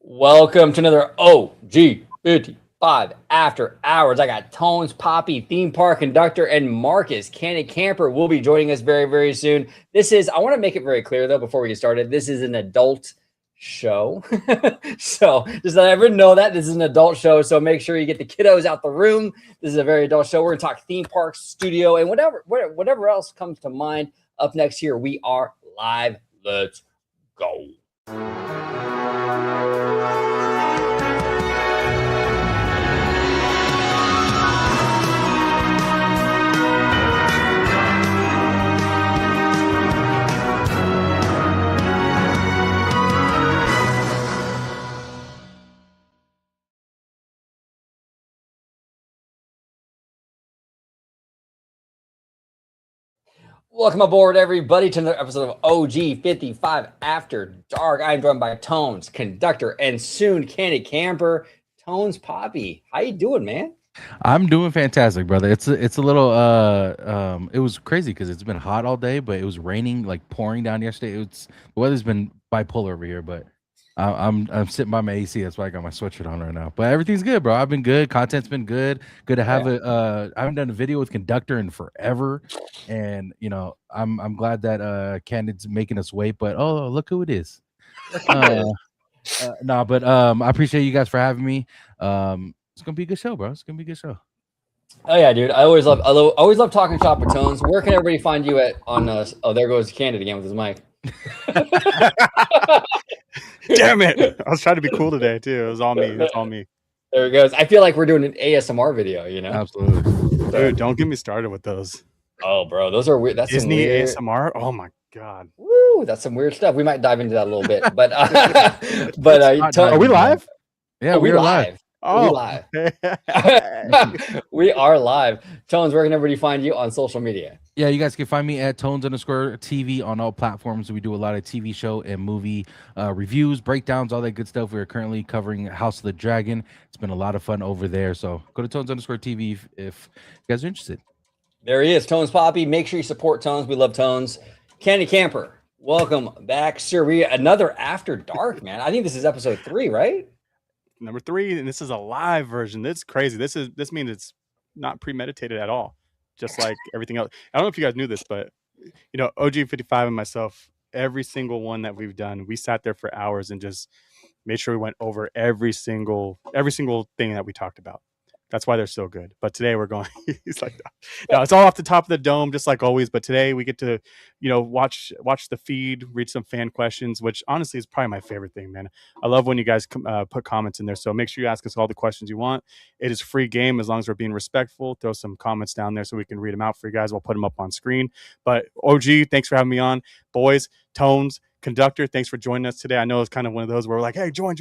Welcome to another OG55 After Hours. I got Tones, Poppy, theme park conductor, and Marcus, Candy Camper, will be joining us very, very soon. I want to make it very clear though, before we get started, this is an adult show. So just let everyone know that this is an adult show. So make sure you get the kiddos out the room. This is a very adult show. We're going to talk theme parks, studio, and whatever else comes to mind. Up next here, we are live. Let's go. Welcome aboard, everybody, to another episode of OG55 After Dark. I'm joined by Tones, conductor, and soon Candy Camper. Tones, Poppy, how you doing, man? I'm doing fantastic, brother. It's a little it was crazy because it's been hot all day, but it was raining, like pouring down yesterday. The weather's been bipolar over here, but I'm sitting by my AC. That's why I got my sweatshirt on right now. But everything's good, bro. I've been good. Content's been good. Good to have I haven't done a video with conductor in forever, and I'm glad that Candid's making us wait. But oh, look who it is. I appreciate you guys for having me. It's gonna be a good show, bro. It's gonna be a good show. Oh yeah, dude. I always love talking shop with Tones. Where can everybody find you at on oh, there goes Candid again with his mic. Damn it. I was trying to be cool today too. It was all me. It's all me. There it goes. I feel like we're doing an ASMR video, you know? Absolutely. Dude, don't get me started with those. Oh, bro, those are weird. That's Disney some weird ASMR. Oh my god. Woo, that's some weird stuff. We might dive into that a little bit. But Are we live? Yeah, we're live. Oh, live. We are live. Tones, where can everybody find you on social media? Yeah, you guys can find me at Tones_TV on all platforms. We do a lot of TV show and movie reviews, breakdowns, all that good stuff. We're currently covering House of the Dragon. It's been a lot of fun over there. So go to Tones_TV if you guys are interested. There he is, Tones Poppy. Make sure you support Tones. We love Tones. Candy Camper, welcome back, sir. Another After Dark, man. I think this is episode 3, right? Number 3, and this is a live version. That's crazy. This means it's not premeditated at all, just like everything else. I don't know if you guys knew this, but OG55 and myself, every single one that we've done, we sat there for hours and just made sure we went over every single thing that we talked about. That's why they're so good. But today we're going. He's like, no, it's all off the top of the dome, just like always. But today we get to, watch the feed, read some fan questions, which honestly is probably my favorite thing, man. I love when you guys put comments in there. So make sure you ask us all the questions you want. It is free game as long as we're being respectful. Throw some comments down there so we can read them out for you guys. We'll put them up on screen. But OG, thanks for having me on. Boys, Tones, conductor, thanks for joining us today. I know it's kind of one of those where we're like, hey, join.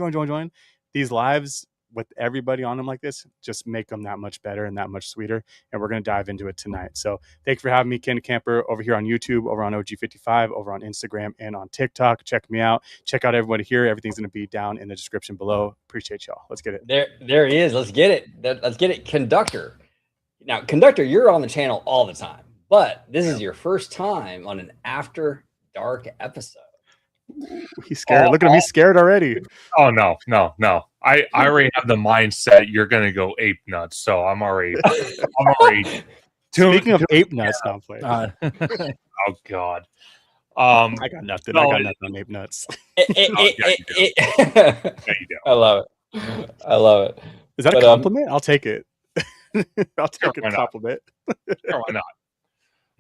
These lives with everybody on them like this just make them that much better and that much sweeter, and we're going to dive into it tonight. So thanks for having me, Candy Camper, over here on YouTube, over on OG55, over on Instagram, and on TikTok. Check me out. Check out everybody here. Everything's going to be down in the description below. Appreciate y'all. Let's get it. There he is. Let's get it. Conductor. Now, conductor, you're on the channel all the time, but this is your first time on an After Dark episode. He's scared. Look at him. He's scared already. Oh, no. I already have the mindset you're going to go ape nuts. So I'm already Speaking of ape nuts, now play. Oh, God. I got nothing. I got nothing on ape nuts. Yeah, you do. I love it. Is that a compliment? I'll take it. I'll take a compliment. Sure, why not?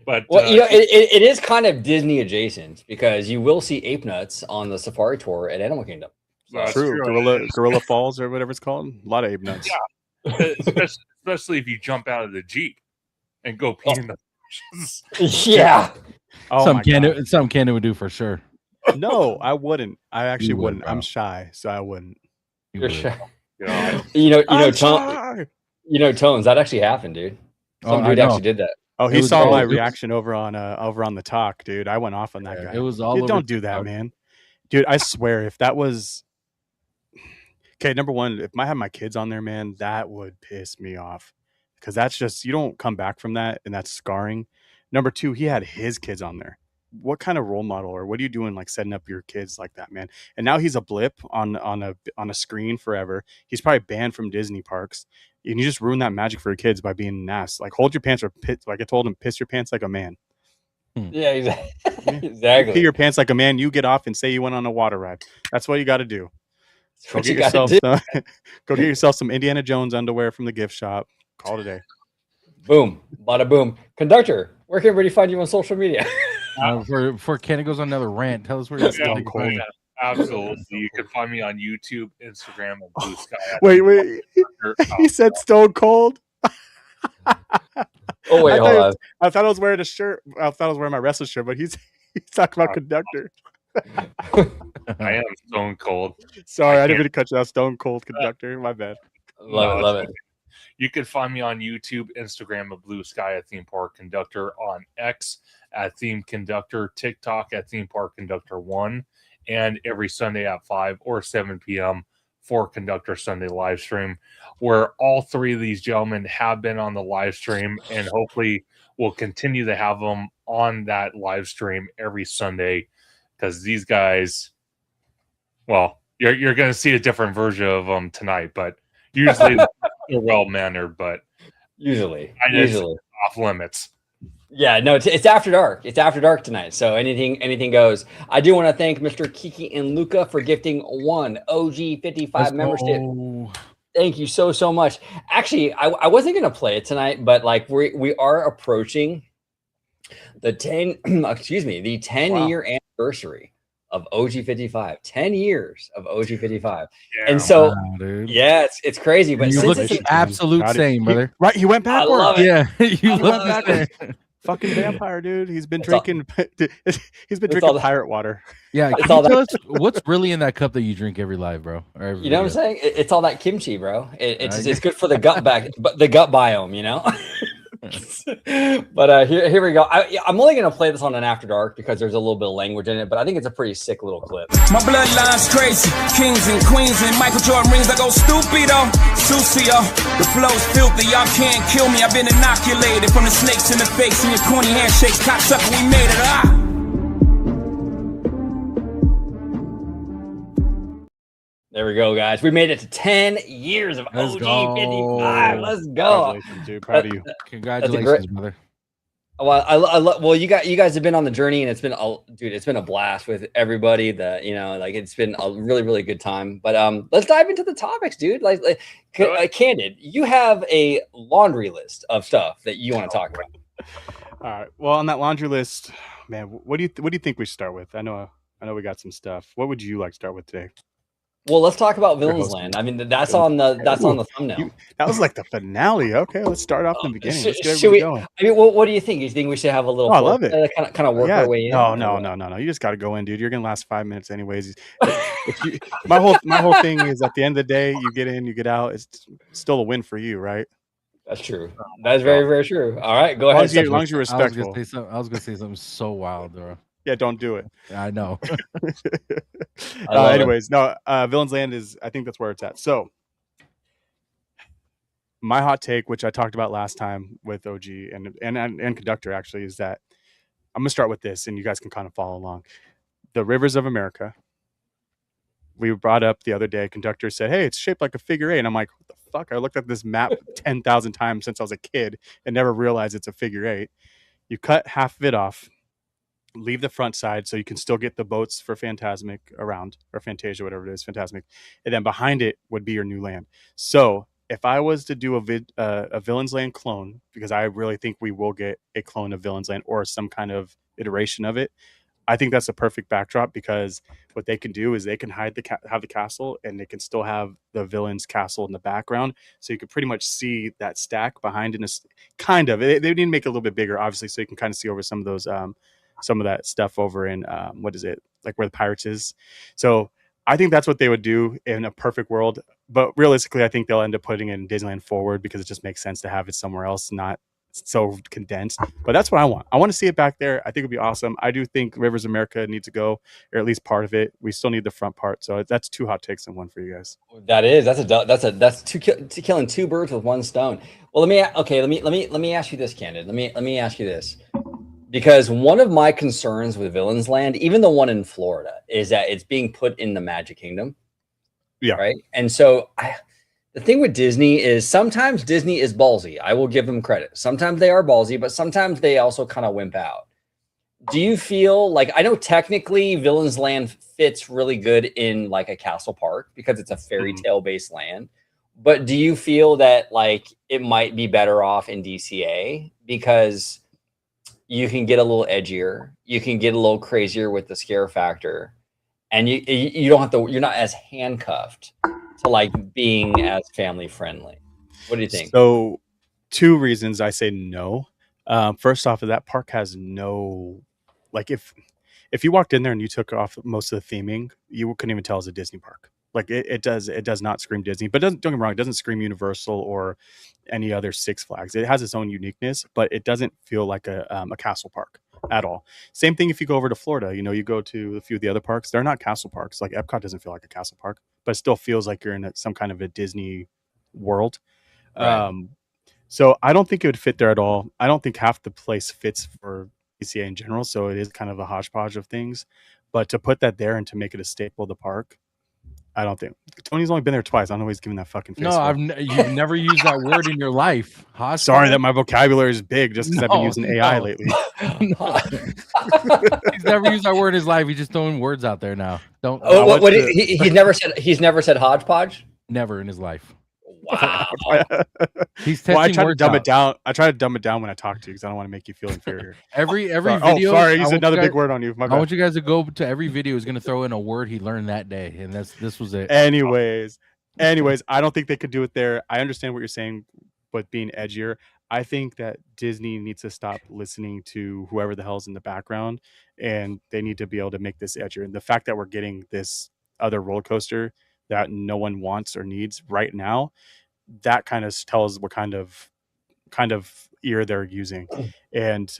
But it is kind of Disney adjacent because you will see ape nuts on the safari tour at Animal Kingdom. So true. Gorilla Falls or whatever it's called. A lot of ape nuts. Yeah. especially if you jump out of the Jeep and go pee in the bushes. Yeah. Oh, some Candy would do for sure. No, I wouldn't. I actually wouldn't. Bro. I'm shy, so I wouldn't. You're shy. God. Tones, that actually happened, dude. Some dude actually did that. Oh, he saw my reaction over on the talk, dude. I went off on that guy. It was all. Don't do that, man. Dude, I swear, if that was okay, number one, if I had my kids on there, man, that would piss me off because that's just, you don't come back from that, and that's scarring. Number two, he had his kids on there. what kind of role model or what are you doing like setting up your kids like that, man? And now he's a blip on a screen forever. He's probably banned from Disney parks. And you just ruin that magic for your kids by being an ass. Like hold your pants or like I told him, piss your pants like a man. Yeah, exactly. Yeah. Exactly. You pee your pants like a man, you get off and say you went on a water ride. That's what you got to do. Go What get you gotta yourself do. go get yourself some Indiana Jones underwear from the gift shop. Call it a day. Boom, bada boom. Conductor, where can everybody find you on social media? Before Kenny goes on another rant, tell us where you're Stone going. Cold. Absolutely. You can find me on YouTube, Instagram, and Blue Sky. Wait. He said Stone Cold. Oh wait, hold on. I thought I was wearing a shirt. I thought I was wearing my wrestler shirt, but he's talking about Conductor. I am Stone Cold. Sorry, I didn't mean to cut you out. Stone Cold Conductor. My bad. Love it. You can find me on YouTube, Instagram at Blue Sky at Theme Park Conductor, on X at Theme Conductor, TikTok at Theme Park Conductor 1, and every Sunday at 5 or 7 p.m. for Conductor Sunday live stream, where all three of these gentlemen have been on the live stream and hopefully will continue to have them on that live stream every Sunday, because these guys, well, you're going to see a different version of them tonight, but usually they're well-mannered, but Usually off limits. Yeah, no, it's after dark. It's after dark tonight, so anything goes. I do want to thank Mr. Kiki and Luca for gifting one OG55 membership. Thank you so much. Actually, I wasn't gonna play it tonight, but like we are approaching the 10 10-year anniversary of OG55. 10 years of OG55. Yeah. And so dude. yeah, it's crazy, but you since look it's the absolute same, brother. Right, he went I backwards. love it. Yeah, you I look love the backwards. same. Fucking vampire, dude. He's been It's all- drinking. He's been all drinking the- pirate water. Yeah, It's can all you tell us what's really in that cup that you drink every live, bro? Or every You know what I'm video? saying? It's all that kimchi, bro. It's Yeah. good for the gut the gut biome, you know. But here we go. I'm only gonna play this on an After Dark because there's a little bit of language in it, but I think it's a pretty sick little clip. My bloodline's crazy. Kings and queens and Michael Jordan rings. I go stupido, sucio. The flow's filthy. Y'all can't kill me. I've been inoculated from the snakes in the face and your corny handshakes. Cocksucker, we made it. There we go, guys. We made it to 10 years of Let's OG55. go. Let's go. Congratulations, dude. Proud of you. Congratulations, brother. Well, well, you guys have been on the journey, and it's been a blast with everybody. It's been a really good time. But let's dive into the topics, dude. Candid, you have a laundry list of stuff that you want to talk about. All right. Well, on that laundry list, man, what do you think we start with? I know we got some stuff. What would you like to start with today? Well, let's talk about Your Villains host. Land. I mean, that's on the thumbnail. That was like the finale. Okay, let's start off in the beginning. Let's get Should we? everybody going. I mean, what do you think? You think we should have a little? Oh, I love it. Kind of work our way in. No. You just got to go in, dude. You're gonna last 5 minutes anyways. My whole thing is at the end of the day, you get in, you get out. It's still a win for you, right? That's true. That is very true. All right, go ahead. As long as you're respectful. I was gonna say something so wild, bro. Yeah, don't do it. I know. Anyways, no, Villains Land I think that's where it's at. So my hot take, which I talked about last time with OG and Conductor actually, is that I'm gonna start with this and you guys can kind of follow along. The rivers of America. We brought up the other day, Conductor said, hey, it's shaped like a figure eight. And I'm like, what the fuck? I looked at this map 10,000 times since I was a kid and never realized it's a figure eight. You cut half of it off, leave the front side so you can still get the boats for Fantasmic around, or Fantasia, whatever it is, Fantasmic. And then behind it would be your new land. So if I was to do a Villains Land clone, because I really think we will get a clone of Villains Land or some kind of iteration of it, I think that's a perfect backdrop, because what they can do is they can have the castle and they can still have the villain's castle in the background. So you can pretty much see that stack behind in a kind of, they need to make it a little bit bigger, obviously, so you can kind of see over some of those, some of that stuff over in, what is it? Like where the Pirates is. So I think that's what they would do in a perfect world. But realistically, I think they'll end up putting it in Disneyland Forward, because it just makes sense to have it somewhere else, not so condensed. But that's what I want. I want to see it back there. I think it'd be awesome. I do think Rivers America needs to go, or at least part of it. We still need the front part. So that's two hot takes in one for you guys. That's killing two birds with one stone. Well, let me ask you this, Candid. Let me ask you this. Because one of my concerns with Villains Land, even the one in Florida, is that it's being put in the Magic Kingdom. Yeah. Right. And so the thing with Disney is sometimes Disney is ballsy. I will give them credit. Sometimes they are ballsy, but sometimes they also kind of wimp out. Do you feel like, I know technically Villains Land fits really good in like a castle park because it's a fairy tale based land, but do you feel that like it might be better off in DCA because you can get a little edgier, you can get a little crazier with the scare factor, and you don't have to, you're not as handcuffed to like being as family friendly? What do you think? So 2 reasons I say no. First off, that park has no, like if you walked in there and you took off most of the theming, you couldn't even tell it's a Disney park. Like it does not scream Disney, but don't get me wrong, it doesn't scream Universal or any other Six Flags. It has its own uniqueness, but it doesn't feel like a castle park at all. Same thing if you go over to Florida. You go to a few of the other parks, they're not castle parks. Like Epcot doesn't feel like a castle park, but it still feels like you're in some kind of a Disney world. Right. So I don't think it would fit there at all. I don't think half the place fits for DCA in general. So it is kind of a hodgepodge of things. But to put that there and to make it a staple of the park, I don't think. Tony's only been there twice. I don't know why he's giving that fucking face. No, you've never used that word in your life. Sorry that my vocabulary is big just because I've been using AI lately. He's never used that word in his life. He's just throwing words out there now. Don't. Oh, he's never said hodgepodge? Never in his life. Wow. He's testing I try to words dumb out. it down. I try to dumb it down when I talk to you because I don't want to make you feel inferior. Every Sorry. video. Oh, sorry, I he's want another you guys- big word on you. My I bad. want you guys to go to every video. He's gonna throw in a word he learned that day, and this was it. Anyways, I don't think they could do it there. I understand what you're saying, but being edgier, I think that Disney needs to stop listening to whoever the hell's in the background, and they need to be able to make this edgier. And the fact that we're getting this other roller coaster that no one wants or needs right now, that kind of tells what kind of ear they're using. And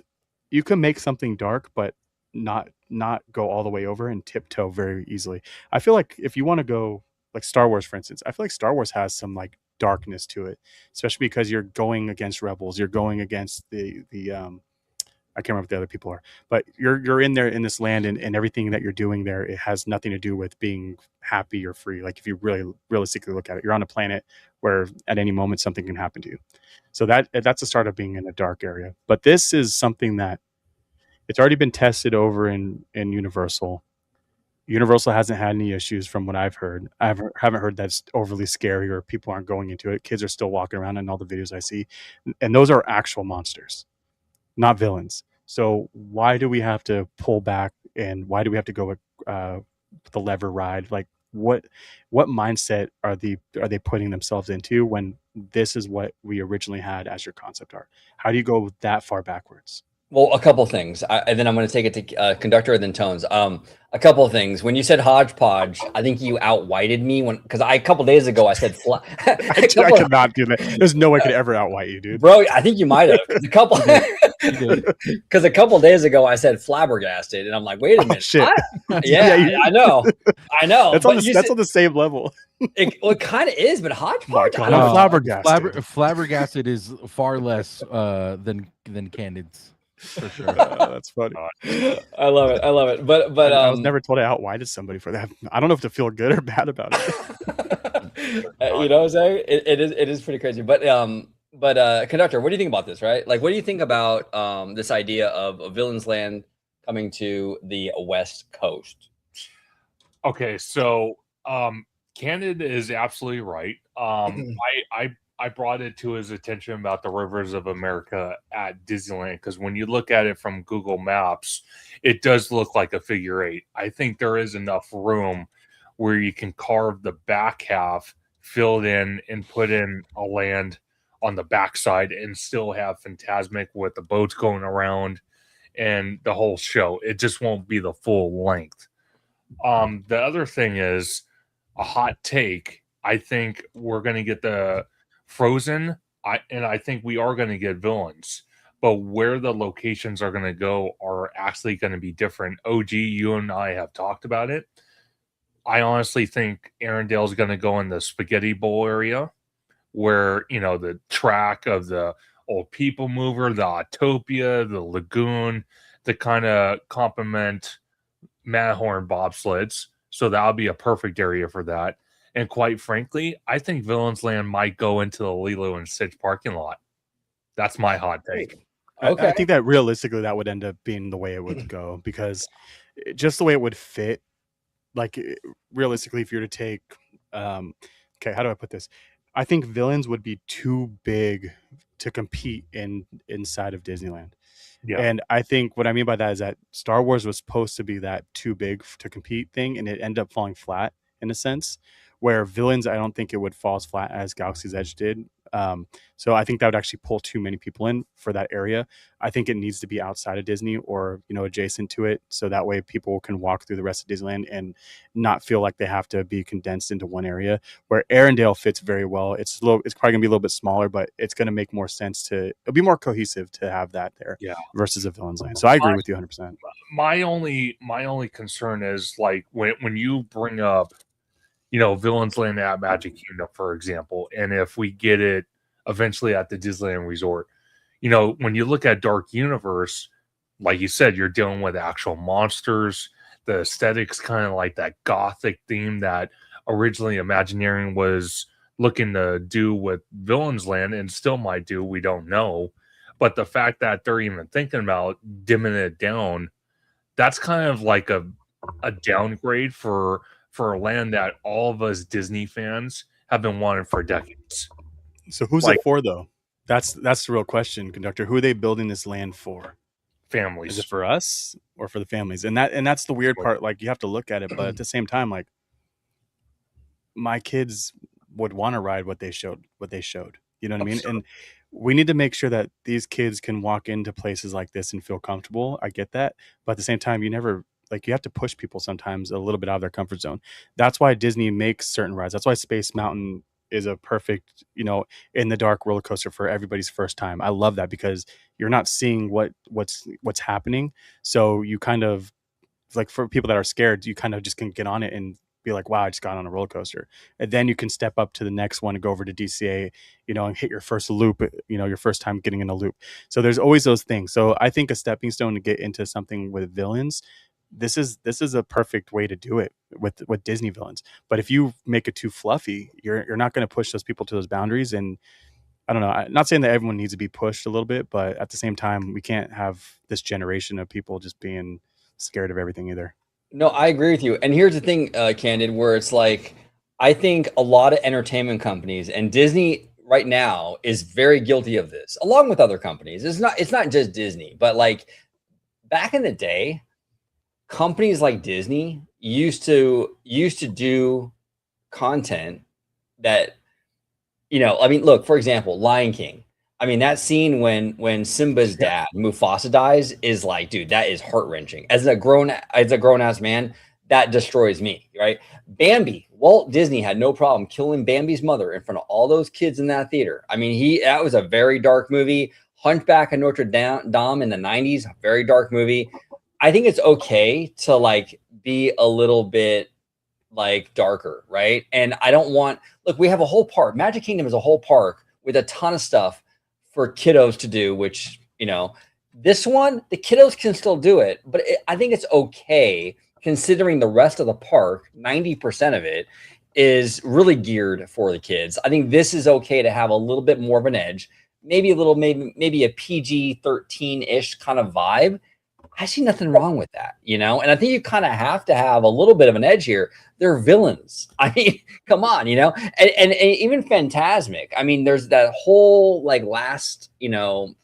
you can make something dark, but not go all the way over and tiptoe very easily. I feel like if you want to go like Star Wars, for instance, I feel like Star Wars has some like darkness to it, especially because you're going against rebels, you're going against the I can't remember what the other people are, but you're in there in this land, and everything that you're doing there, it has nothing to do with being happy or free. Like if you really realistically look at it, you're on a planet where at any moment something can happen to you. So that's the start of being in a dark area. But this is something that it's already been tested over in Universal. Universal hasn't had any issues from what I've heard. I haven't heard that's overly scary or people aren't going into it. Kids are still walking around in all the videos I see. And those are actual monsters, not villains. So why do we have to pull back, and why do we have to go with the lever ride? Like what mindset are they putting themselves into when this is what we originally had as your concept art? How do you go that far backwards? Well, a couple things, and then I'm going to take it to Conductor and then Tones. A couple of things. When you said hodgepodge, I think you out-whited me because a couple days ago I said I could not do that. There's no way I could ever out-white you, dude. Bro, I think you might have. Because a couple days ago I said flabbergasted, and I'm like, wait a minute. Shit. Yeah, I know. That's on the same level. It kind of is, but hodgepodge. I don't No, know. flabbergasted. Flabbergasted is far less than Candid's. For sure. That's funny. I love it. But I was never told I out-whited somebody for that. I don't know if to feel good or bad about it. You know what I'm saying? It is pretty crazy. But Conductor, what do you think about this? Right? Like, what do you think about this idea of a Villains Land coming to the West Coast? Okay, so Candid is absolutely right. I brought it to his attention about the Rivers of America at Disneyland, because when you look at it from Google Maps, it does look like a figure eight. I think there is enough room where you can carve the back half, fill it in, and put in a land on the backside and still have Fantasmic with the boats going around and the whole show. It just won't be the full length. The other thing is a hot take. I think we're going to get the Frozen, I think we are going to get villains, but where the locations are going to go are actually going to be different. OG, you and I have talked about it. I honestly think Arendelle is going to go in the Spaghetti Bowl area, where the track of the Old People Mover, the Autopia, the Lagoon, to kind of complement Matterhorn bobsleds. So that'll be a perfect area for that. And quite frankly, I think Villains Land might go into the Lilo and Stitch parking lot. That's my hot take. Okay. I think that realistically that would end up being the way it would go, because just the way it would fit, like realistically, if you were to take, okay, how do I put this? I think Villains would be too big to compete inside of Disneyland. Yeah. And I think what I mean by that is that Star Wars was supposed to be that too big to compete thing, and it ended up falling flat in a sense. Where Villains, I don't think it would fall as flat as Galaxy's Edge did. So I think that would actually pull too many people in for that area. I think it needs to be outside of Disney, or adjacent to it, so that way people can walk through the rest of Disneyland and not feel like they have to be condensed into one area. Where Arendelle fits very well. It's probably gonna be a little bit smaller, but it's gonna make more sense it'll be more cohesive to have that there, versus a Villains Land. So I agree with you 100%. My only concern is, like, when you bring up Villains Land at Magic Kingdom, for example, and if we get it eventually at the Disneyland Resort, when you look at Dark Universe, like you said, you're dealing with actual monsters. The aesthetics kind of like that gothic theme that originally Imagineering was looking to do with Villains Land, and still might do, we don't know. But the fact that they're even thinking about dimming it down, that's kind of like a downgrade for a land that all of us Disney fans have been wanting for decades. So who's it for, though? That's the real question, Conductor. Who are they building this land for? Families. Is it for us or for the families? And that's the weird part. Like, you have to look at it, but at the same time, like, my kids would want to ride what they showed. You know what I mean? And we need to make sure that these kids can walk into places like this and feel comfortable. I get that, but at the same time, you have to push people sometimes a little bit out of their comfort zone. That's why Disney makes certain rides. That's why Space Mountain is a perfect, in the dark roller coaster for everybody's first time. I love that, because you're not seeing what's happening. So you kind of, like, for people that are scared, you kind of just can get on it and be like, wow, I just got on a roller coaster. And then you can step up to the next one and go over to DCA, and hit your first loop, your first time getting in a loop. So there's always those things. So I think a stepping stone to get into something with Villains, this is a perfect way to do it with Disney Villains. But if you make it too fluffy, you're not going to push those people to those boundaries. And I don't know, I'm not saying that everyone needs to be pushed a little bit, but at the same time, we can't have this generation of people just being scared of everything either. No, I agree with you. And here's the thing, Candid, where it's like, I think a lot of entertainment companies, and Disney right now is very guilty of this, along with other companies. It's not just Disney, but like back in the day, companies like Disney used to do content that, look, for example, Lion King. I mean, that scene when Simba's dad, Mufasa, dies is like, dude, that is heart-wrenching. As a grown-ass man, that destroys me, right? Bambi, Walt Disney had no problem killing Bambi's mother in front of all those kids in that theater. I mean, that was a very dark movie. Hunchback of Notre Dame in the 90s, a very dark movie. I think it's okay to like be a little bit like darker, right? And I don't want, look, we have a whole park. Magic Kingdom is a whole park with a ton of stuff for kiddos to do, which, this one, the kiddos can still do it, but I think it's okay considering the rest of the park, 90% of it is really geared for the kids. I think this is okay to have a little bit more of an edge, maybe a PG-13-ish kind of vibe. I see nothing wrong with that, and I think you kind of have to have a little bit of an edge here. They're villains. I mean, come on, and even Fantasmic. I mean, there's that whole like last, 10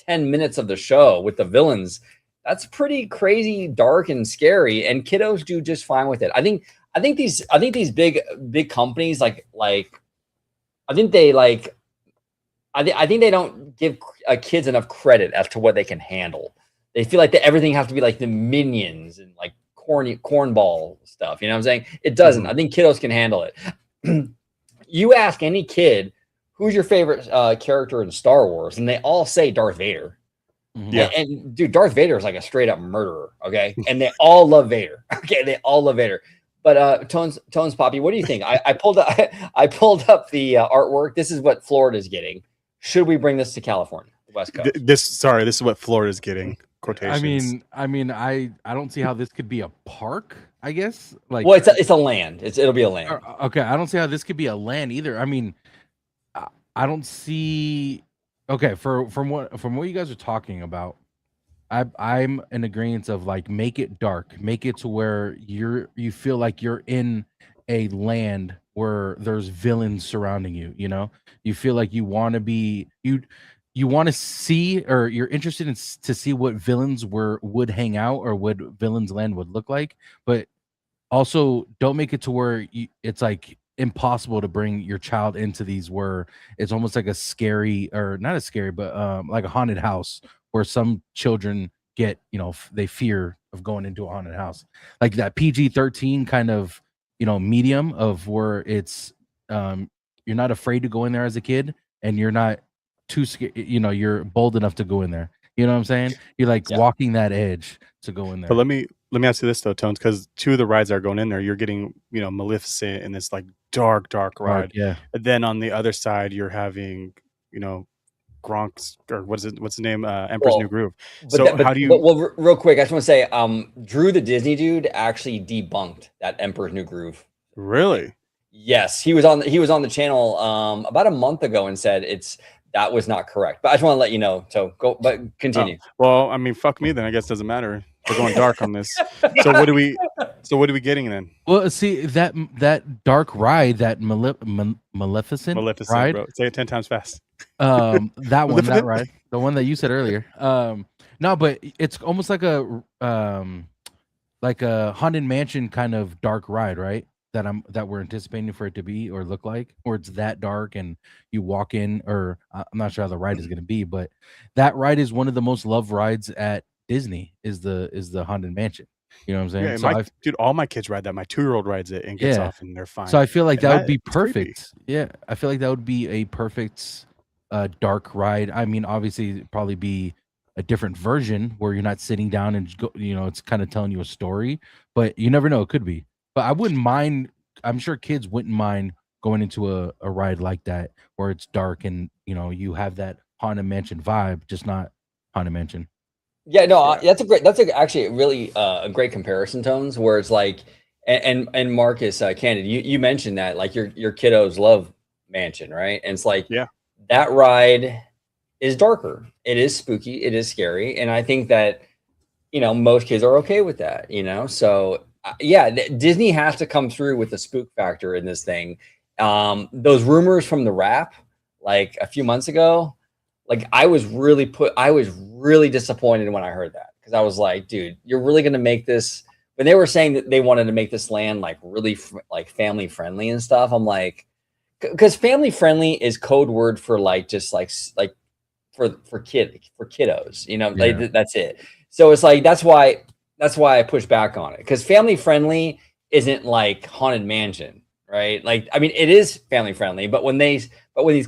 minutes of the show with the villains. That's pretty crazy, dark and scary, and kiddos do just fine with it. I think these big companies I think they don't give kids enough credit as to what they can handle. They feel like everything has to be like the Minions and like cornball stuff. You know what I'm saying? It doesn't. I think kiddos can handle it. You ask any kid, who's your favorite character in Star Wars, and they all say Darth Vader. Yeah. And dude, Darth Vader is like a straight up murderer. Okay. And they all love Vader. Okay. They all love Vader. But Tones Poppy, what do you think? I pulled up the artwork. This is what Florida's getting. Should we bring this to California? West Coast. This is what Florida's getting. Quotations. I mean, I don't see how this could be a park. I guess like Well, it's a land. It'll be a land. okay. I don't see how this could be a land either. I mean, I don't see. Okay, from what you guys are talking about, I'm in agreement of like make it dark, make it to where you feel like you're in a land where there's villains surrounding you. You know, you feel like you want to be you want to see, or you're interested in to see what villains would hang out, or what villains land would look like, but also don't make it to where it's like impossible to bring your child into these, where it's almost like a scary, or not as scary, but like a haunted house, where some children get, they fear of going into a haunted house, like that PG-13 kind of, medium of where it's you're not afraid to go in there as a kid, and you're not too scared, you're bold enough to go in there. You know what I'm saying? You're like walking that edge to go in there. But let me ask you this though, Tones, because 2 of the rides that are going in there, you're getting, Maleficent in this like dark ride. Yeah. And then on the other side, you're having, Gronk's, or what's the name? Emperor's New Groove. So how do you? Well, real quick, I just want to say, Drew the Disney dude actually debunked that Emperor's New Groove. Really? Yes, he was on the channel about a month ago and said that was not correct. But I just want to let you know. So but continue. Oh, well, I mean, fuck me then. I guess it doesn't matter. We're going dark on this. So what are we getting then? Well, see that dark ride, that Maleficent ride. Bro. Say it 10 times fast. That ride, the one that you said earlier. No, but it's almost like a haunted mansion kind of dark ride, right? That we're anticipating for it to be or look like, or it's that dark and you walk in, or I'm not sure how the ride is going to be, but that ride is one of the most loved rides at Disney, is the haunted mansion. You know what I'm saying? Yeah, dude, all my kids ride that. My 2-year-old rides it and gets off, and they're fine. So I feel like that would be perfect. Yeah, I feel like that would be a perfect dark ride. I mean, obviously, it'd probably be a different version where you're not sitting down and it's kind of telling you a story, but you never know, it could be. But I wouldn't mind. I'm sure kids wouldn't mind going into a ride like that where it's dark and you have that haunted mansion vibe, just not haunted mansion. Yeah, no, that's actually really a great comparison, Tones, where it's like, and Marcus, Candid, you mentioned that like your kiddos love mansion, right? And it's like, that ride is darker. It is spooky. It is scary. And I think that, most kids are okay with that, so Disney has to come through with the spook factor in this thing. Those rumors from the Wrap, like a few months ago, like I was really disappointed when I heard that, because I was like, dude, you're really going to make this, when they were saying that they wanted to make this land like really like family friendly and stuff. I'm like, because family friendly is code word for like, just like for kiddos, that's it. So it's like, that's why I push back on it, because family friendly isn't like haunted mansion, right? Like, I mean, it is family friendly, but when these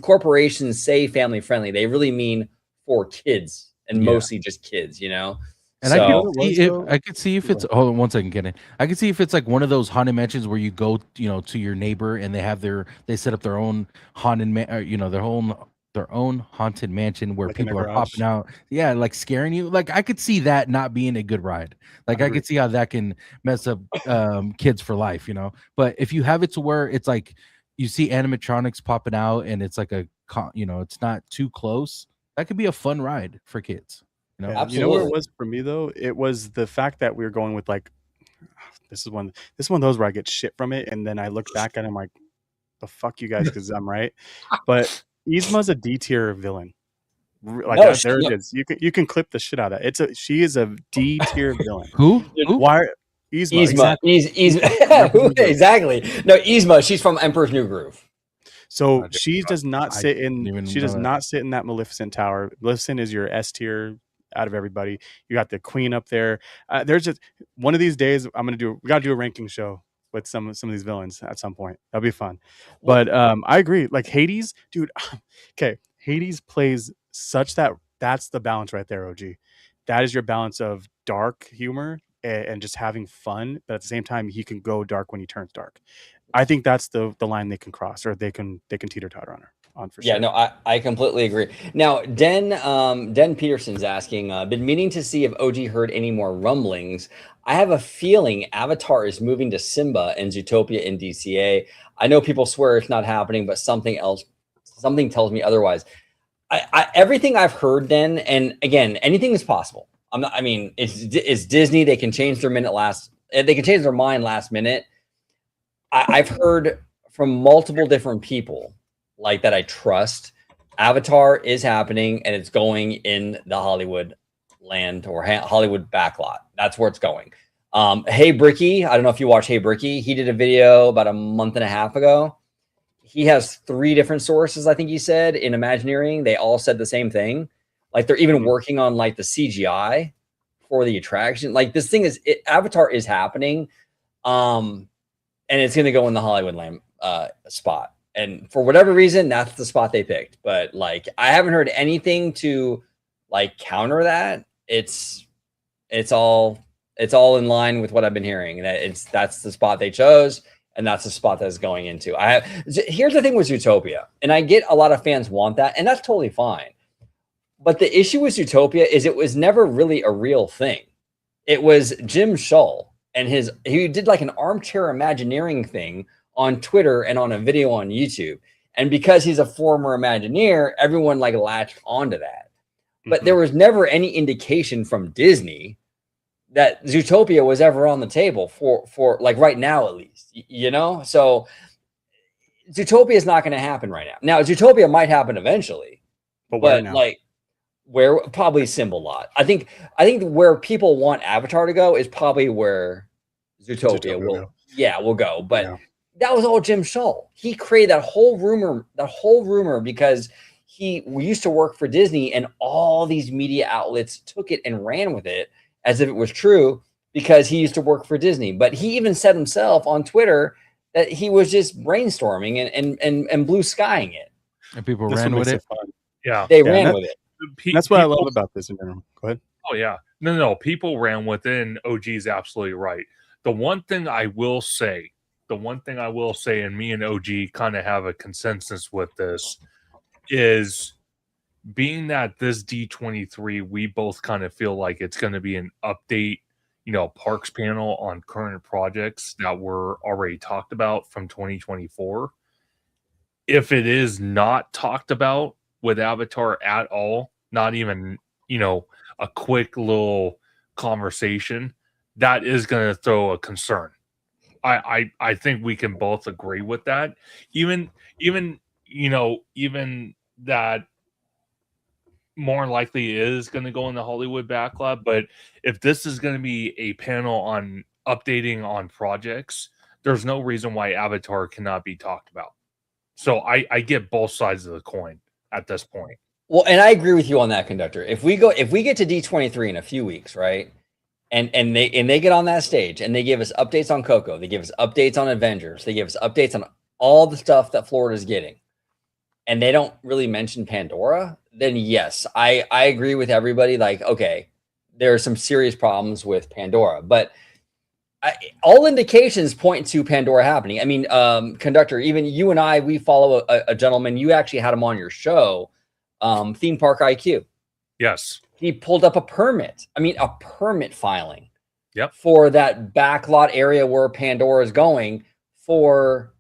corporations say family friendly, they really mean for kids, and mostly just kids, And I could see if it's, hold on 1 second, Kenny. I could see if it's like one of those haunted mansions where you go, to your neighbor and they set up their own haunted their own haunted mansion where like people are popping out, like scaring you. Like I could see that not being a good ride. Like I could see how that can mess up kids for life, But if you have it to where it's like you see animatronics popping out and it's like it's not too close, that could be a fun ride for kids. Absolutely. You know what it was for me though? It was the fact that we were going with like, this is one of those where I get shit from it, and then I look back at him like, the fuck you guys, because I'm right. But Yzma's a D tier villain. Like there it is. You can clip the shit out of it. She is a D tier villain. Who? Why? Yzma. Exactly. No, Yzma. She's from Emperor's New Groove. So she does not sit in. She does not sit in that Maleficent tower. Maleficent is your S tier out of everybody. You got the queen up there. There's just one of these days we got to do a ranking show with some of these villains at some point. That'll be fun. But I agree. Like Hades, dude. Okay, Hades plays such that's the balance right there, OG. That is your balance of dark humor and just having fun, but at the same time he can go dark when he turns dark. I think that's the line they can cross, or they can teeter-totter on her. on for Yeah, sure. no, I completely agree. Now, Den Peterson's asking, been meaning to see if OG heard any more rumblings. I have a feeling Avatar is moving to Simba and Zootopia in DCA. I know people swear it's not happening, but something tells me otherwise. Everything I've heard, Den, and again, anything is possible. I mean, it's Disney. They can change their they can change their mind last minute. I've heard from multiple different people like that I trust. Avatar is happening and it's going in the Hollywood land or Hollywood backlot. That's where it's going. Hey Bricky, I don't know if you watch Hey Bricky. He did a video about a month and a half ago. He has 3 different sources, I think he said, in Imagineering. They all said the same thing. Like they're even working on like the CGI for the attraction. Like this thing Avatar is happening. And it's going to go in the Hollywood land spot. And for whatever reason, that's the spot they picked. But like, I haven't heard anything to like counter that. It's all in line with what I've been hearing. That's the spot they chose, and that's the spot that's going into. Here's the thing with Zootopia, and I get a lot of fans want that, and that's totally fine. But the issue with Zootopia is it was never really a real thing. It was Jim Shull and he did like an armchair Imagineering thing on Twitter and on a video on YouTube. And because he's a former Imagineer, everyone like latched onto that. But there was never any indication from Disney that Zootopia was ever on the table for like right now, at least, you know? So Zootopia is not going to happen right now. Now, Zootopia might happen eventually, but like where probably Symbol Lot. I think where people want Avatar to go is probably where Zootopia will go. But that was all Jim Shull. He created that whole rumor because we used to work for Disney, and all these media outlets took it and ran with it as if it was true because he used to work for Disney. But he even said himself on Twitter that he was just brainstorming and blue skying it. And people ran with it. Yeah. They ran with it. That's what I love about this in general. Go ahead. Oh yeah. No. People ran with it, and OG is absolutely right. The one thing I will say, and me and OG kind of have a consensus with this, is being that this D23, we both kind of feel like it's going to be an update, parks panel on current projects that were already talked about from 2024. If it is not talked about with Avatar at all, not even, a quick little conversation, that is going to throw a concern. I think we can both agree with that. Even that more likely is going to go in the Hollywood backlot. But if this is going to be a panel on updating on projects, there's no reason why Avatar cannot be talked about. So I get both sides of the coin at this point. Well, and I agree with you on that, Conductor. If we get to D23 in a few weeks, right? And they get on that stage and they give us updates on Coco, they give us updates on Avengers, they give us updates on all the stuff that Florida's getting, and they don't really mention Pandora, then yes, I agree with everybody. Like, okay, there are some serious problems with Pandora, but all indications point to Pandora happening. I mean, Conductor, even you and I, we follow a gentleman. You actually had him on your show, Theme Park IQ. Yes. He pulled up a permit. I mean, a permit filing. Yep. For that backlot area where Pandora is going for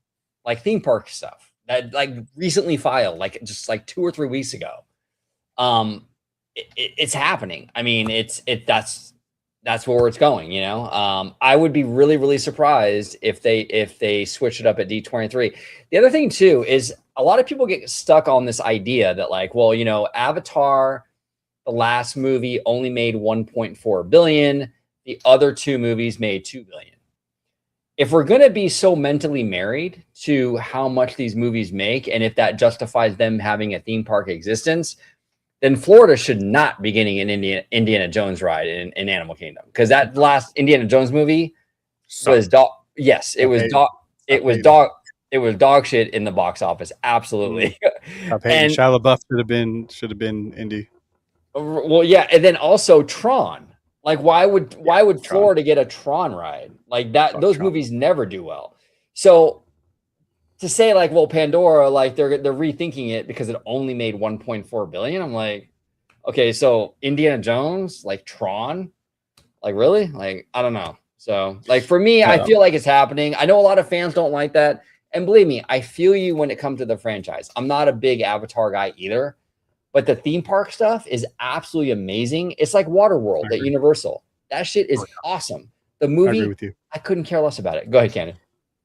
like theme park stuff that like recently filed, like just like 2 or 3 weeks ago. It's happening. I mean, that's where it's going, I would be really, really surprised if they switch it up at D23. The other thing too is a lot of people get stuck on this idea that like, well, Avatar, the last movie, only made 1.4 billion. The other 2 movies made 2 billion. If we're going to be so mentally married to how much these movies make, and if that justifies them having a theme park existence, then Florida should not be getting an Indiana Jones ride in Animal Kingdom, because that last Indiana Jones movie was dog. Yes, it was dog. It was dog. It was dog shit in the box office. Absolutely. And Shia LaBeouf should have been Indy. Well, yeah, and then also Tron. Like, why would Florida get a Tron ride like that? Those movies never do well. So to say like, well, Pandora, like they're rethinking it because it only made 1.4 billion. I'm like, okay, so Indiana Jones, like Tron, like really? Like, I don't know. So like for me, I feel like it's happening. I know a lot of fans don't like that. And believe me, I feel you when it comes to the franchise. I'm not a big Avatar guy either, but the theme park stuff is absolutely amazing. It's like Waterworld at Universal. That shit is awesome. The movie, I agree with you. I couldn't care less about it. Go ahead, Cannon.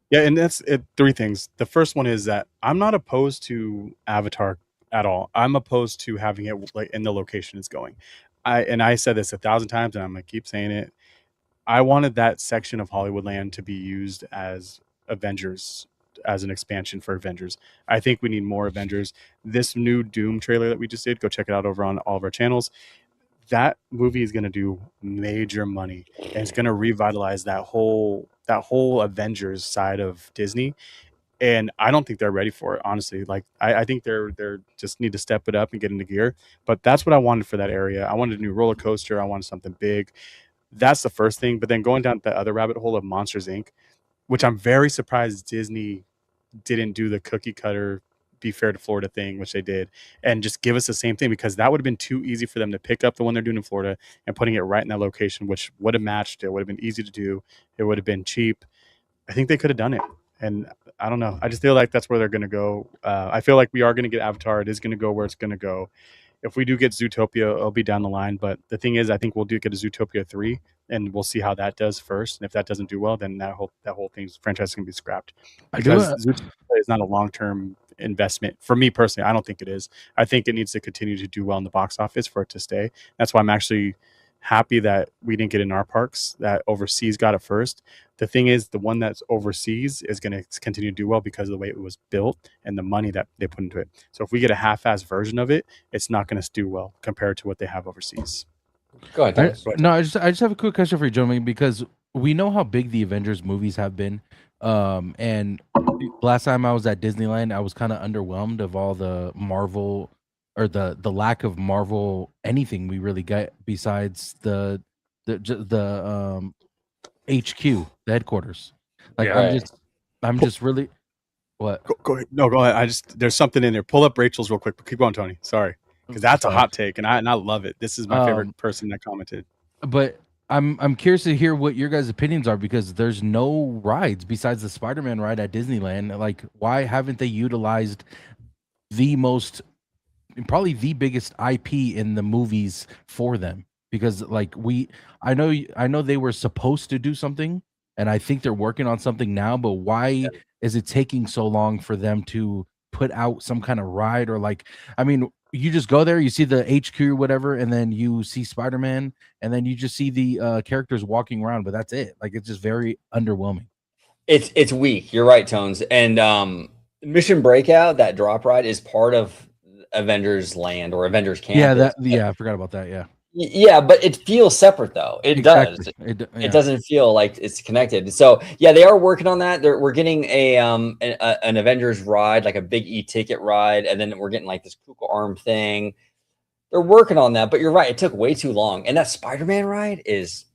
Yeah, and that's it. Three things. The first one is that I'm not opposed to Avatar at all. I'm opposed to having it like in the location it's going. I said this 1,000 times, and I'm gonna keep saying it. I wanted that section of Hollywoodland to be used as Avengers, as an expansion for Avengers. I think we need more Avengers. This new Doom trailer that we just did, go check it out over on all of our channels. That movie is going to do major money, and it's going to revitalize that whole Avengers side of Disney. And I don't think they're ready for it, honestly. Like I think they're just need to step it up and get into gear. But that's what I wanted for that area. I wanted a new roller coaster. I wanted something big. That's the first thing. But then going down the other rabbit hole of Monsters Inc., which I'm very surprised Disney didn't do the cookie cutter Be Fair to Florida thing, which they did, and just give us the same thing, because that would have been too easy for them to pick up the one they're doing in Florida and putting it right in that location, which would have matched. It would have been easy to do. It would have been cheap. I think they could have done it. And I don't know. I just feel like that's where they're going to go. I feel like we are going to get Avatar. It is going to go where it's going to go. If we do get Zootopia, it'll be down the line. But the thing is, I think we'll do get a Zootopia 3, and we'll see how that does first. And if that doesn't do well, then that whole thing's franchise is going to be scrapped. Because Zootopia is not a long-term investment for me personally. I don't think it is. I think it needs to continue to do well in the box office for it to stay. That's why I'm actually happy that we didn't get in our parks, that overseas got it first. The thing is, the one that's overseas is going to continue to do well because of the way it was built and the money that they put into it. So if we get a half-assed version of it, it's not going to do well compared to what they have overseas. Go ahead. I just have a quick question for you, gentlemen, because we know how big the Avengers movies have been. And last time I was at Disneyland, I was kind of underwhelmed of all the Marvel, or the lack of Marvel anything we really get besides the HQ, the headquarters. Like I'm just really what? Go ahead. No, go ahead. There's something in there. Pull up Rachel's real quick. Keep going, Tony. Sorry, because that's a hot take, and I love it. This is my favorite person that commented. But I'm curious to hear what your guys' opinions are, because there's no rides besides the Spider-Man ride at Disneyland. Like, why haven't they utilized probably the biggest IP in the movies for them? Because like I know they were supposed to do something, and I think they're working on something now, but why is it taking so long for them to put out some kind of ride? Or like, I mean, you just go there, you see the HQ or whatever, and then you see Spider-Man, and then you just see the characters walking around, but that's it. Like, it's just very underwhelming. It's weak. You're right, Tones. And Mission Breakout, that drop ride, is part of Avengers Land or Avengers Campus. I forgot about that. Yeah, but it feels separate though. It does. It doesn't feel like it's connected. So yeah, they are working on that. We're getting an Avengers ride, like a big e-ticket ride, and then we're getting like this Kuka arm thing. They're working on that, but you're right. It took way too long. And that Spider-Man ride is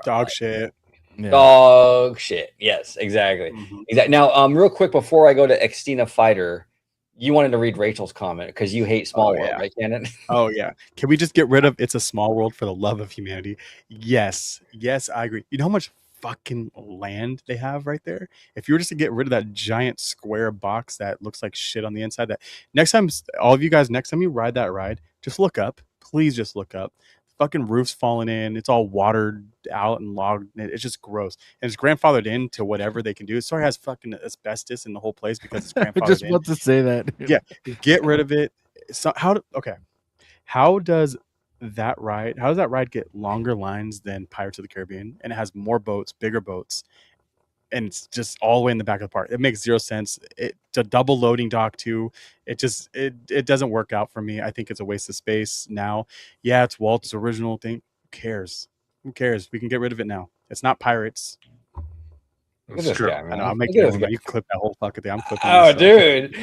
dog shit. Yeah. Dog shit. Yes, exactly. Exactly. Now, real quick before I go to Xtina Fighter, you wanted to read Rachel's comment because you hate Small World, right, Cannon? Oh yeah. Can we just get rid of It's a Small World for the love of humanity? Yes, I agree. You know how much fucking land they have right there? If you were just to get rid of that giant square box that looks like shit on the inside, that next time, all of you guys, next time you ride that ride, just look up. Please just look up. Fucking roof's falling in. It's all watered out and logged. It's just gross. And it's grandfathered into whatever they can do. It sort of has fucking asbestos in the whole place because it's grandfathered I just want to say that. Yeah, get rid of it. So how does that ride get longer lines than Pirates of the Caribbean, and it has more boats, bigger boats, and it's just all the way in the back of the park? It makes zero sense. It's a double loading dock too. It doesn't work out for me. I think it's a waste of space now. Yeah, it's Walt's original thing. Who cares? We can get rid of it now. It's not Pirates. That's true. I know, I'm making it. You can clip that whole fucking thing. I'm clipping. Oh, dude.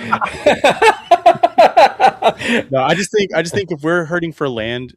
No, I just think if we're hurting for land,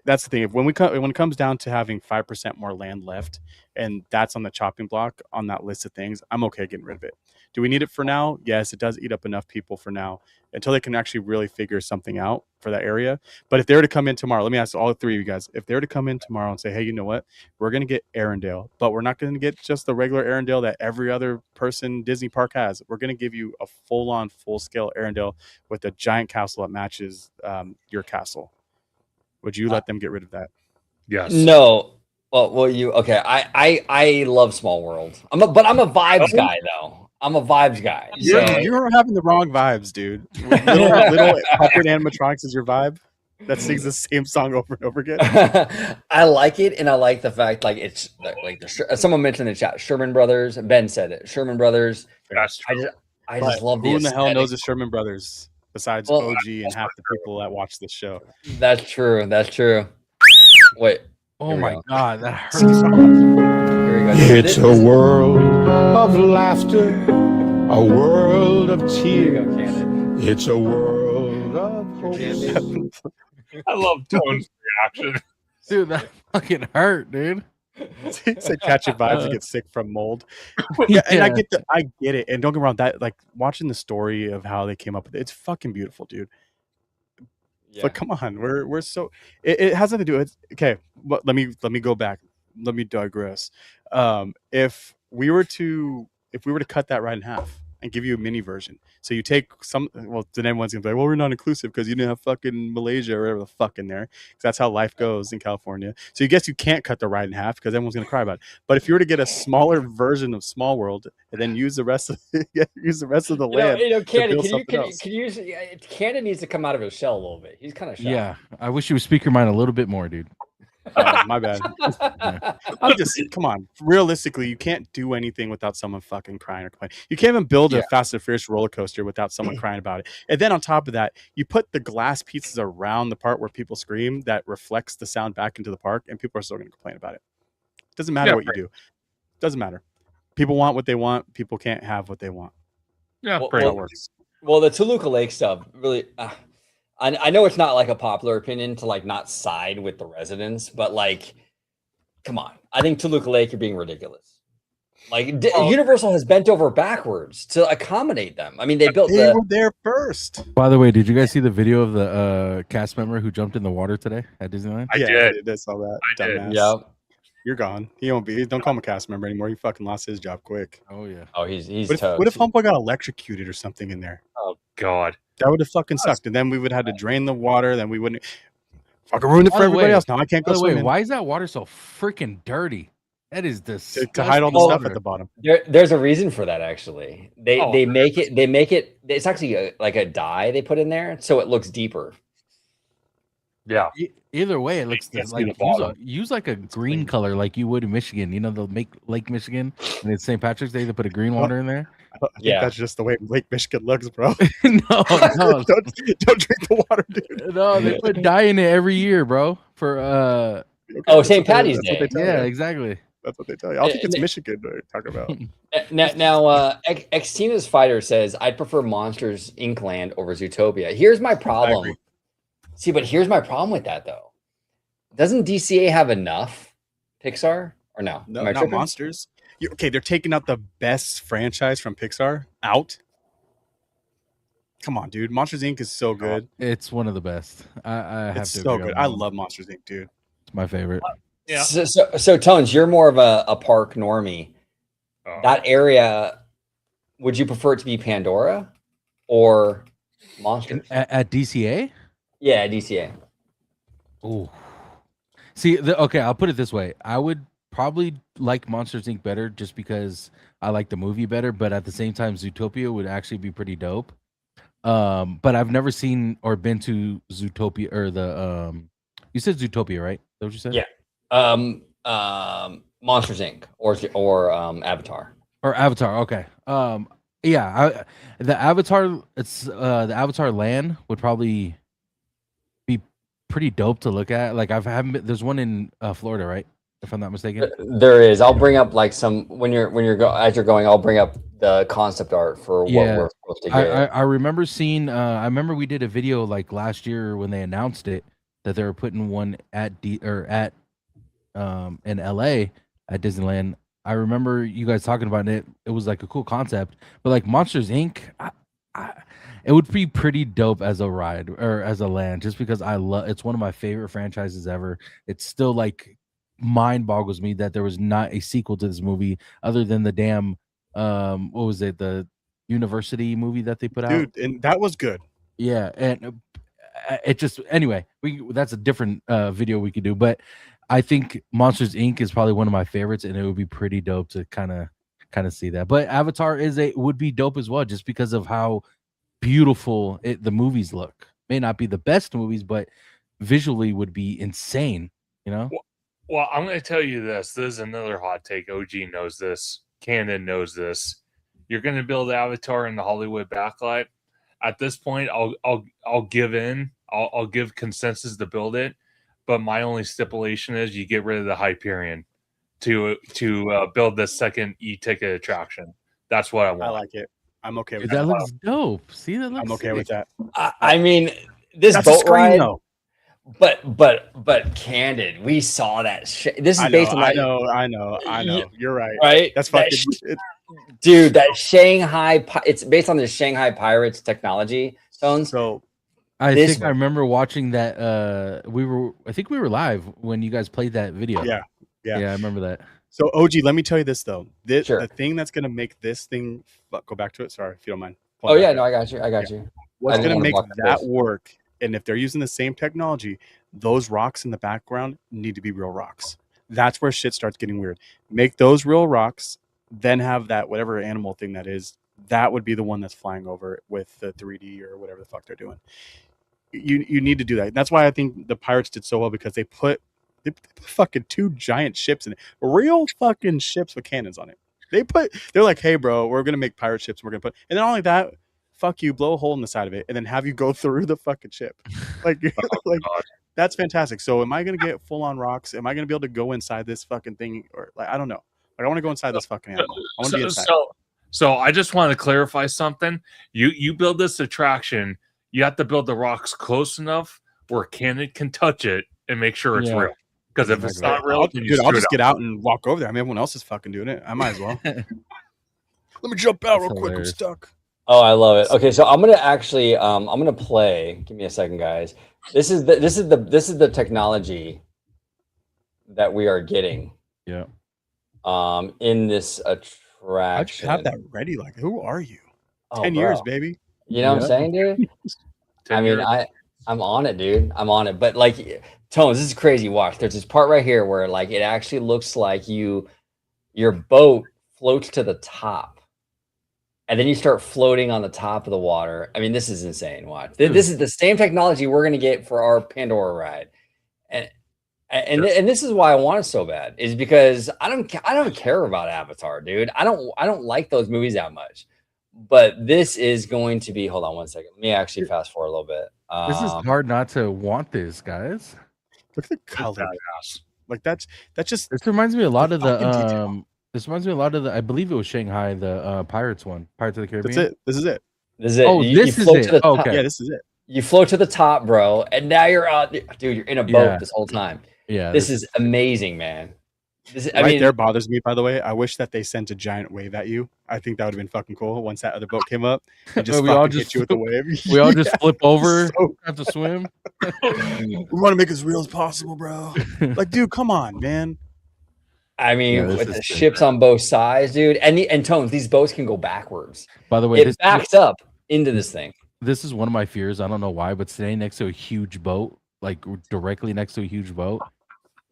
that's the thing. When it comes down to having 5% more land left, and that's on the chopping block on that list of things, I'm okay getting rid of it. Do we need it for now? Yes, it does eat up enough people for now until they can actually really figure something out for that area. But if they were to come in tomorrow, let me ask all three of you guys, if they were to come in tomorrow and say, hey, you know what, we're going to get Arendelle, but we're not going to get just the regular Arendelle that every other person Disney park has. We're going to give you a full-on, full-scale Arendelle with a giant castle that matches your castle. Would you let them get rid of that? Yes. No. Well, you okay? I love Small World. I'm a vibes guy though. I'm a vibes guy. So. You're having the wrong vibes, dude. Little puppet animatronics is your vibe that sings the same song over and over again. I like it, and I like the fact like it's like someone mentioned in the chat, Sherman Brothers. Ben said it. Sherman Brothers. That's true. I just love the who in the hell aesthetic. knows the Sherman Brothers besides OG and half the people that watch this show? That's true. That's true. Wait. Oh my God, that hurts. Here we go. It's a world of laughter, a world of tears. It's a world of hope. I love Tone's reaction. Dude, that fucking hurt, dude. He said catch your vibes, you get sick from mold. Yeah, and I get it. And don't get me wrong, that like watching the story of how they came up with it, it's fucking beautiful, dude. Yeah. But come on, we're so it has nothing to do with okay. But let me go back. Let me digress. If we were to cut that right in half and give you a mini version, so you take some, well, then everyone's gonna be like, well, we're not inclusive because you didn't have fucking Malaysia or whatever the fuck in there. That's how life goes in California. So you guess you can't cut the right in half because everyone's gonna cry about it. But if you were to get a smaller version of Small World and then use the rest of the land, Cannon, Cannon needs to come out of his shell a little bit. He's kind of shy. Yeah, I wish you would speak your mind a little bit more, dude. My bad. I'm just, come on. Realistically, you can't do anything without someone fucking crying or complaining. You can't even build a Fast and Furious roller coaster without someone crying about it. And then on top of that, you put the glass pieces around the part where people scream that reflects the sound back into the park, and people are still going to complain about it. Doesn't matter what you do. Doesn't matter. People want what they want. People can't have what they want. Yeah, Well, pretty well, works. Well, the Toluca Lake stuff really. I know it's not like a popular opinion to like not side with the residents, but like, come on. I think Toluca Lake, you're being ridiculous. Like Universal has bent over backwards to accommodate them. I mean, they were there first. By the way, did you guys see the video of the cast member who jumped in the water today at Disneyland? I did. I saw that. I did. Dumbass. Yeah. You're gone. He won't be. Don't call him a cast member anymore. He fucking lost his job quick. Oh yeah. Oh, he's What if Homeboy got electrocuted or something in there? Oh God. That would have fucking sucked. And then we would have had to drain the water. Then we wouldn't fucking ruin it for everybody else. Now I can't go swimming. Why is that water so freaking dirty? That is disgusting. To hide all the stuff at the bottom. There's a reason for that actually. They make it. It's actually like a dye they put in there, so it looks deeper. Yeah. Either way, it looks like use like a green color like you would in Michigan. You know, they'll make Lake Michigan and it's St. Patrick's Day. They put a green water in there. I think that's just the way Lake Michigan looks, bro. No, don't drink the water, dude. No, they put dye in it every year, bro. For St. Patty's Day. Yeah, exactly. That's what they tell you. I think it's Michigan they're talking about. Now, Xtina's Fighter says, I'd prefer Monsters Inc. Land over Zootopia. Here's my problem. See, but here's my problem with that, though. Doesn't DCA have enough Pixar? Or no? No, not Monsters. Okay, they're taking out the best franchise from Pixar out. Come on, dude. Monsters Inc. is so good. It's one of the best. I have it's to so agree good. I love Monsters Inc., dude. It's my favorite. Yeah. So Tones, you're more of a park normie. That area, would you prefer it to be Pandora or Monsters? At DCA? Yeah, DCA. Oh. See, okay, I'll put it this way. I would probably like Monsters Inc. better just because I like the movie better, but at the same time, Zootopia would actually be pretty dope. But I've never seen or been to Zootopia or the you said Zootopia, right? Is that what you said? Yeah. Monsters Inc. or Avatar. Or Avatar, okay. Yeah, the Avatar, the Avatar land would probably be pretty dope to look at. Like there's one in Florida, right? If I'm not mistaken. There is. I'll bring up like some as you're going. I'll bring up the concept art for what we're supposed to get. I remember seeing. I remember we did a video like last year when they announced it that they were putting one in LA, at Disneyland. I remember you guys talking about it. It was like a cool concept, but like Monsters Inc. It would be pretty dope as a ride or as a land, just because I love. It's one of my favorite franchises ever. It's still like mind boggles me that there was not a sequel to this movie other than the damn what was it, the university movie that they put out, Dude, and that was good. yeah. And it just, anyway, that's a different video we could do, but I think Monsters Inc. is probably one of my favorites, and it would be pretty dope to kind of see that. But Avatar would be dope as well, just because of how beautiful the movies look. May not be the best movies, but visually would be insane, you know. Well, I'm going to tell you this. This is another hot take. OG knows this. Canon knows this. You're going to build Avatar in the Hollywood backlight. At this point, I'll give in. I'll give consensus to build it, but my only stipulation is you get rid of the Hyperion to build the second e-ticket attraction. That's what I want. I like it. I'm okay with That that. looks dope. See, that looks I'm okay with that. I mean, this That's a boat screen, ride, though. but candid, we saw that shit. This is based on I know. You're right. right? That's fucking. Dude, that Shanghai. It's based on the Shanghai Pirates technology. Tones. So I This think I remember watching that. I think we were live when you guys played that video. yeah. I remember that. So OG, let me tell you this though. Sure. The thing that's gonna make this thing go back to it. Sorry, if you don't mind. Oh yeah, no, I got you. I got you. What's didn't gonna wanna make block the that face. work? And if they're using the same technology, those rocks in the background need to be real rocks. That's where shit starts getting weird. Make those real rocks, then have that whatever animal thing that is. That would be the one that's flying over with the 3D or whatever the fuck they're doing. You need to do that. That's why I think the Pirates did so well, because they put fucking 2 giant ships in it, real fucking ships with cannons on it. They're like, hey bro, we're gonna make pirate ships. And we're gonna put, and then not only that, fuck you, blow a hole in the side of it, and then have you go through the fucking ship. Like, like that's fantastic. So am I gonna get full on rocks? Am I gonna be able to go inside this fucking thing, or like I don't know. Like I want to go inside this fucking animal. I want to be inside. So I just want to clarify something. You build this attraction, you have to build the rocks close enough where Canon can touch it and make sure it's real. Because if it's not real, I'll just get out and walk over there. I mean, everyone else is fucking doing it. I might as well. Let me jump out real quick. I'm stuck. Oh, I love it. Okay, so I'm gonna actually I'm gonna play. Give me a second, guys. This is the technology that we are getting. Yeah. In this attraction. I just have that ready. Like, who are you? Oh, 10 years, baby. You know what I'm saying, dude? I mean, I'm on it, dude. I'm on it. But like, Tones, this is crazy. Watch. There's this part right here where like it actually looks like your boat floats to the top. And then you start floating on the top of the water. I mean, this is insane. Watch. This is the same technology we're gonna get for our Pandora ride. And this is why I want it so bad, is because I don't care about Avatar, dude. I don't like those movies that much. But this is going to be, hold on one second. Let me actually fast forward a little bit. This is hard not to want this, guys. Look at the color. Like that's just. This reminds me a lot of the I believe it was Shanghai, the Pirates one, Pirates of the Caribbean. That's it. This is it. This is it. Oh, this is it. Okay. Yeah, this is it. You float to the top, bro, and now you're out, dude. You're in a boat this whole time. Yeah, this is amazing, man. I mean, mean, there bothers me, by the way. I wish that they sent a giant wave at you. I think that would have been fucking cool. Once that other boat came up, and just hit you with the wave. We all just flip over, have to swim. We want to make it as real as possible, bro. Like, dude, come on, man. I mean, with the ships on both sides, dude, and Tones, these boats can go backwards. By the way, it backs up into this thing. This is one of my fears. I don't know why, but staying next to a huge boat, like directly next to a huge boat,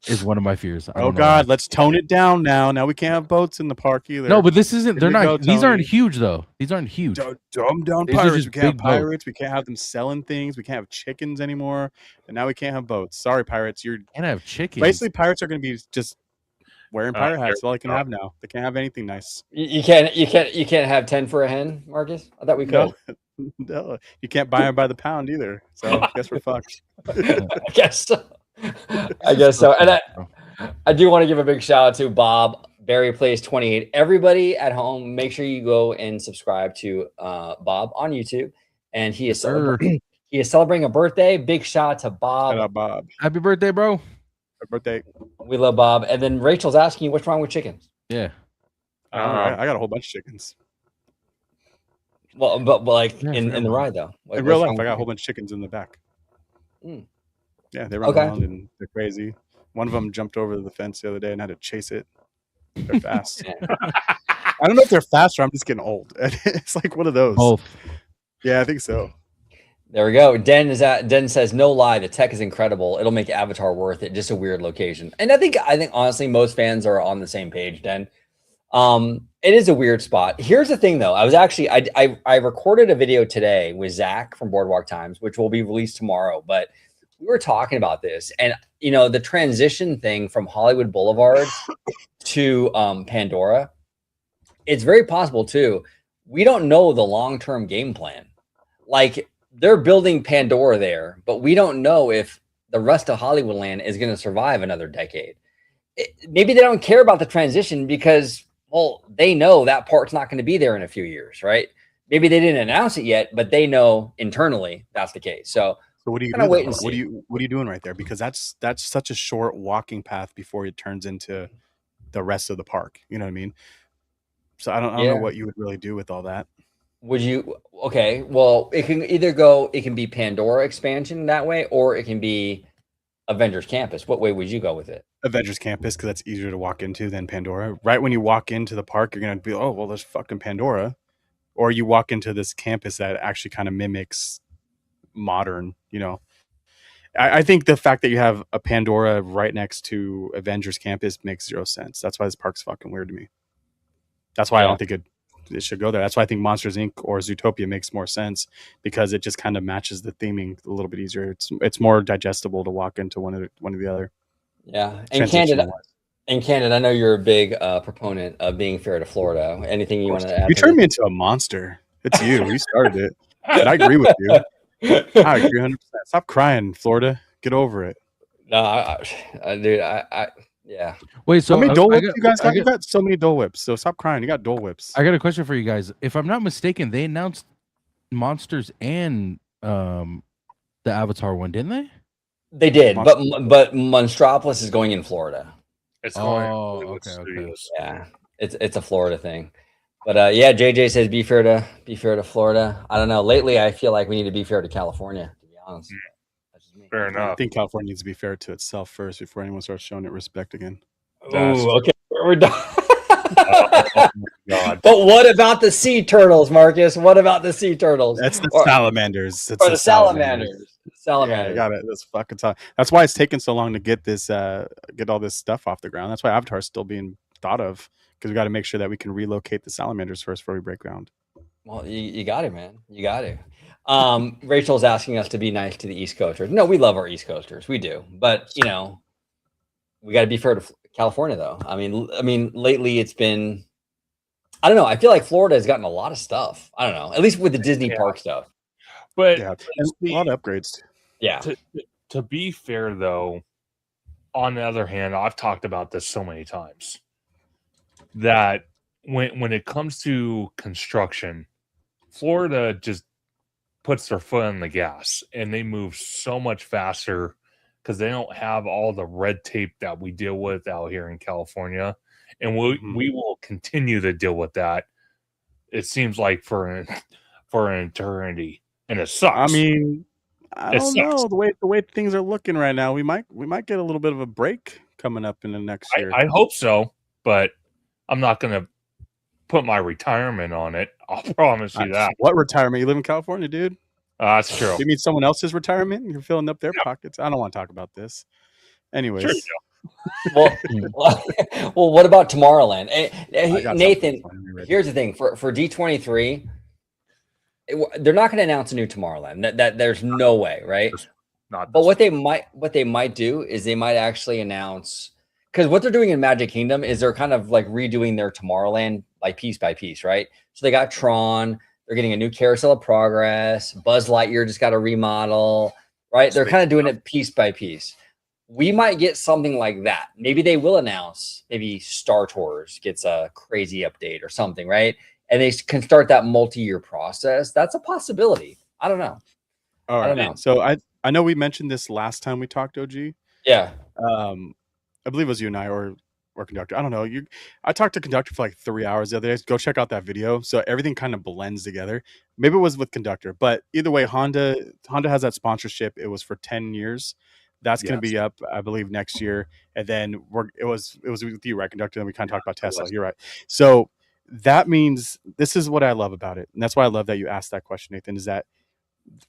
is one of my fears. Oh God, let's tone it down now. Now we can't have boats in the park either. No, but this isn't. They're not. These aren't huge though. These aren't huge. Dumb down pirates. We can't have pirates. We can't have them selling things. We can't have chickens anymore. And now we can't have boats. Sorry, pirates. You can't have chickens. Basically, pirates are going to be just wearing pirate hats. That's all they can have now. They can't have anything nice. You can't have 10 for a hen, Marcus. I thought we could. No, you can't buy them by the pound either. So I guess we're fucked. I guess so. I guess so. And I do want to give a big shout out to Bob Barry Plays 28. Everybody at home, make sure you go and subscribe to Bob on YouTube. And he is celebrating a birthday. Big shout out to Bob. Shout out, Bob. Happy birthday, bro. Happy birthday. We love Bob. And then Rachel's asking you what's wrong with chickens. Yeah. All right, I got a whole bunch of chickens. Well, but like Yeah, in the ride though. In real life, I got a whole bunch of chickens in the back. Mm. Yeah, they run Okay. around and they're crazy. One of them jumped over the fence the other day and had to chase it. They're fast. I don't know if they're fast or I'm just getting old. It's like one of those. Both. Yeah, I think so. There we go. Den says, no lie, the tech is incredible. It'll make Avatar worth it. Just a weird location. And I think honestly, most fans are on the same page, Den. It is a weird spot. Here's the thing though. I was actually, I recorded a video today with Zach from Boardwalk Times, which will be released tomorrow, but we were talking about this and the transition thing from Hollywood Boulevard to Pandora. It's very possible too. We don't know the long-term game plan. Like they're building Pandora there, but we don't know if the rest of Hollywoodland is going to survive another decade. Maybe they don't care about the transition because, well, they know that part's not going to be there in a few years, right? Maybe they didn't announce it yet, but they know internally that's the case. So what do you do? What are you doing right there? Because that's such a short walking path before it turns into the rest of the park. You know what I mean? So I don't know what you would really do with all that. Would you? Okay, well, it can be Pandora expansion that way, or it can be Avengers Campus. What way would you go with it? Avengers Campus, because that's easier to walk into than Pandora. Right when you walk into the park, you're gonna be, oh well, there's fucking Pandora, or you walk into this campus that actually kind of mimics modern. I think the fact that you have a Pandora right next to Avengers Campus makes zero sense. That's why this park's fucking weird to me. That's why I don't think it should go there. That's why I think Monsters Inc. or Zootopia makes more sense because it just kind of matches the theming a little bit easier. It's more digestible to walk into one of the other. Yeah, and Candid, I know you're a big proponent of being fair to Florida. Anything you want to add? You turned me into a monster. It's you. You started it. And I agree with you. I agree 100%. Stop crying, Florida. Get over it. No, dude, yeah. Wait, so how many Dole Whips you guys got? You got so many Dole Whips. So stop crying. You got Dole Whips. I got a question for you guys. If I'm not mistaken, they announced Monsters and the Avatar one, didn't they? They did, but Monstropolis is going in Florida. It's going. Okay. Yeah, it's a Florida thing. But JJ says be fair to Florida. I don't know. Lately, I feel like we need to be fair to California. To be honest. Fair enough. I think California needs to be fair to itself first before anyone starts showing it respect again. Oh, okay. We're done. Oh, God. But what about the sea turtles, Marcus? What about the sea turtles? That's the salamanders. Or the salamanders. Yeah, I got it. This fucking time. That's why it's taking so long to get this, get all this stuff off the ground. That's why Avatar's still being thought of because we got to make sure that we can relocate the salamanders first before we break ground. Well, you got it, man. You got it. Rachel's asking us to be nice to the East Coasters. No, we love our East Coasters. We do. But, we got to be fair to California, though. I mean, lately it's been, I don't know. I feel like Florida has gotten a lot of stuff. I don't know. At least with the Disney park stuff. But a lot of upgrades. Yeah. To be fair, though, on the other hand, I've talked about this so many times that when it comes to construction, Florida just puts their foot on the gas and they move so much faster because they don't have all the red tape that we deal with out here in California. And we will continue to deal with that, it seems like, for an eternity. And it sucks. I mean, I don't know. The way things are looking right now, we might get a little bit of a break coming up in the next year. I hope so, but I'm not going to put my retirement on it. I'll promise you that. What retirement? You live in California, dude. That's true. You mean someone else's retirement? You're filling up their pockets. I don't want to talk about this. Anyways. Sure well, what about Tomorrowland? Nathan, here's the thing. For D23, they're not going to announce a new Tomorrowland. That there's no way, right? But what they might do is they might actually announce, because what they're doing in Magic Kingdom is they're kind of like redoing their Tomorrowland like piece by piece, right? So they got Tron, they're getting a new Carousel of Progress, Buzz Lightyear just got a remodel, right? They're kind of doing it piece by piece. We might get something like that. Maybe they will announce, maybe Star Tours gets a crazy update or something, right? And they can start that multi-year process. That's a possibility. I don't know. All right. I don't know. So I know we mentioned this last time we talked, OG, Yeah. I believe it was you and I or Conductor. I don't know. I talked to Conductor for like 3 hours the other day. Go check out that video. So everything kind of blends together. Maybe it was with Conductor, but either way, Honda has that sponsorship. It was for 10 years. That's going to be up, I believe, next year. And then it was with you, right, Conductor? Then we kind of talked about Tesla. You're right. So that means this is what I love about it, and that's why I love that you asked that question, Nathan. Is that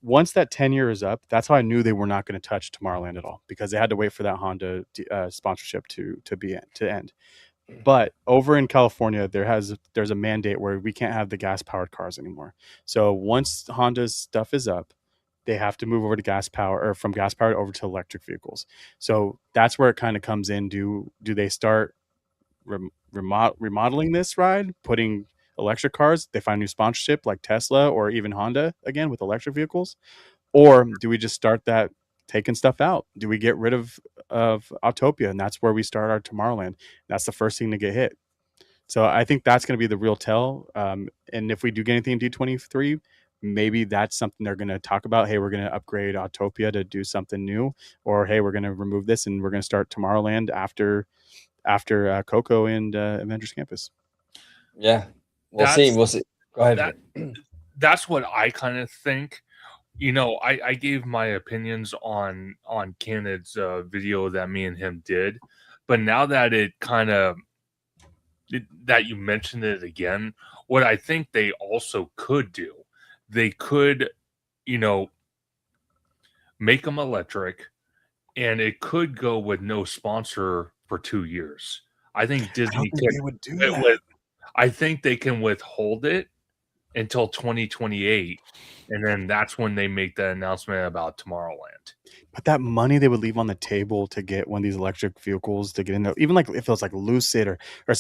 once that 10 year is up, that's how I knew they were not going to touch Tomorrowland at all, because they had to wait for that Honda sponsorship to end. But over in California, there's a mandate where we can't have the gas powered cars anymore. So once Honda's stuff is up, they have to move over to gas power, or from gas powered over to electric vehicles. So that's where it kind of comes in. Do they start remodeling this ride, putting electric cars? They find new sponsorship like Tesla or even Honda again with electric vehicles, or do we just start that taking stuff out? Do we get rid of Autopia, and that's where we start our Tomorrowland? That's the first thing to get hit. So I think that's going to be the real tell. And if we do get anything in D23, maybe that's something they're going to talk about. Hey, we're going to upgrade Autopia to do something new, or hey, we're going to remove this and we're going to start Tomorrowland after Coco and Avengers Campus. Yeah, we'll see. Go ahead. That's what I kind of think. I gave my opinions on Candid's video that me and him did, but now that that you mentioned it again, what I think they also could do, they could, make them electric, and it could go with no sponsor for 2 years. I think Disney would do that. I think they can withhold it until 2028, and then that's when they make the announcement about Tomorrowland. But that money they would leave on the table to get one of these electric vehicles to get in there, even like if it was like Lucid or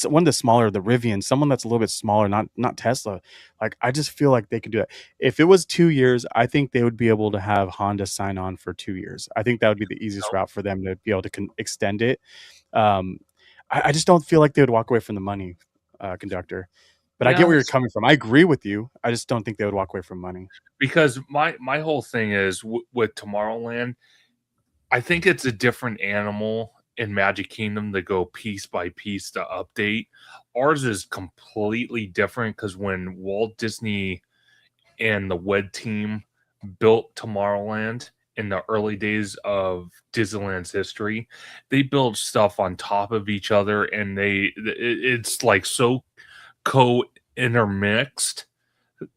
one of the smaller, the Rivian, someone that's a little bit smaller, not Tesla. Like, I just feel like they could do that. If it was 2 years, I think they would be able to have Honda sign on for 2 years. I think that would be the easiest route for them to be able to extend it. I just don't feel like they would walk away from the money, Conductor. But I get where you're coming from. I agree with you. I just don't think they would walk away from money. Because my whole thing is with Tomorrowland, I think it's a different animal in Magic Kingdom to go piece by piece to update. Ours is completely different because when Walt Disney and the WED team built Tomorrowland in the early days of Disneyland's history, they built stuff on top of each other, and it's like so intermixed.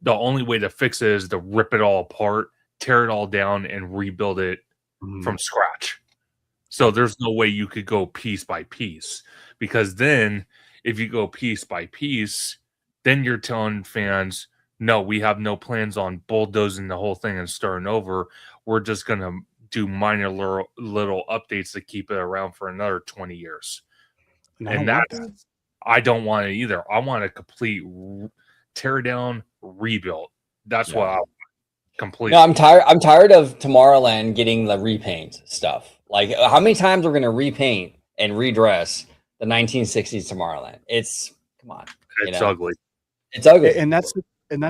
The only way to fix it is to rip it all apart, tear it all down, and rebuild it from scratch. So there's no way you could go piece by piece, because then if you go piece by piece, then you're telling fans, no, we have no plans on bulldozing the whole thing and starting over. We're just going to do minor little updates to keep it around for another 20 years. And I don't want it either. I want a complete tear down, rebuild. That's what I completely. No, I'm tired of Tomorrowland getting the repaint stuff. Like, how many times we're gonna repaint and redress the 1960s Tomorrowland? Come on. It's ugly. It's ugly. And that's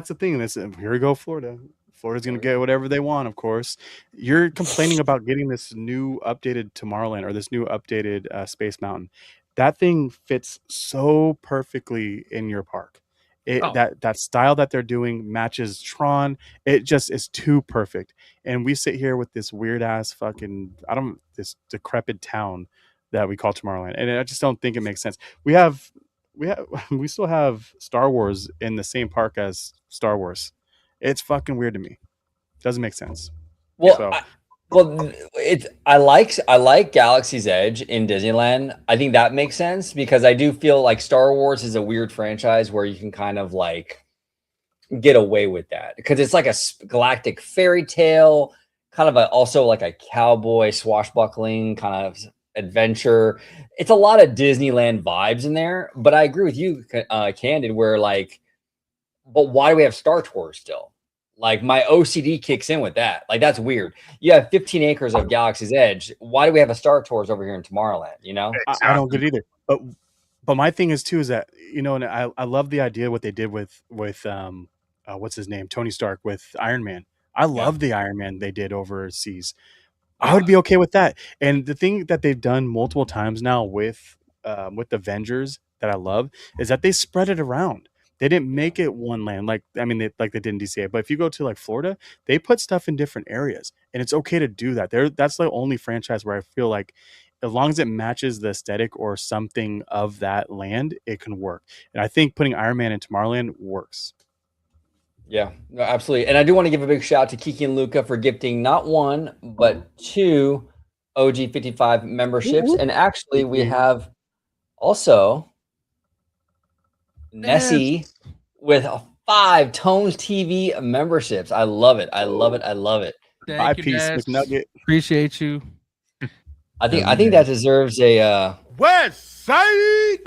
the thing. Here we go, Florida. Florida's going to get whatever they want, of course. You're complaining about getting this new updated Tomorrowland, or this new updated Space Mountain. That thing fits so perfectly in your park. That style that they're doing matches Tron. It just is too perfect. And we sit here with this weird ass this decrepit town that we call Tomorrowland, and I just don't think it makes sense. We still have Star Wars in the same park as Star Wars. It's fucking weird to me. Doesn't make sense. Well, I like Galaxy's Edge in Disneyland. I think that makes sense, because I do feel like Star Wars is a weird franchise where you can kind of like get away with that, because it's like a galactic fairy tale, kind of also like a cowboy swashbuckling kind of adventure. It's a lot of Disneyland vibes in there. But I agree with you, Candid, where like, but why do we have Star Tours still? Like, my OCD kicks in with that. Like, that's weird. You have 15 acres of Galaxy's Edge. Why do we have a Star Tours over here in Tomorrowland? You know, I don't get it either. But my thing is too, is that, and I love the idea what they did with what's his name, Tony Stark, with Iron Man. I love the Iron Man they did overseas. I would be okay with that. And the thing that they've done multiple times now with Avengers that I love is that they spread it around. They didn't make it one land like like they did in DCA. But if you go to like Florida, they put stuff in different areas, and it's okay to do that. That's the only franchise where I feel like as long as it matches the aesthetic or something of that land, it can work. And I think putting Iron Man in Tomorrowland works. Yeah, no, absolutely. And I do want to give a big shout out to Kiki and Luca for gifting not one, but 2 OG55 memberships. And actually, we have also Nessie with 5 Tones TV memberships. I love it. I love it. I love it. Thank you, Piece Ness. McNugget. Appreciate you. I think that deserves a West Side.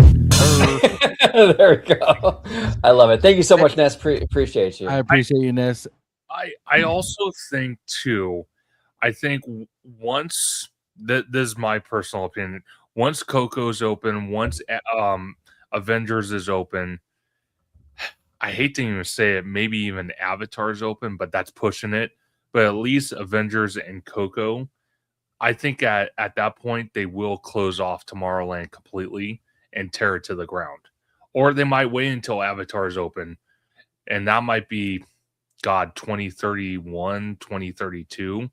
there we go. I love it. Thank you so much, Ness. Appreciate you. I appreciate you, Ness. I also think too. I think once this is my personal opinion. Once Coco's open, once Avengers is open, I hate to even say it. Maybe even Avatar's open, but that's pushing it. But at least Avengers and Coco, I think at that point they will close off Tomorrowland completely and tear it to the ground. Or they might wait until Avatar is open, and that might be 2031, 2032.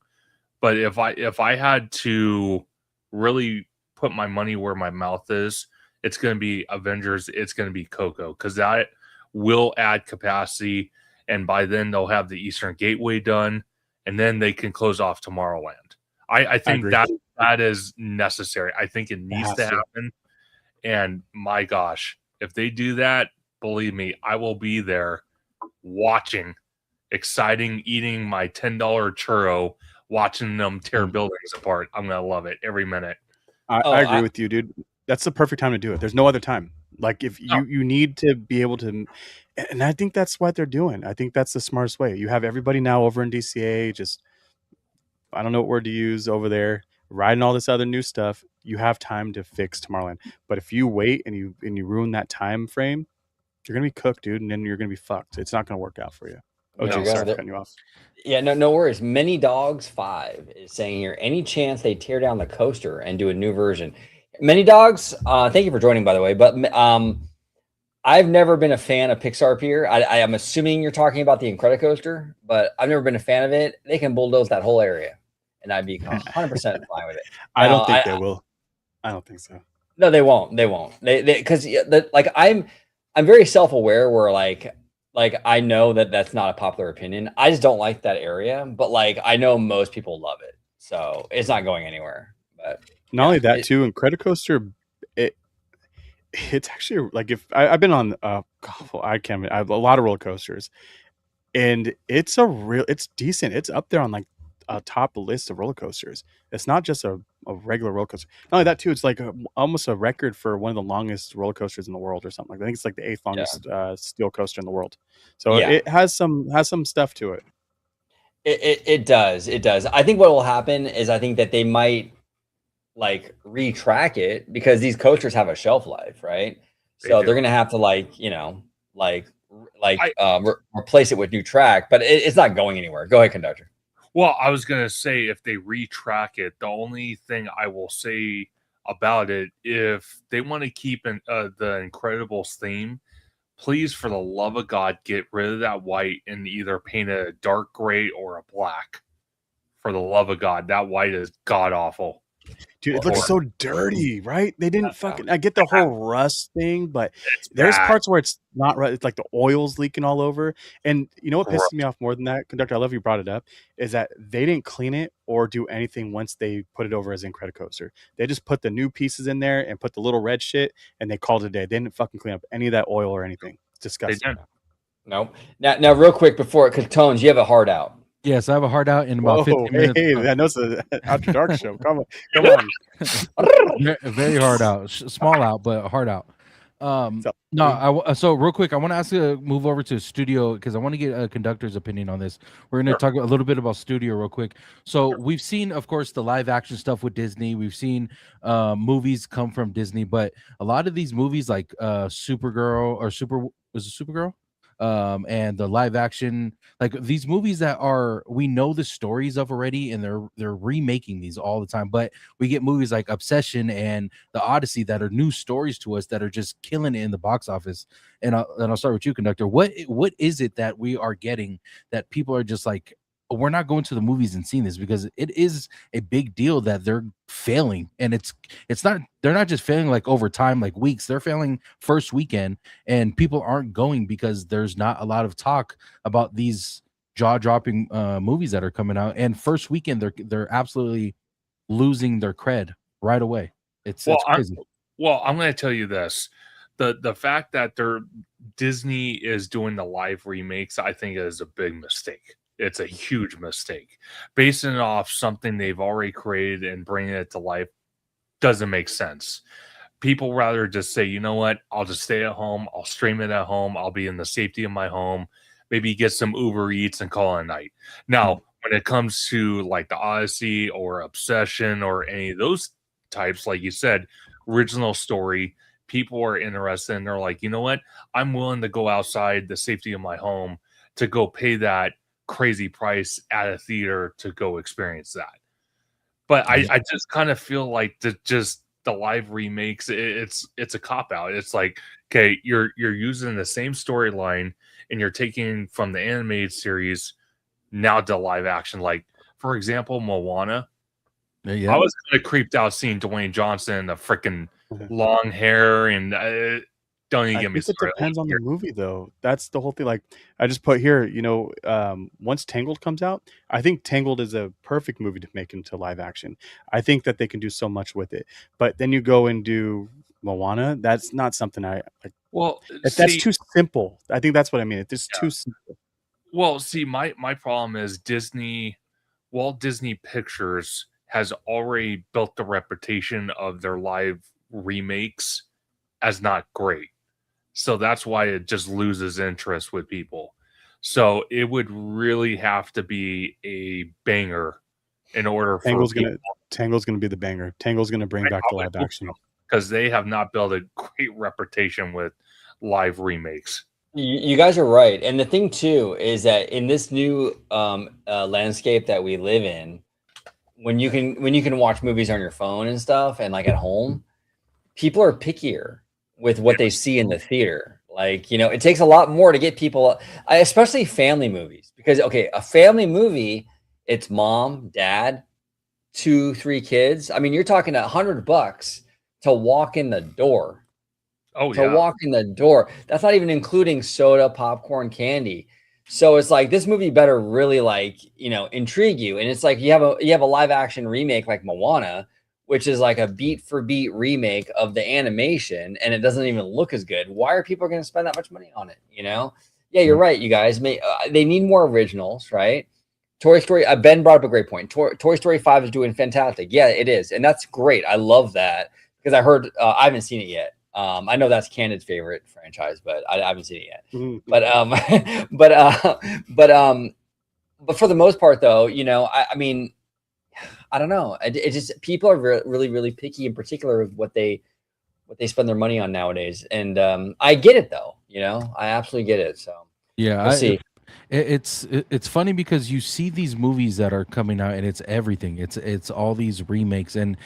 But if I had to really put my money where my mouth is, it's going to be Avengers, it's going to be Coco, because that will add capacity, and by then they'll have the Eastern Gateway done, and then they can close off Tomorrowland. I think that is necessary. I think it needs to happen. And my gosh, if they do that, believe me, I will be there watching, exciting, eating my $10 churro, watching them tear buildings apart. I'm going to love it every minute. I agree with you, dude. That's the perfect time to do it. There's no other time. Like if you need to be able to, and I think that's what they're doing. I think that's the smartest way. You have everybody now over in DCA, just, I don't know what word to use over there, riding all this other new stuff. You have time to fix Tomorrowland. But if you wait and you ruin that time frame, you're gonna be cooked, dude, and then you're gonna be fucked. It's not gonna work out for you. Oh, sorry for cutting you off. Yeah, no worries. Many Dogs 5 is saying here, any chance they tear down the coaster and do a new version? Many Dogs, thank you for joining, by the way. But I've never been a fan of Pixar Pier. I am assuming you're talking about the Incredicoaster, but I've never been a fan of it. They can bulldoze that whole area, and I'd be 100% fine with it. I don't think they will. I don't think so. No, they won't. They won't. They because like I'm very self-aware where like I know that that's not a popular opinion. I just don't like that area, but like I know most people love it, so it's not going anywhere. But not only that too, Incredicoaster, it's actually like if I've been on I have a lot of roller coasters, and it's decent. It's up there on like a top list of roller coasters. It's not just a regular roller coaster. Not only that too, it's like almost a record for one of the longest roller coasters in the world or something like that. I think it's like the 8th longest steel coaster in the world. So it has some stuff to it. It does. I think what will happen is I think that they might like retrack it because these coasters have a shelf life, right? So they're gonna have to replace it with new track, but it's not going anywhere. Go ahead, conductor. Well, I was going to say, if they retrack it, the only thing I will say about it, if they want to keep the Incredibles theme, please, for the love of God, get rid of that white and either paint it a dark gray or a black. For the love of God, that white is god-awful. Dude, it looks so dirty, right? They didn't fucking. I get the whole rust thing, but there's parts where it's not right. It's like the oil's leaking all over. And you know what pisses me off more than that, conductor? I love you brought it up. Is that they didn't clean it or do anything once they put it over as Incredicoaster. They just put the new pieces in there and put the little red shit, and they called it a day. They didn't fucking clean up any of that oil or anything. It's disgusting. No. Now, real quick before, because Tones, you have a heart out. Yes, I have a heart out in about 15 minutes. Hey, I know it's an After Dark show. Come on. Very hard out. Small out, but hard out. So real quick, I want to ask you to move over to studio because I want to get a conductor's opinion on this. We're going to talk a little bit about studio real quick. So we've seen, of course, the live action stuff with Disney. We've seen movies come from Disney, but a lot of these movies like Supergirl or was it Supergirl? and the live action, like these movies that are, we know the stories of already, and they're remaking these all the time. But we get movies like Obsession and The Odyssey that are new stories to us that are just killing it in the box office. And I'll start with you, Conductor. What is it that we are getting that people are just like, we're not going to the movies and seeing this? Because it is a big deal that they're failing, and it's not, they're not just failing like over time, like weeks, they're failing first weekend, and people aren't going because there's not a lot of talk about these jaw-dropping movies that are coming out, and first weekend they're absolutely losing their cred right away. It's crazy. I'm going to tell you this: the fact that Disney is doing the live remakes, I think, is a big mistake. It's a huge mistake. Basing it off something they've already created and bringing it to life doesn't make sense. People rather just say, you know what, I'll just stay at home, I'll stream it at home, I'll be in the safety of my home, maybe get some Uber Eats and call it a night. Now, when it comes to like the Odyssey or Obsession or any of those types, like you said, original story, people are interested and they're like, you know what, I'm willing to go outside the safety of my home to go pay that crazy price at a theater to go experience that. But I just kind of feel like the live remakes, it's a cop out. It's like, okay, you're using the same storyline and you're taking from the animated series now to live action. Like, for example, Moana. Yeah. I was kind of creeped out seeing Dwayne Johnson, the freaking long hair, and don't even get me started. It depends on the movie, though. That's the whole thing. Like I just put here, once Tangled comes out, I think Tangled is a perfect movie to make into live action. I think that they can do so much with it. But then you go and do Moana. That's not something I like. Well, that's too simple. I think that's what I mean. It's just too simple. Well, see, my problem is Walt Disney Pictures has already built the reputation of their live remakes as not great. So that's why it just loses interest with people. So it would really have to be a banger in order for Tangled's gonna be the banger. Tangled's gonna bring back the live action, because they have not built a great reputation with live remakes. You guys are right, and the thing too is that in this new landscape that we live in, when you can watch movies on your phone and stuff, and like at home, people are pickier with what they see in the theater. Like, it takes a lot more to get people, especially family movies, because okay, a family movie, it's mom, dad, 2-3 kids. I mean, you're talking $100 to walk in the door. Walk in the door. That's not even including soda, popcorn, candy. So it's like, this movie better really intrigue you. And it's like you have a live action remake like Moana, which is like a beat for beat remake of the animation, and it doesn't even look as good. Why are people going to spend that much money on it? Yeah, you're right, you guys. They need more originals, right? Toy Story. Ben brought up a great point. Toy Story 5 is doing fantastic. Yeah, it is, and that's great. I love that because I heard I haven't seen it yet. I know that's Candid's favorite franchise, but I haven't seen it yet. But for the most part, though, I mean, I don't know. It just, people are really, really picky, in particular with what they spend their money on nowadays. And I get it, though. I absolutely get it. So yeah, we'll see. It's funny because you see these movies that are coming out, and it's everything. It's all these remakes, and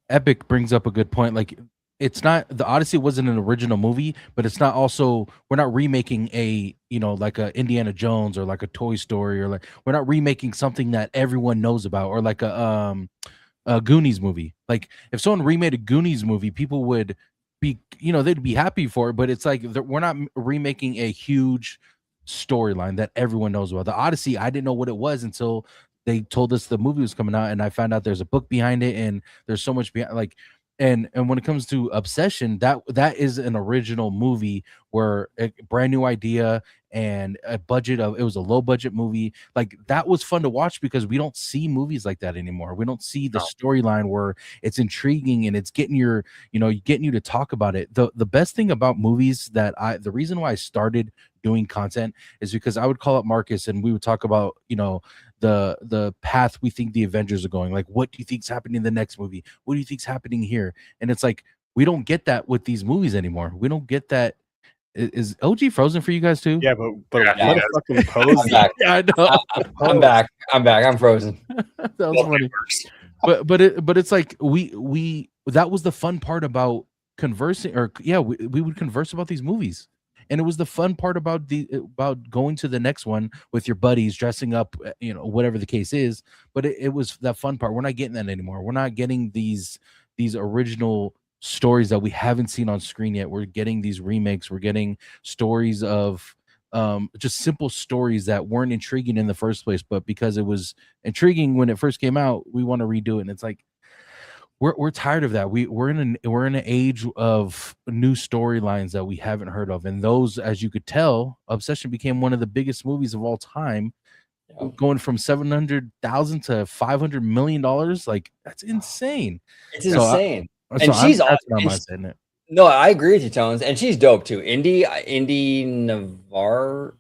Epic brings up a good point. Like, it's not, the Odyssey wasn't an original movie, but it's not also, we're not remaking a, like a Indiana Jones or like a Toy Story, or like, we're not remaking something that everyone knows about, or like a Goonies movie. Like, if someone remade a Goonies movie, people would be, they'd be happy for it, but it's like, we're not remaking a huge storyline that everyone knows about. The Odyssey, I didn't know what it was until they told us the movie was coming out, and I found out there's a book behind it, and there's so much behind, like, and when it comes to Obsession, that is an original movie where a brand new idea and a budget of, it was a low budget movie. Like, that was fun to watch because we don't see movies like that anymore. We don't see the storyline where it's intriguing and it's getting your, getting you to talk about it. The best thing about movies the reason why I started doing content is because I would call up Marcus and we would talk about, the path we think the Avengers are going. Like, what do you think's happening in the next movie? What do you think's happening here? And it's like, we don't get that with these movies anymore. We don't get that. Is OG frozen for you guys too? Yeah, but Yeah, what yeah. a fucking pose. I'm back. Yeah, I know. I'm back. I'm frozen. That was funny. But it's like we that was the fun part about conversing, or we would converse about these movies, and it was the fun part about going to the next one with your buddies, dressing up, whatever the case is. But it was that fun part. We're not getting that anymore. We're not getting these original stories that we haven't seen on screen yet. We're getting these remakes. We're getting stories of just simple stories that weren't intriguing in the first place, but because it was intriguing when it first came out, we want to redo it. And it's like we're tired of that. We're in an age of new storylines that we haven't heard of, and those, as you could tell, Obsession became one of the biggest movies of all time, going from 700,000 to $500 million. Like, that's insane. It's insane. And she's awesome. No, I agree with you, Tones, and she's dope too. Indy Navarra,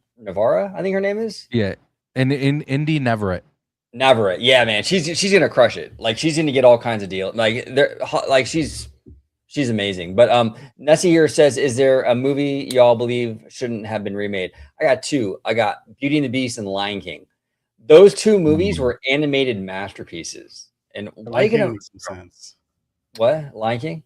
I think her name is. Yeah, and in Indy Navarrete. Yeah, man, she's gonna crush it. Like, she's gonna get all kinds of deals. Like she's amazing. But Nessie here says, is there a movie y'all believe shouldn't have been remade? I got two. I got Beauty and the Beast and Lion King. Those two movies were animated masterpieces. And why are you gonna make some sense? What? Lion King?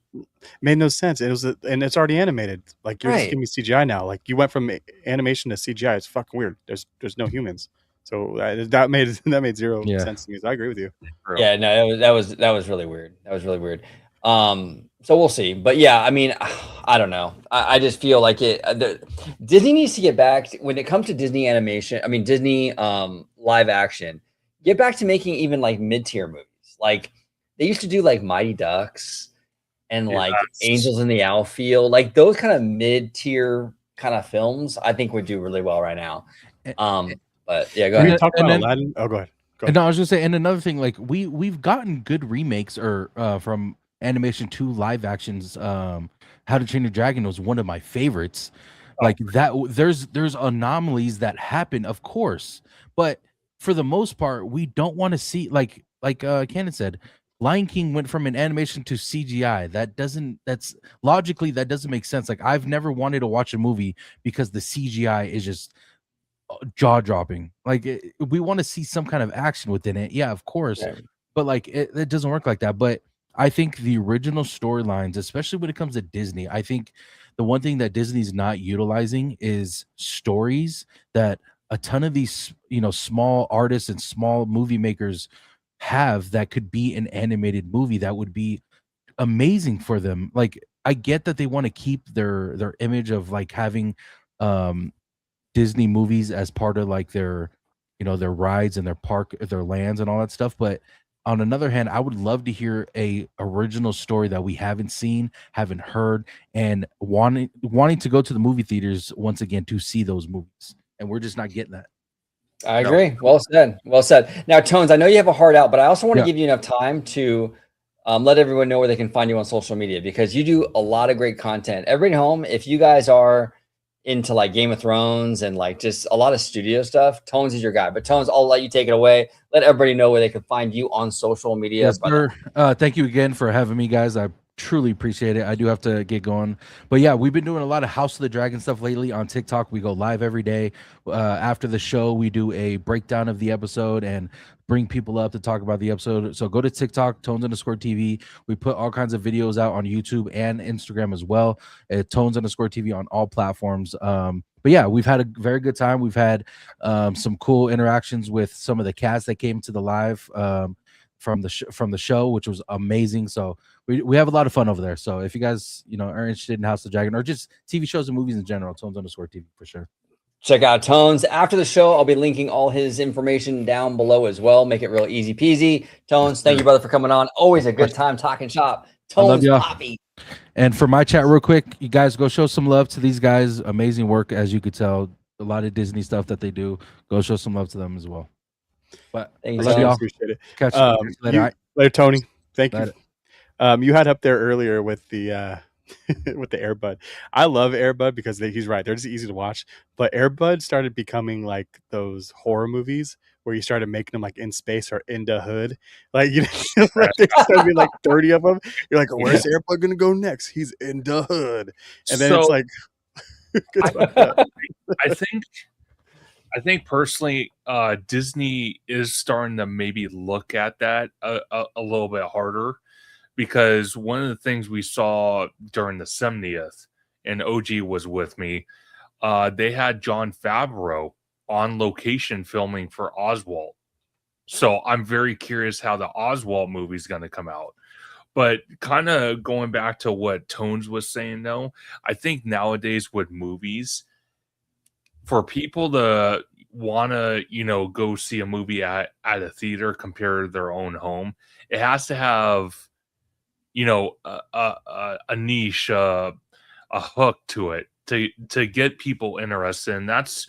Made no sense. And it's already animated. Like, you're just giving me CGI now. Like, you went from animation to CGI. It's fucking weird. There's no humans. So that made zero sense to me. So I agree with you. Yeah, no, that was really weird. That was really weird. So we'll see. But yeah, I mean, I don't know. I just feel like Disney needs to get back when it comes to Disney animation. I mean, Disney live action. Get back to making even like mid-tier movies. Like, they used to do like Mighty Ducks and like Angels in the Outfield, like those kind of mid-tier kind of films. I think would do really well right now. But yeah, go ahead. Talk about Aladdin. Oh, go ahead. No, I was just saying, and another thing, like we've gotten good remakes or from animation to live actions. How to Train Your Dragon was one of my favorites. Like that, there's anomalies that happen, of course, but for the most part, we don't want to see like Cannon said. Lion King went from an animation to CGI. That's logically, that doesn't make sense. Like, I've never wanted to watch a movie because the CGI is just jaw dropping. Like, we want to see some kind of action within it. Yeah, of course. Yeah. But like, it doesn't work like that. But I think the original storylines, especially when it comes to Disney, I think the one thing that Disney's not utilizing is stories that a ton of these, small artists and small movie makers have that could be an animated movie that would be amazing for them. Like, I get that they want to keep their image of like having Disney movies as part of like their their rides and their lands and all that stuff, but on another hand, I would love to hear a original story that we haven't seen, haven't heard, and wanting to go to the movie theaters once again to see those movies, and we're just not getting that. I agree. Well said. Now, Tones, I know you have a heart out, but I also want to give you enough time to let everyone know where they can find you on social media, because you do a lot of great content. Everybody home, if you guys are into like Game of Thrones and like just a lot of studio stuff, Tones is your guy. But Tones, I'll let you take it away. Let everybody know where they can find you on social media. Yes, sir. Thank you again for having me, guys. I truly appreciate it. I do have to get going, but yeah, we've been doing a lot of House of the Dragon stuff lately on TikTok. We go live every day. After the show, we do a breakdown of the episode and bring people up to talk about the episode. So go to TikTok, Tones_TV. We put all kinds of videos out on YouTube and Instagram as well at Tones_TV on all platforms. But yeah, we've had a very good time. We've had some cool interactions with some of the cast that came to the live from the show, which was amazing. So we have a lot of fun over there. So if you guys are interested in House of the Dragon or just TV shows and movies in general, Tones_TV for sure. Check out Tones. After the show, I'll be linking all his information down below as well. Make it real easy peasy. Tones, thank you, brother, for coming on. Always a good time talking shop. Tones Poppy. And for my chat, real quick, you guys go show some love to these guys. Amazing work, as you could tell. A lot of Disney stuff that they do. Go show some love to them as well. But I love y'all. Appreciate it. Catch you later. Later, Tony. Thank you. You had up there earlier with the with the Air Bud. I love Air Bud because he's right. They're just easy to watch. But Air Bud started becoming like those horror movies where you started making them like in space or in the hood. Like, like there's gonna be like 30 of them. You're like, where's Air Bud gonna go next? He's in the hood. And then it's like I think personally, Disney is starting to maybe look at that a little bit harder, because one of the things we saw during the 70th, and OG was with me, they had Jon Favreau on location filming for Oswald. So I'm very curious how the Oswald movie is going to come out. But kind of going back to what Tones was saying, though, I think nowadays with movies, for people to want to, go see a movie at a theater compared to their own home, it has to have, a niche, a hook to it to get people interested. And that's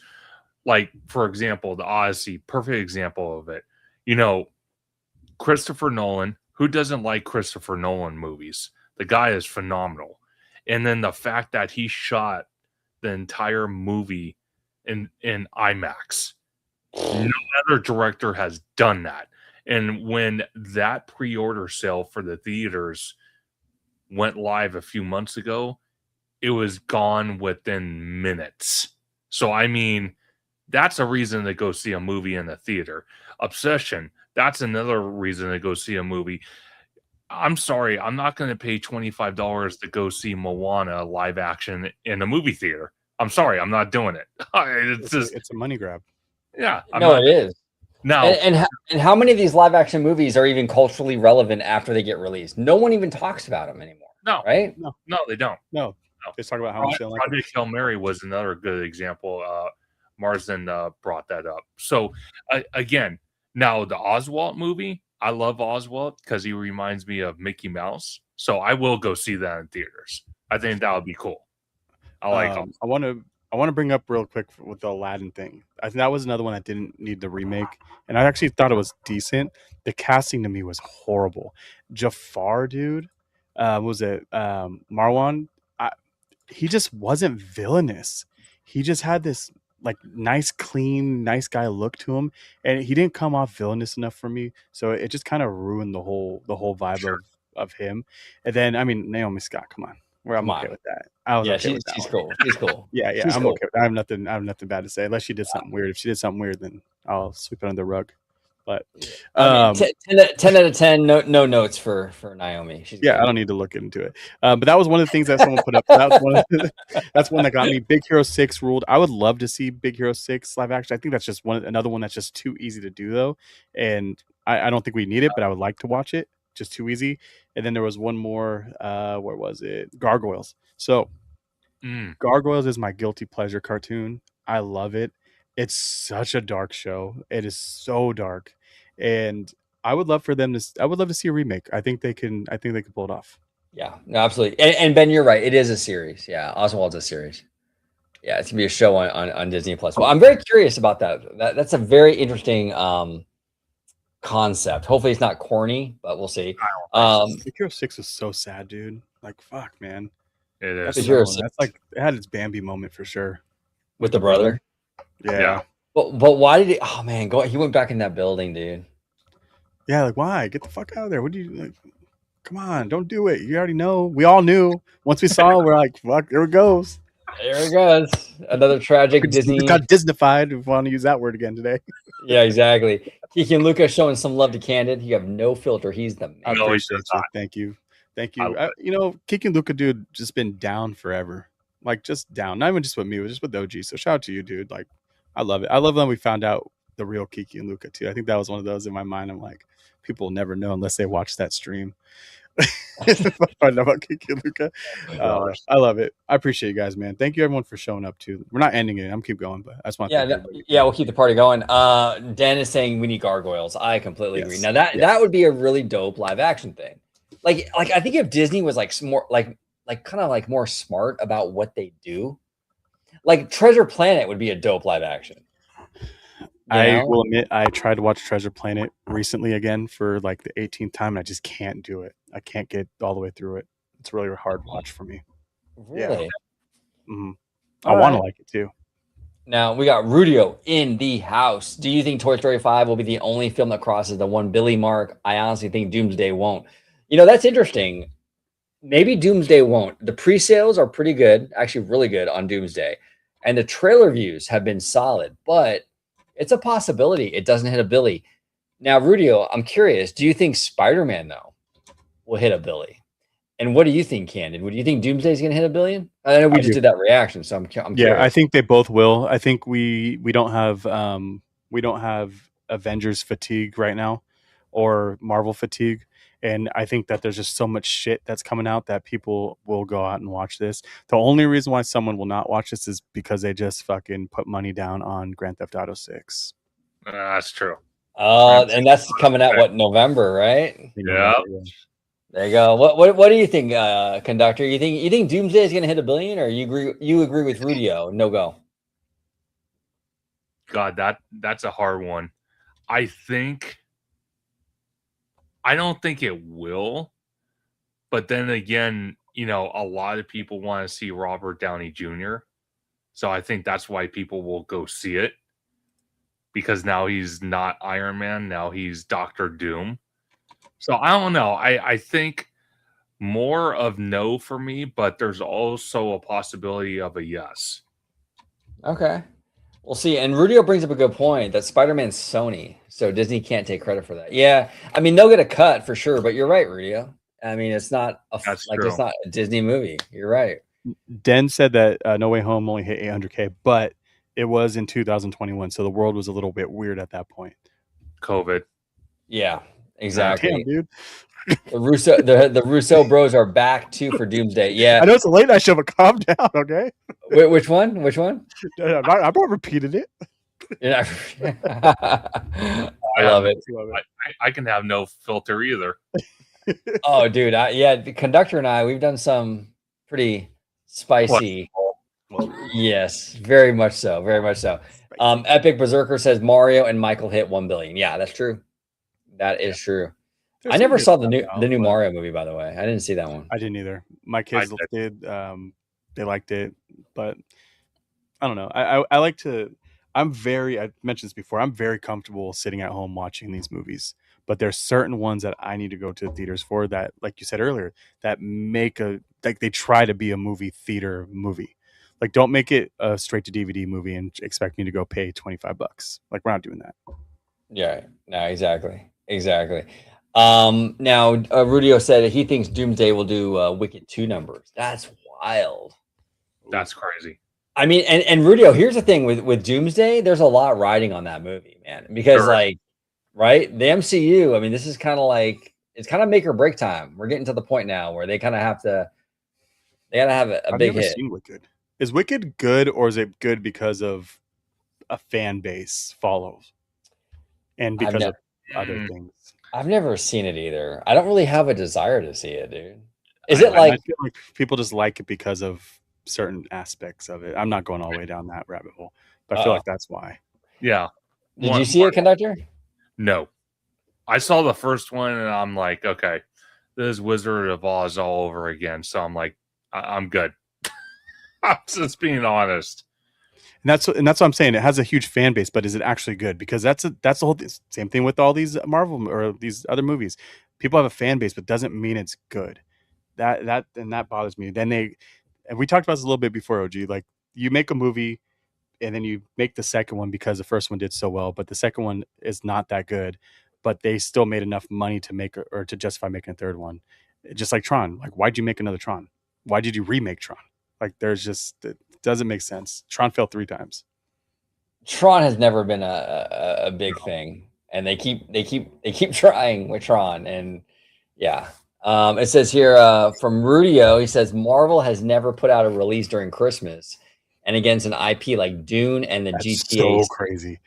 like, for example, the Odyssey, perfect example of it. Christopher Nolan. Who doesn't like Christopher Nolan movies? The guy is phenomenal. And then the fact that he shot the entire movie in IMAX. No other director has done that. And when that pre-order sale for the theaters went live a few months ago, it was gone within minutes. So, I mean, that's a reason to go see a movie in a theater. Obsession, that's another reason to go see a movie. I'm sorry, I'm not going to pay $25 to go see Moana live action in a movie theater. I'm sorry, I'm not doing it. It's a money grab. Yeah, it is. Now, and how many of these live action movies are even culturally relevant after they get released? No one even talks about them anymore. No, right? No, they don't. No, they talk about how much they like it. Project Hail Mary was another good example. Marsden brought that up. So again, now the Oswald movie, I love Oswald because he reminds me of Mickey Mouse. So I will go see that in theaters. I think that would be cool. I like I want to bring up real quick with the Aladdin thing. I think that was another one that didn't need the remake, and I actually thought it was decent. The casting to me was horrible. Jafar, dude, was it Marwan? He just wasn't villainous. He just had this like nice, clean, nice guy look to him, and he didn't come off villainous enough for me. So it just kind of ruined the whole vibe of him. And then I mean, Naomi Scott, come on. I'm okay with that. I was okay with that. She's cool. She's cool. Yeah, she's I'm cool. okay with that. I have nothing bad to say unless she did something weird. If she did something weird, then I'll sweep it under the rug. But 10 out of 10, no notes for Naomi. She's I don't need to look into it. But that was one of the things that someone put up. That's one that got me. Big Hero 6 ruled. I would love to see Big Hero 6 live action. I think that's just another one that's just too easy to do though, and I don't think we need it, but I would like to watch it. Just too easy. And then there was one more. Where was it? Gargoyles. So Gargoyles is my guilty pleasure cartoon. I love it. It's such a dark show. It is so dark, and I would love to see a remake. I think they can pull it off. Yeah, no, absolutely. And Ben, you're right. It is a series. Yeah, Oswald's a series. Yeah, it's gonna be a show on Disney Plus. Well, I'm very curious about that. That's a very interesting concept. Hopefully, it's not corny, but we'll see. Big Hero 6 is so sad, dude. Like, fuck, man. It is. That's like it had its Bambi moment for sure. With the brother. Yeah. But why did he? Oh man, he went back in that building, dude. Yeah, like why? Get the fuck out of there. What do you like? Come on, don't do it. You already know. We all knew. Once we saw it, we're like, fuck, there it goes. There it goes. Another tragic Disney. It got Disneyfied, if we want to use that word again today. Yeah, exactly. Kiki and Luca showing some love to Candid. You have no filter. He's the man. I appreciate you. Thank you. Kiki and Luca, dude, just been down forever. Like, just down. Not even just with me, but just with OG. So shout out to you, dude. Like, I love it. I love when we found out the real Kiki and Luca too. I think that was one of those in my mind. I'm like, people will never know unless they watch that stream. Find out about Kiki and Luca. I love it. I appreciate you guys, man. Thank you everyone for showing up too. We're not ending it. I'm keep going, but I just want to we'll keep the party going. Dan is saying we need gargoyles. I completely agree. Now that would be a really dope live action thing. Like I think if Disney was like more like kind of like more smart about what they do, like Treasure Planet would be a dope live action. I will admit I tried to watch Treasure Planet recently again for like the 18th time, and I just can't do it. I can't get all the way through it. It's really a hard watch for me. Really? Yeah. Mm-hmm. I want to like it too. Now we got Rudio in the house. Do you think Toy Story 5 will be the only film that crosses the 1 billion mark? I honestly think Doomsday won't. That's interesting. maybe Doomsday won't. The pre-sales are pretty good, actually really good on Doomsday. And the trailer views have been solid, but it's a possibility it doesn't hit a billy. Now, Rudio, I'm curious, do you think Spider-Man, though, will hit a billy? And what do you think, Candid? Would you think Doomsday is going to hit a billion? I know we just did that reaction, so I'm curious. Yeah, I think they both will. I think we don't have Avengers fatigue right now, or Marvel fatigue, and I think that there's just so much shit that's coming out that people will go out and watch this. The only reason why someone will not watch this is because they just fucking put money down on Grand Theft Auto 6. That's true. And that's coming out what, November, right? Yeah. There you go. What do you think, Conductor? You think Doomsday is going to hit a billion, or you agree with Rudio? No go. God, that's a hard one. I don't think it will, but then again, you know, a lot of people want to see Robert Downey Jr. So I think that's why people will go see it, because now he's not Iron Man, now he's Doctor Doom. So I don't know. I think more of no for me, but there's also a possibility of a yes. Okay. We'll see. And Rudio brings up a good point that Spider-Man's Sony, so Disney can't take credit for that. Yeah, I mean they'll get a cut for sure, but you're right, Rudio. I mean it's not it's not a Disney movie. You're right. Den said that No Way Home only hit 800K, but it was in 2021, so the world was a little bit weird at that point. COVID. Yeah, exactly. Damn, dude. The Russo bros are back too for Doomsday. Yeah, I know it's a late night show, but calm down, okay? Which one? Which one? I'm not repeated it. Yeah. I love it. I can have no filter either. Oh, dude. The Conductor and we've done some pretty spicy. Yes, very much so. Very much so. Epic Berserker says Mario and Michael hit 1 billion. Yeah, that's true. That is true. I never saw the new Mario movie, by the way. I didn't see that one. I didn't either. My kids did. They liked it, but I don't know. I like to. I mentioned this before. I'm very comfortable sitting at home watching these movies, but there's certain ones that I need to go to the theaters for. That, like you said earlier, that make they try to be a movie theater movie. Like, don't make it a straight to DVD movie and expect me to go pay $25. Like, we're not doing that. Yeah. No. Exactly. Now, Rudio said he thinks Doomsday will do Wicked 2 numbers. That's wild. That's crazy. I mean, and Rudio, here's the thing with Doomsday, there's a lot riding on that movie, man. Because right? The MCU, I mean, this is kind of like, it's kind of make or break time. We're getting to the point now where they kind of have to, they got to have a big hit. I've never seen Wicked. Is Wicked good, or is it good because of a fan base follows? And because of other things? I've never seen it either. I don't really have a desire to see it, dude. Is it like, I feel like people just like it because of certain aspects of it. I'm not going all the way down that rabbit hole, but I feel like that's why. Yeah. Did you see it, Conductor? No. I saw the first one and I'm like, okay, this is Wizard of Oz all over again. So I'm like, I'm good. I'm just being honest. And that's what I'm saying. It has a huge fan base, but is it actually good? Because that's the whole same thing with all these Marvel or these other movies. People have a fan base, but doesn't mean it's good. That bothers me. And we talked about this a little bit before, OG. Like, you make a movie and then you make the second one because the first one did so well, but the second one is not that good, but they still made enough money to make or to justify making a third one. Just like Tron. Like, why'd you make another Tron? Why did you remake Tron? Like, it doesn't make sense. Tron failed 3 times. Tron has never been a big thing, and they keep trying with Tron, and yeah. It says here from Rudio, he says Marvel has never put out a release during Christmas, and against an IP like Dune and the GTA. So crazy.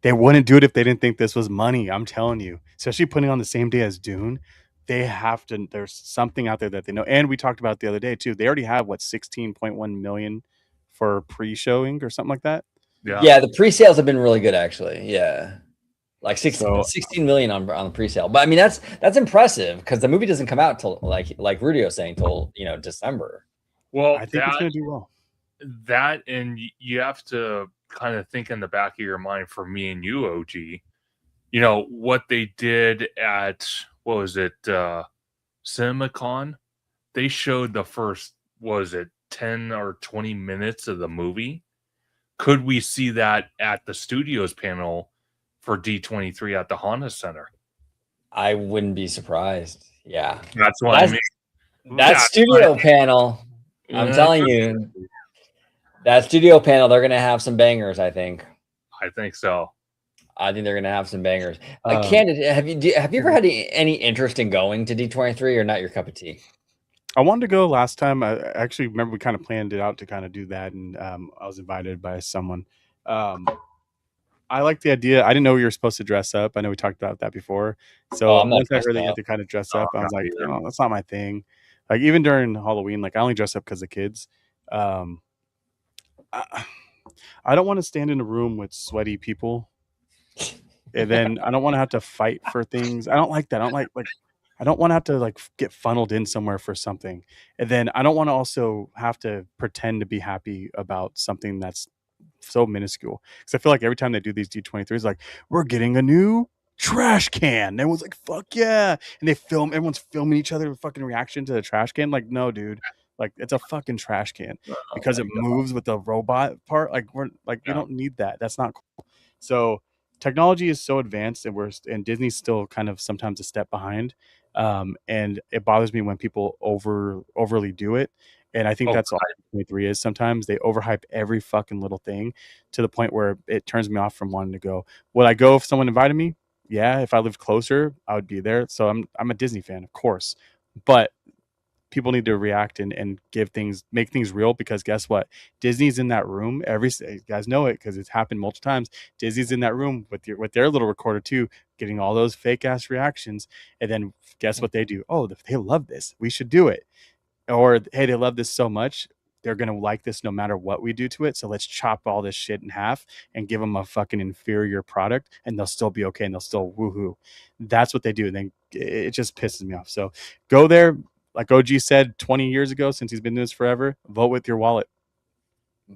They wouldn't do it if they didn't think this was money. I'm telling you, especially putting on the same day as Dune. They have to. There's something out there that they know, and we talked about it the other day too. They already have 16.1 million for pre-showing or something like that. Yeah, the pre-sales have been really good, actually. Yeah. Like 16 million on the pre-sale. But I mean, that's impressive because the movie doesn't come out till like Rudio's saying till December. Well, I think it's gonna do well. That, and you have to kind of think in the back of your mind, for me and you, OG, what they did at, what was it, CinemaCon, they showed the first, was it 10 or 20 minutes of the movie? Could we see that at the studios panel for D23 at the Honda Center? I wouldn't be surprised. Yeah. That's what I mean. That That's studio what- panel, I'm telling you, that studio panel, they're going to have some bangers, I think. I think so. I think they're going to have some bangers. Candid, have you ever had any interest in going to D23 or not your cup of tea? I wanted to go last time. I actually remember we kind of planned it out to kind of do that, and I was invited by someone. I like the idea. I didn't know we were supposed to dress up. I know we talked about that before. So I'm not once I heard dressed that you up. had to kind of dress No, up, I was not like, either. oh, that's not my thing. Like even during Halloween, like I only dress up because of kids. I don't want to stand in a room with sweaty people, and then I don't want to have to fight for things. I don't like that. I don't like I don't want to have to like get funneled in somewhere for something, and then I don't want to also have to pretend to be happy about something that's so minuscule. Because I feel like every time they do these D23s, like we're getting a new trash can. And everyone's like, "Fuck yeah!" And they film. Everyone's filming each other with fucking reaction to the trash can. Like, no, dude. Like it's a fucking trash can because it moves with the robot part. Like we don't need that. That's not cool. So technology is so advanced, and Disney's still kind of sometimes a step behind. And it bothers me when people overly do it. And I think that's all 23 is. Sometimes they overhype every fucking little thing to the point where it turns me off from wanting to go. Would I go if someone invited me? Yeah, if I lived closer, I would be there. So I'm a Disney fan, of course. But people need to react and make things real, because guess what? Disney's in that room. You guys know it because it's happened multiple times. Disney's in that room with their little recorder too, getting all those fake ass reactions. And then guess what they do? Oh, they love this. We should do it. Or hey, they love this so much, they're gonna like this no matter what we do to it. So let's chop all this shit in half and give them a fucking inferior product, and they'll still be okay and they'll still woohoo. That's what they do. And then it just pisses me off. So go there, like OG said 20 years ago, since he's been doing this forever. Vote with your wallet.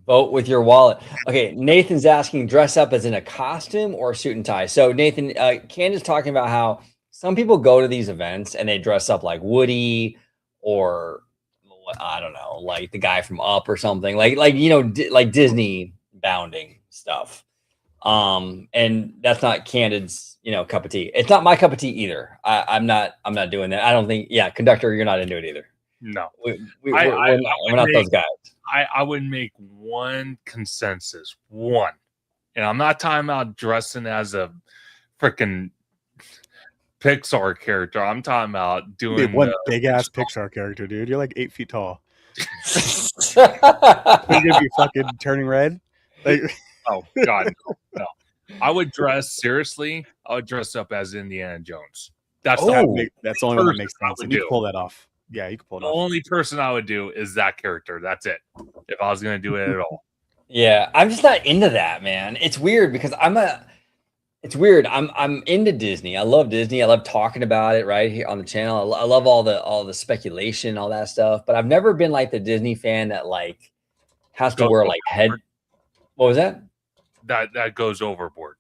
Vote with your wallet. Okay, Nathan's asking, dress up as in a costume or a suit and tie. So Nathan, Candace talking about how some people go to these events and they dress up like Woody, or I don't know, like the guy from Up or something, like like Disney bounding stuff. And that's not Candid's cup of tea. It's not my cup of tea either. I'm not doing that. I don't think. Yeah, conductor, you're not into it either. No, we're not those guys. I would make one consensus, and I'm not talking about dressing as a freaking Pixar character. I'm talking about doing one big ass Pixar character, dude. You're like 8 feet tall. You're gonna be fucking turning red. Like, oh God, no. I would dress seriously. I would dress up as Indiana Jones. That's the only one that makes sense. And you can pull that off. Yeah, you can pull it off. The only person I would do is that character. That's it. If I was gonna do it at all. Yeah, I'm just not into that, man. It's weird because it's weird. I'm into Disney. I love Disney. I love talking about it right here on the channel. I love all the speculation, all that stuff. But I've never been like the Disney fan that like has to wear like head. What was that? That goes overboard.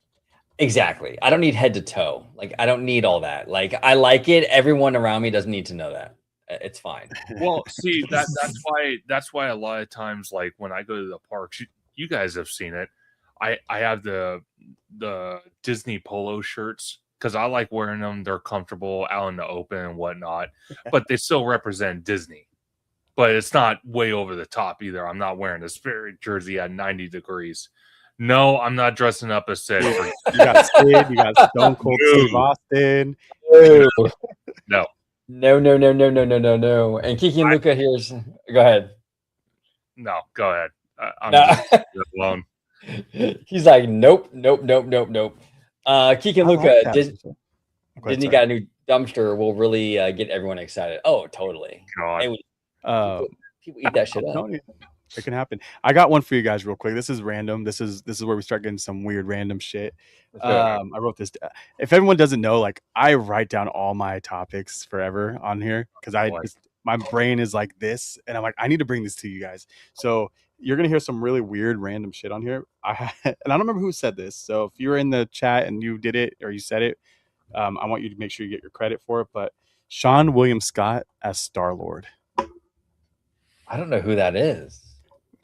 Exactly. I don't need head to toe. Like I don't need all that. Like I like it. Everyone around me doesn't need to know that. It's fine. Well, see that's why a lot of times, like when I go to the parks, you guys have seen it. I have the Disney polo shirts because I like wearing them. They're comfortable out in the open and whatnot, but they still represent Disney. But it's not way over the top either. I'm not wearing a Spirit jersey at 90 degrees. No, I'm not dressing up as Sid. You got Sid, you got Stone Cold Steve Austin. No. And Kiki and Luca here's. Go ahead. No, go ahead. I'm just alone. He's like, nope. Kiki and Luca, Disney got a new dumpster. Will really get everyone excited. Oh, totally. People eat that shit up. It can happen. I got one for you guys real quick. This is random. This is where we start getting some weird random shit. I wrote this. If everyone doesn't know, like I write down all my topics forever on here because my brain is like this, and I'm like, I need to bring this to you guys. So you're gonna hear some really weird random shit on here. And I don't remember who said this. So if you were in the chat and you did it or you said it, I want you to make sure you get your credit for it. But Sean William Scott as Star-Lord. I don't know who that is.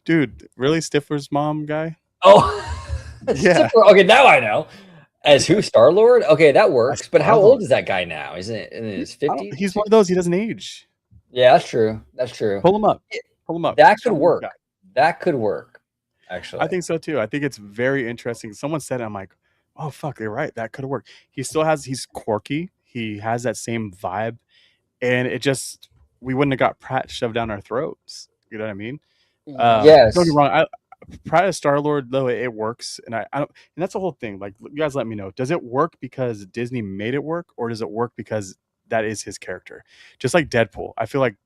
Dude, really Stifler's mom guy? Oh, Yeah. Okay, now I know. As who? Star Lord? Okay, that works. But how Star-Lord. old is that guy now? Isn't it in his 50s? He's one of those. He doesn't age. Yeah, that's true. That's true. Pull him up. Pull him up. That Show could him work. this guy. That could work. Actually, I think so too. I think it's very interesting. Someone said it, I'm like, oh fuck, they're right. That could work. He's quirky. He has that same vibe, and it just we wouldn't have got Pratt shoved down our throats. You know what I mean? yes. Don't get me wrong. Pratt as Star Lord though it works, and I don't. And that's the whole thing. Like you guys, let me know. Does it work because Disney made it work, or does it work because that is his character? Just like Deadpool, I feel like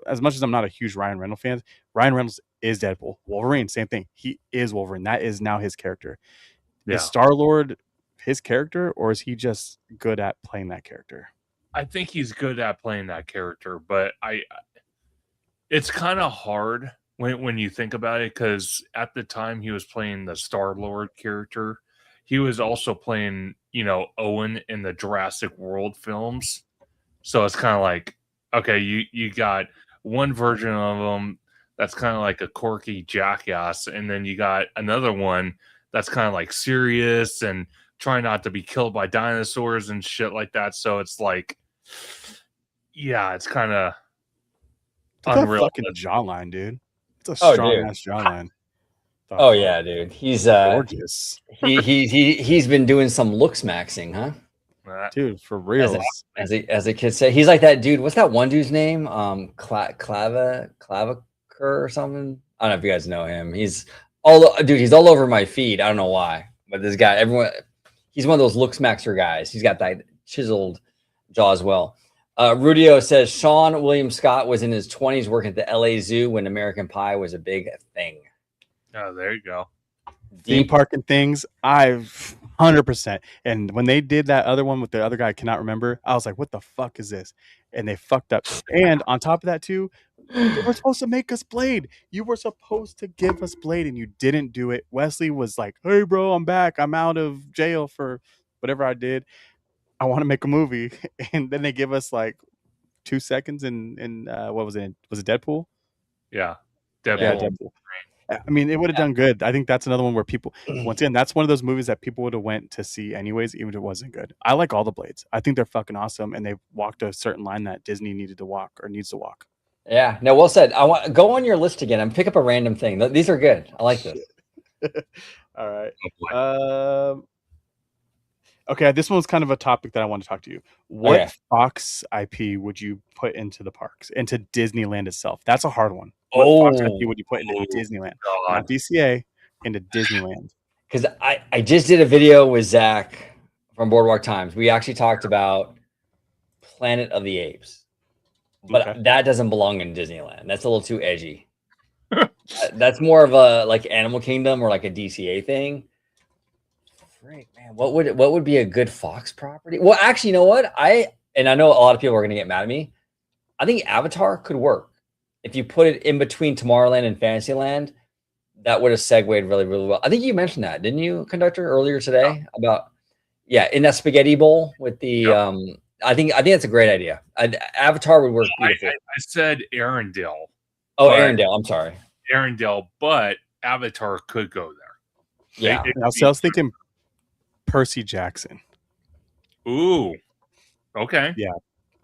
as much as I'm not a huge Ryan Reynolds fan, Ryan Reynolds is Deadpool. Wolverine, same thing. He is Wolverine. That is now his character. Yeah. Is Star Lord his character, or is he just good at playing that character? I think he's good at playing that character, but it's kind of hard when you think about it, because at the time he was playing the Star-Lord character, he was also playing, Owen in the Jurassic World films. So it's kind of like, okay, you got one version of him that's kind of like a quirky jackass, and then you got another one that's kind of like serious and trying not to be killed by dinosaurs and shit like that. So it's like, yeah, it's kind of unreal. Fucking jawline, dude. It's a strong ass jawline. Oh yeah, dude. He's gorgeous. He's been doing some looks maxing, huh? Dude, for real. As a kid say, he's like that dude. What's that one dude's name? Claviker or something. I don't know if you guys know him. He's all over my feed. I don't know why, but this guy, he's one of those looks maxer guys. He's got that chiseled jaw as well. Rudio says Sean William Scott was in his 20s working at the LA Zoo when American Pie was a big thing. Oh, there you go. Theme park and things. I've 100%. And when they did that other one with the other guy I cannot remember, I was like, what the fuck is this? And they fucked up. And on top of that too, they were supposed to make us Blade. You were supposed to give us Blade and you didn't do it. Wesley was like, hey bro, I'm back. I'm out of jail for whatever I did. I want to make a movie. And then they give us like 2 seconds in what was it? Was it Deadpool? Yeah. Deadpool. I mean, it would have done good. I think that's another one where people, once again, that's one of those movies that people would have went to see anyways, even if it wasn't good. I like all the Blades. I think they're fucking awesome, and they walked a certain line that Disney needed to walk or needs to walk. Yeah, no, well said. I want go on your list again and pick up a random thing. These are good. I like this. All right. Okay, this one's kind of a topic that I want to talk to you. What Fox IP would you put into the parks, into Disneyland itself? That's a hard one. What Fox IP would you put into Disneyland? God. Not DCA, into Disneyland. Because I just did a video with Zach from Boardwalk Times. We actually talked about Planet of the Apes, but that doesn't belong in Disneyland. That's a little too edgy. That's more of a like Animal Kingdom or like a DCA thing. Great, man. What would be a good Fox property? Well, actually, you know what? I know a lot of people are going to get mad at me. I think Avatar could work if you put it in between Tomorrowland and Fantasyland. That would have segued really, really well. I think you mentioned that, didn't you, Conductor, earlier today about in that spaghetti bowl with the. I think that's a great idea. Avatar would work beautiful. I said Arendelle. Oh, Arendelle. I'm sorry, Arendelle, but Avatar could go there. Yeah. I was thinking Percy Jackson. Ooh. Okay. Yeah.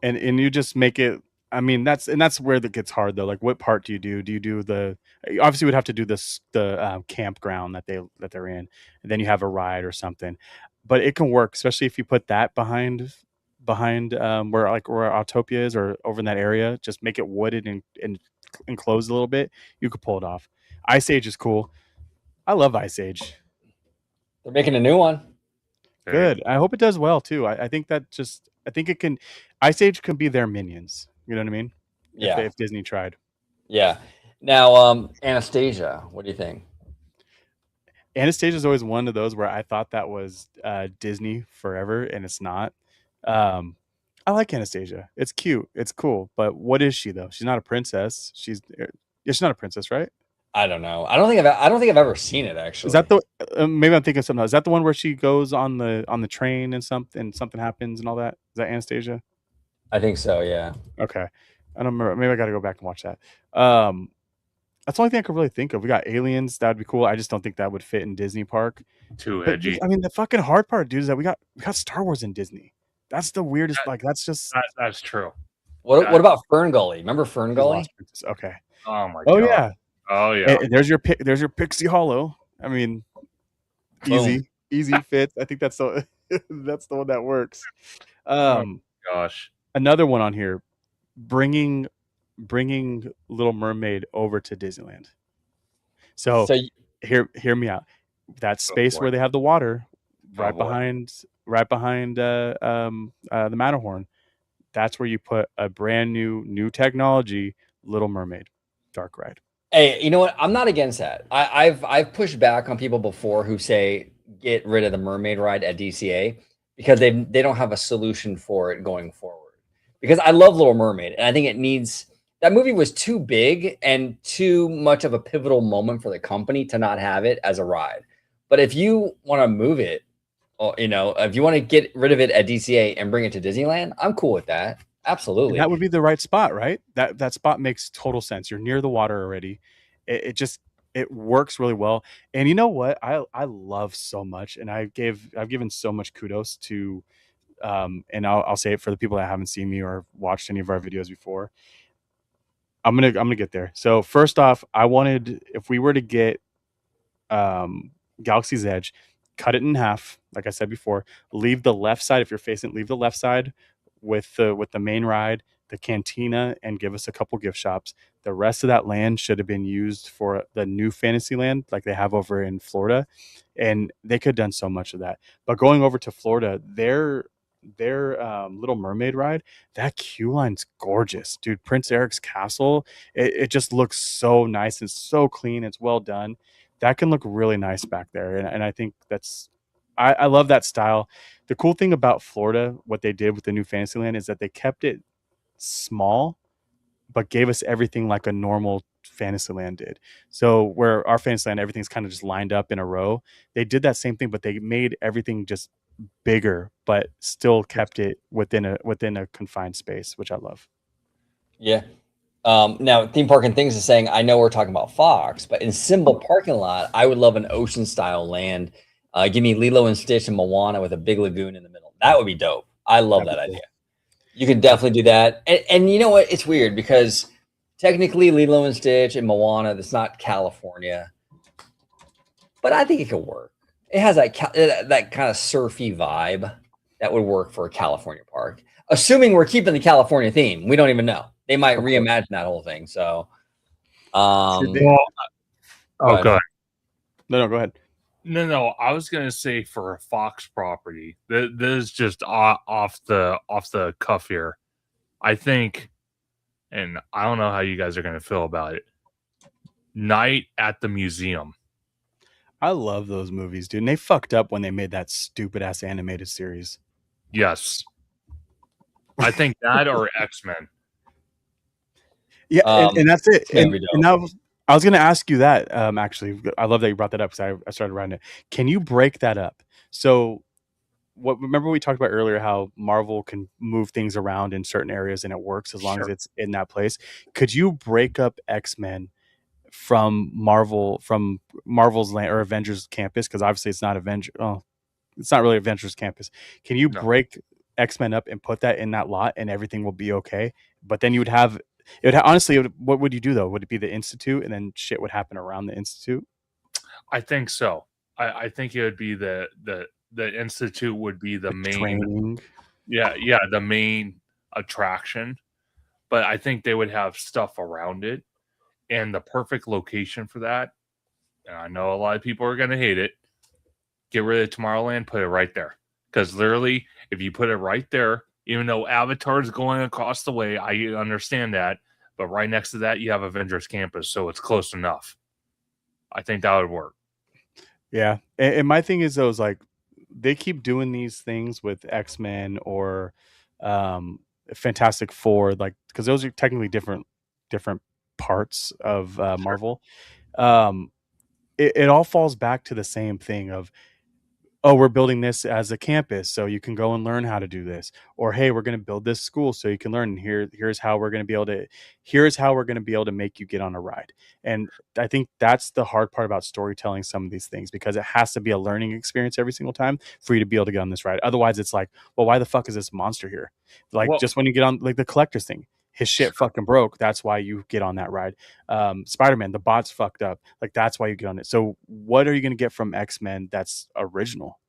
And you just make it, I mean, that's where that gets hard though. Like what part do you do? Do you do obviously would have to do the campground that they're in, and then you have a ride or something. But it can work, especially if you put that behind where Autopia is or over in that area, just make it wooded and enclosed a little bit. You could pull it off. Ice Age is cool. I love Ice Age. They're making a new one. Good. I hope it does well too. I think it can. Ice Age can be their Minions. You know what I mean? Yeah. If Disney tried. Yeah. Now, Anastasia, what do you think? Anastasia is always one of those where I thought that was Disney forever, and it's not. I like Anastasia. It's cute. It's cool. But what is she though? She's not a princess. She's not a princess, right? I don't know. I don't think I've ever seen it actually. Is that the maybe I'm thinking of something else. Is that the one where she goes on the train and something happens and all that? Is that Anastasia? I think so, yeah. Okay. I don't remember. Maybe I got to go back and watch that. That's the only thing I could really think of. We got Aliens. That would be cool. I just don't think that would fit in Disney Park. Too But edgy. I mean, the fucking hard part, dude, is that we got Star Wars in Disney. That's the weirdest. Like, that's just That's true. What about Fern Gully? Remember Fern Gully? Lost Princess. Okay. Oh my Oh god. yeah. Oh yeah. There's your Pixie Hollow. I mean, easy fits. I think that's the that's the one that works. Gosh. Another one on here, bringing Little Mermaid over to Disneyland. So hear me out. That space where they have the water, right behind the Matterhorn. That's where you put a brand new technology, Little Mermaid, dark ride. Hey, you know what? I'm not against that. I've pushed back on people before who say get rid of the mermaid ride at DCA because they don't have a solution for it going forward. Because I love Little Mermaid and I think it needs that movie was too big and too much of a pivotal moment for the company to not have it as a ride. But if you want to move it, or, you know, if you want to get rid of it at DCA and bring it to Disneyland, I'm cool with that. Absolutely. And that would be the right spot, right? That spot makes total sense. You're near the water already. It works really well. And you know what? I love so much, and I've given so much kudos to and I'll say it for the people that haven't seen me or watched any of our videos before. I'm gonna get there. So first off, I wanted, if we were to get Galaxy's Edge, cut it in half, like I said before, leave the left side, if you're facing, leave the left side with the main ride, the cantina, and give us a couple gift shops. The rest of that land should have been used for the new Fantasyland like they have over in Florida, and they could have done so much of that. But going over to Florida, their Little Mermaid ride, that queue line's gorgeous, dude. Prince Eric's castle, it just looks so nice and so clean. It's well done. That can look really nice back there, and I think I love that style. The cool thing about Florida, what they did with the new Fantasyland, is that they kept it small but gave us everything like a normal Fantasyland did. So where our Fantasyland, everything's kind of just lined up in a row, they did that same thing, but they made everything just bigger but still kept it within a confined space, which I love. Yeah. Now Theme Park and Things is saying, I know we're talking about Fox, but in Symbol parking lot, I would love an ocean style land. Give me Lilo and Stitch and Moana with a big lagoon in the middle. That would be dope. I love that idea. You can definitely do that. And you know what? It's weird because technically Lilo and Stitch and Moana, that's not California, but I think it could work. It has that kind of surfy vibe that would work for a California park. Assuming we're keeping the California theme. We don't even know. They might reimagine that whole thing. So, God. No, go ahead. No. I was gonna say for a Fox property, this is just off the cuff here. I think, and I don't know how you guys are gonna feel about it. Night at the Museum. I love those movies, dude. And they fucked up when they made that stupid ass animated series. Yes, I think that or X-Men. Yeah, and that's it. And now I was going to ask you that. Actually, I love that you brought that up because I started writing it. Can you break that up? So, remember we talked about earlier how Marvel can move things around in certain areas and it works as long as it's in that place. Could you break up X-Men from Marvel's land or Avengers Campus? Because obviously it's not it's not really Avengers Campus. Can you break X-Men up and put that in that lot and everything will be okay? But then you would have honestly, what would you do though? Would it be the Institute and then shit would happen around the Institute? I think so. I think it would be the Institute would be the main training. Yeah, the main attraction. But I think they would have stuff around it. And the perfect location for that, and I know a lot of people are going to hate it, get rid of Tomorrowland, put it right there. Because literally, if you put it right there, even though Avatar is going across the way, I understand that. But right next to that, you have Avengers Campus, so it's close enough. I think that would work. Yeah. And my thing is, though, is like, they keep doing these things with X-Men or Fantastic Four, like, because those are technically different parts of Marvel. It all falls back to the same thing of, oh, we're building this as a campus, so you can go and learn how to do this. Or, hey, we're going to build this school so you can learn. And here's how we're going to be able to, make you get on a ride. And I think that's the hard part about storytelling some of these things, because it has to be a learning experience every single time for you to be able to get on this ride. Otherwise, it's like, well, why the fuck is this monster here? Like, Well- just when you get on like the collector's thing, his shit fucking broke. That's why you get on that ride. Spider-Man, the bot's fucked up. Like, that's why you get on it. So what are you going to get from X-Men that's original?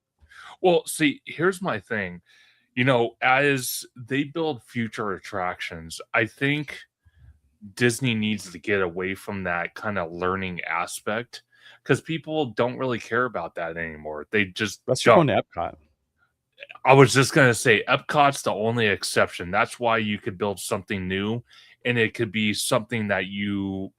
Well, see, here's my thing. You know, as they build future attractions, I think Disney needs to get away from that kind of learning aspect, because people don't really care about that anymore. They just Let's don't. go to Epcot. I was just going to say Epcot's the only exception. That's why you could build something new, and it could be something that you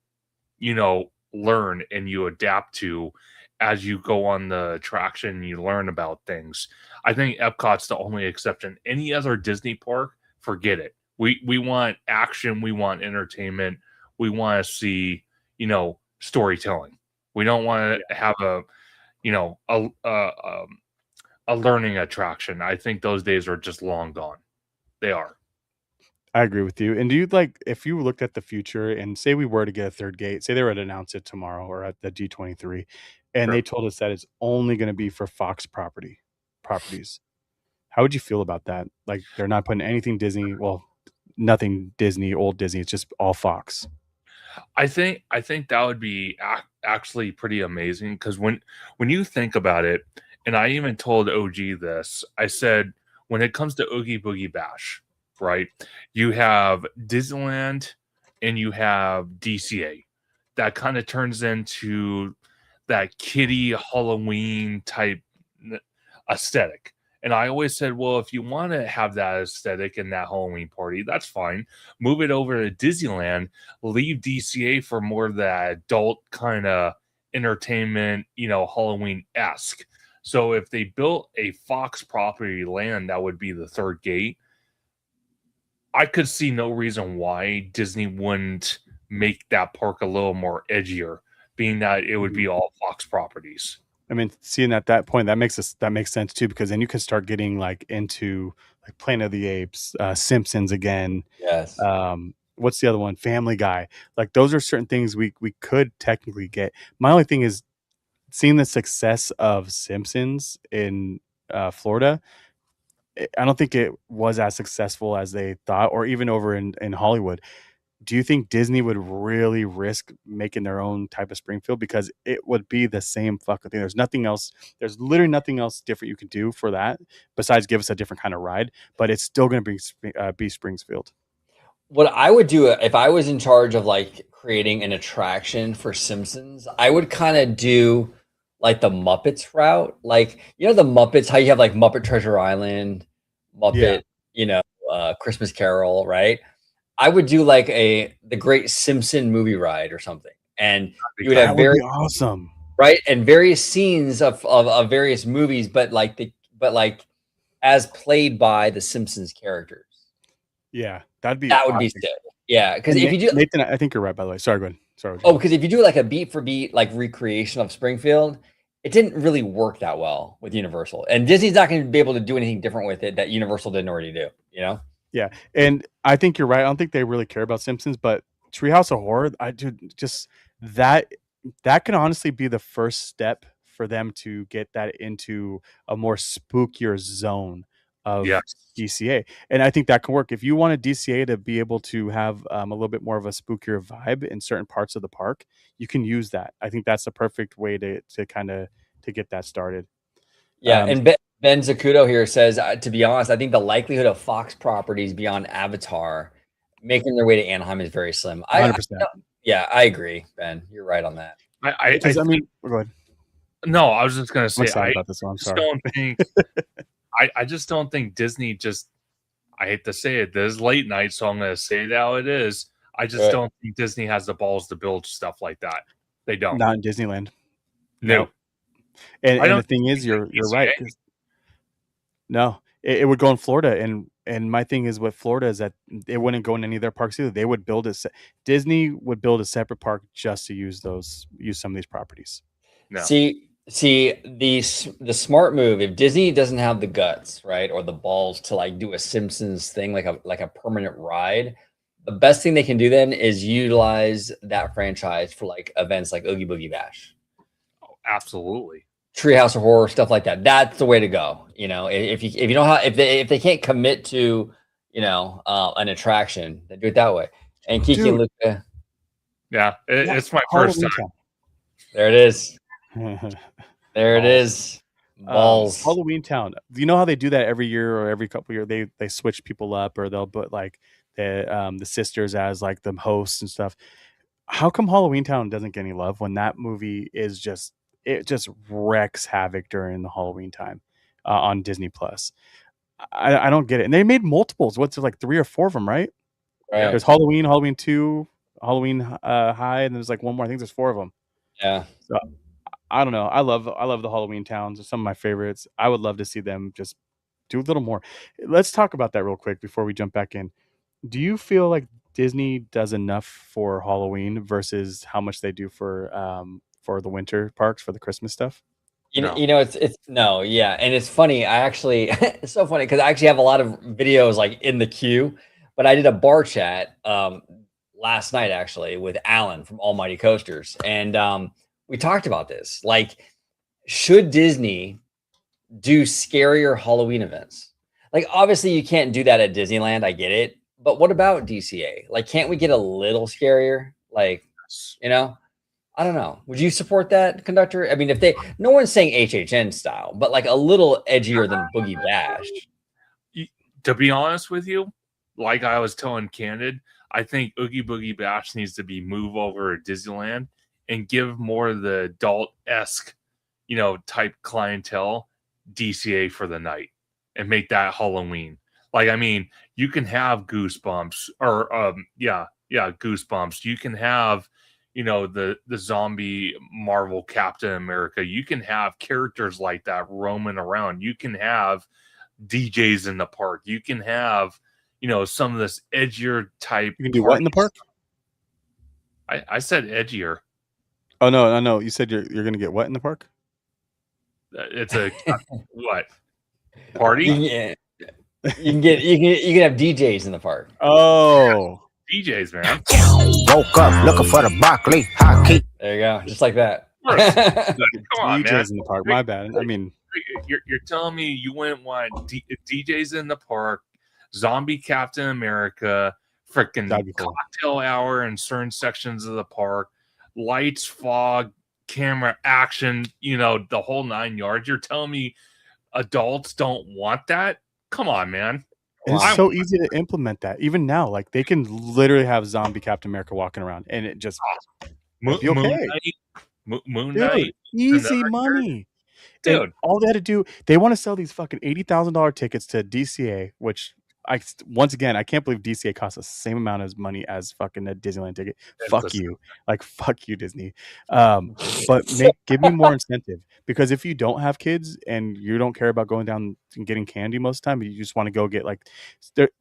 know, learn and you adapt to as you go on the attraction and you learn about things. I think Epcot's the only exception. Any other Disney park, forget it. We want action, we want entertainment, we want to see, you know, storytelling. We don't want to have a, you know, a learning attraction. I think those days are just long gone. They are. I agree with you. And do you like, if you looked at the future and say we were to get a third gate, say they were to announce it tomorrow or at the G23, and Sure. they told us that it's only going to be for Fox properties, how would you feel about that? Like, they're not putting anything Disney, well, nothing Disney, old Disney. It's just all Fox. I think that would be actually pretty amazing, because when you think about it, and I even told OG this, I said, when it comes to Oogie Boogie Bash, right? You have Disneyland and you have DCA. That kind of turns into that kiddie Halloween type aesthetic. And I always said, well, if you want to have that aesthetic and that Halloween party, that's fine. Move it over to Disneyland, leave DCA for more of that adult kind of entertainment, you know, Halloween-esque. So if they built a Fox property land, that would be the third gate. I could see no reason why Disney wouldn't make that park a little more edgier, being that it would be all Fox properties. I mean, seeing at that point, that makes sense too, because then you can start getting like into like Planet of the Apes, Simpsons again. Yes. What's the other one? Family Guy. Like, those are certain things we could technically get. My only thing is seeing the success of Simpsons in Florida. I don't think it was as successful as they thought, or even over in Hollywood. Do you think Disney would really risk making their own type of Springfield? Because it would be the same fucking thing. There's nothing else. There's literally nothing else different you can do for that besides give us a different kind of ride. But it's still going to be Springfield. What I would do if I was in charge of like creating an attraction for Simpsons, I would kind of do like the Muppets route. Like, you know, the Muppets, how you have like Muppet Treasure Island, Muppet, you know, Christmas Carol, right? I would do like the Great Simpson movie ride or something. And you would have That would be awesome. Right, and various scenes of various movies, but like as played by the Simpsons characters. Yeah, that would be sick. Yeah, because if you do, Nathan, I think you're right. By the way, sorry, go ahead. Sorry. Oh, because if you do like a beat for beat like recreation of Springfield, it didn't really work that well with Universal, and Disney's not going to be able to do anything different with it that Universal didn't already do. You know? Yeah, and I think you're right. I don't think they really care about Simpsons, but Treehouse of Horror, I do just that can honestly be the first step for them to get that into a more spookier zone of DCA. And I think that can work. If you want a DCA to be able to have a little bit more of a spookier vibe in certain parts of the park, you can use that. I think that's the perfect way to kind of to get that started. Yeah, and Ben Zacuto here says, to be honest, I think the likelihood of Fox properties beyond Avatar making their way to Anaheim is very slim. 100%. Yeah, I agree, Ben. You're right on that. I mean, go ahead. No, I was just going to say, I'm about this one. I'm sorry. Don't think, I just don't think Disney just, I hate to say it, this is late night, so I'm going to say it how it is. I just don't think Disney has the balls to build stuff like that. They don't. Not in Disneyland. No. And the thing is, you're right. No, it would go in Florida, and my thing is with Florida is that it wouldn't go in any of their parks either. They would build Disney would build a separate park just to use some of these properties. No. See, See, the smart move, if Disney doesn't have the guts, right, or the balls to like do a Simpsons thing like a permanent ride, the best thing they can do then is utilize that franchise for like events like Oogie Boogie Bash, Absolutely. Treehouse of Horror, stuff like that. That's the way to go. You know, if you know how if they can't commit to an attraction, then do it that way. And Kiki and Luca, Yeah, it's my first time. there it is. There it is. Balls. Halloween Town. Do you know how they do that every year or every couple of years? They switch people up, or they'll put like the sisters as like the hosts and stuff. How come Halloween Town doesn't get any love when that movie is just wrecks havoc during the Halloween time on Disney Plus? I don't get it. And they made multiples. What's it, like 3 or 4 of them, right? Right. There's Halloween, Halloween 2, Halloween High, and there's like one more. I think there's 4 of them. Yeah. So I don't know. I love the Halloween Towns. They're some of my favorites. I would love to see them just do a little more. Let's talk about that real quick before we jump back in. Do you feel like Disney does enough for Halloween versus how much they do for the winter parks for the Christmas stuff? It's no, yeah, and it's funny. I actually, it's so funny because I actually have a lot of videos like in the queue. But I did a bar chat last night actually with Alan from Almighty Coasters, and we talked about this. Like, should Disney do scarier Halloween events? Like, obviously, you can't do that at Disneyland. I get it, but what about DCA? Like, can't we get a little scarier? Like, I don't know. Would you support that, conductor? I mean, no one's saying HHN style, but like a little edgier than Boogie Bash. To be honest with you, like I was telling Candid, I think Oogie Boogie Bash needs to be moved over to Disneyland and give more of the adult-esque, type clientele DCA for the night and make that Halloween. Like, I mean, you can have Goosebumps or Goosebumps. You can have the zombie Marvel Captain America. You can have characters like that roaming around. You can have DJs in the park. You can have, some of this edgier type. You can do what in the park? I said edgier. Oh no! You said you're going to get what in the park? It's a what party? You can have DJs in the park. Oh. DJs, man. Woke up looking for the broccoli hockey. There you go, just like that. Come on, DJs man. in the park. My bad. I mean, you're telling me you wouldn't want DJs in the park, zombie Captain America, freaking cocktail hour in certain sections of the park, lights, fog, camera, action, the whole 9 yards. You're telling me adults don't want that? Come on, man. It's so easy to implement that. Even now, like they can literally have zombie Captain America walking around, and it just Moon Knight, easy money, dude. And all they had to do, they want to sell these fucking $80,000 tickets to DCA, which once again I can't believe DCA costs the same amount of money as fucking a Disneyland ticket. Fuck you, fuck you, Disney. But give me more incentive, because if you don't have kids and you don't care about going down and getting candy most of the time, you just want to go get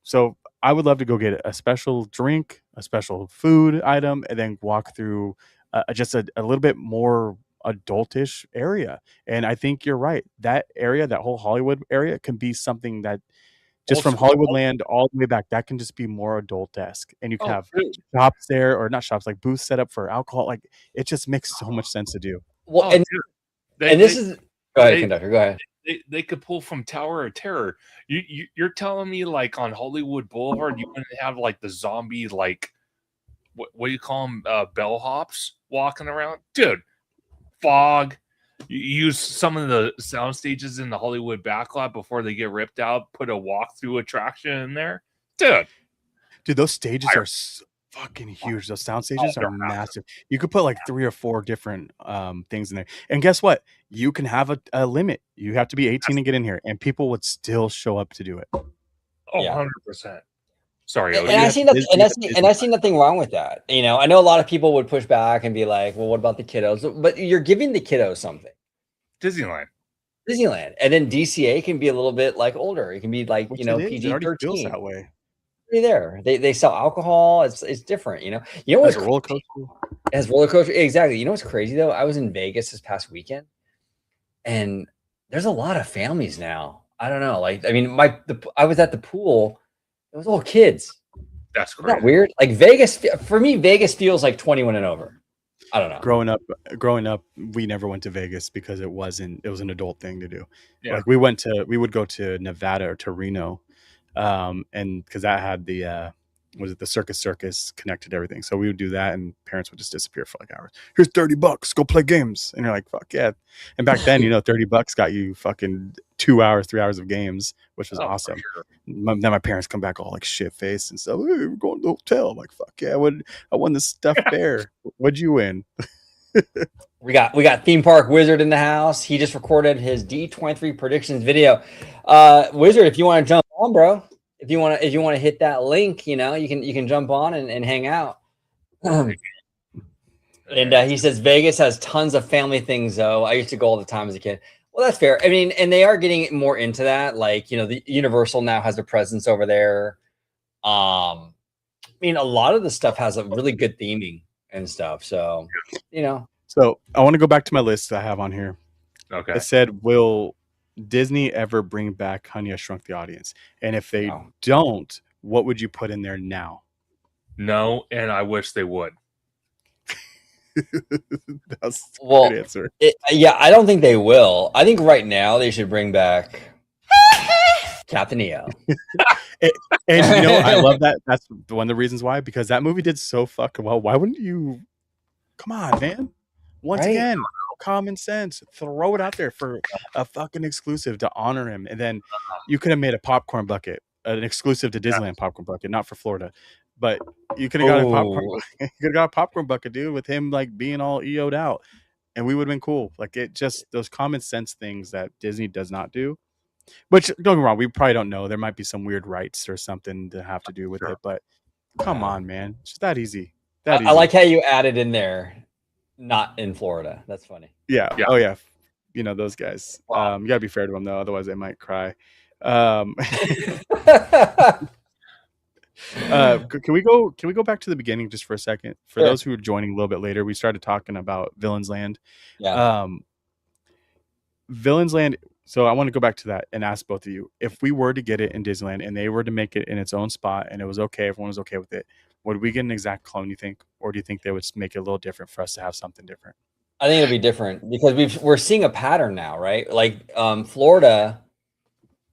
so I would love to go get a special drink, a special food item, and then walk through just a little bit more adultish area. And I think you're right. That area, that whole Hollywood area, can be something that just from Hollywoodland all the way back, that can just be more adult-esque. And you can have shops there, or not shops, like booths set up for alcohol. Like, it just makes so much sense to do. Well, go ahead, conductor. Go ahead. They could pull from Tower of Terror. You're telling me, like, on Hollywood Boulevard, you wouldn't have like the zombie, like what do you call them, bellhops walking around, dude? Fog. You use some of the sound stages in the Hollywood backlot before they get ripped out. Put a walkthrough attraction in there, dude. Those stages are fucking huge. Those sound stages are massive. You could put like 3 or 4 different things in there. And guess what? You can have a limit. You have to be 18 to get in here, and people would still show up to do it. Oh, yeah. 100%. Sorry, and I see nothing wrong with that. I know a lot of people would push back and be like, "Well, what about the kiddos?" But you're giving the kiddos something. Disneyland, and then DCA can be a little bit like older. It can be like PG-13. Feels that way. There, they sell alcohol. It's different. What's roller coaster? It has roller coaster. Exactly. You know what's crazy though? I was in Vegas this past weekend, and there's a lot of families now. I don't know. Like, I mean, I was at the pool. It was all kids. That's Isn't that crazy. weird? Like Vegas, for me, Vegas feels like 21 and over. I don't know. Growing up, we never went to Vegas because it was an adult thing to do. Yeah. Like we would go to Nevada or to Reno, and because that had the was it the Circus connected to everything. So we would do that, and parents would just disappear for like hours. Here's $30, go play games, and you're like, fuck yeah. And back then, $30 got you fucking 2 hours, 3 hours of games, which was Oh, for awesome. sure. Then my parents come back all like shit faced and stuff. Hey, we're going to the hotel. I'm like, fuck yeah, I won the stuffed bear. What'd you win? We got theme park wizard in the house. He just recorded his D23 predictions video. Wizard, if you want to jump on, bro, if you want to hit that link, you can jump on and hang out. And he says Vegas has tons of family things though. I used to go all the time as a kid. Well, that's fair. I mean, and they are getting more into that. Like, the Universal now has a presence over there. I mean, a lot of the stuff has a really good theming and stuff. So, So I want to go back to my list I have on here. Okay. It said, will Disney ever bring back Honey, I Shrunk the Audience? And if they don't, what would you put in there now? No, and I wish they would. That's a good answer. I don't think they will. I think right now they should bring back Captain EO. And I love that. That's one of the reasons why, because that movie did so fucking well. Why wouldn't you? Come on, man. Once again, common sense. Throw it out there for a fucking exclusive to honor him. And then you could have made a popcorn bucket, an exclusive to Disneyland popcorn bucket, not for Florida. But you could have got a popcorn bucket, dude, with him like being all EO'd out. And we would have been cool. Like those common sense things that Disney does not do. Which, don't get me wrong, we probably don't know. There might be some weird rights or something to have to do with it. But come on, man. It's just that easy. I like how you added in there, not in Florida. That's funny. Yeah. Oh, yeah. Those guys. Wow. You got to be fair to them, though. Otherwise, they might cry. Can we go back to the beginning just for a second? For those who are joining a little bit later, we started talking about Villain's Land. Yeah. Villain's Land. So I want to go back to that and ask both of you, if we were to get it in Disneyland and they were to make it in its own spot and it was okay, everyone was okay with it, would we get an exact clone, you think? Or do you think they would make it a little different for us to have something different? I think it'll be different because we're seeing a pattern now, right? Like Florida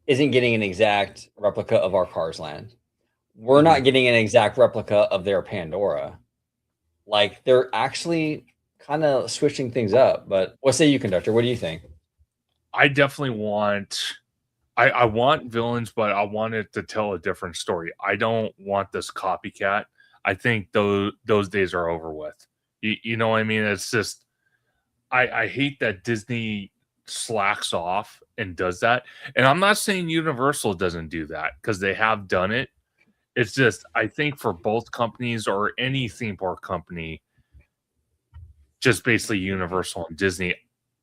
isn't getting an exact replica of our Cars Land. We're not getting an exact replica of their Pandora. Like they're actually kind of switching things up. But what say you, Conductor? What do you think? I definitely want I want Villains, but I want it to tell a different story. I don't want this copycat. I think those days are over with. You know what I mean? It's just I hate that Disney slacks off and does that. And I'm not saying Universal doesn't do that because they have done it. It's just I think for both companies or any theme park company, just basically Universal and Disney,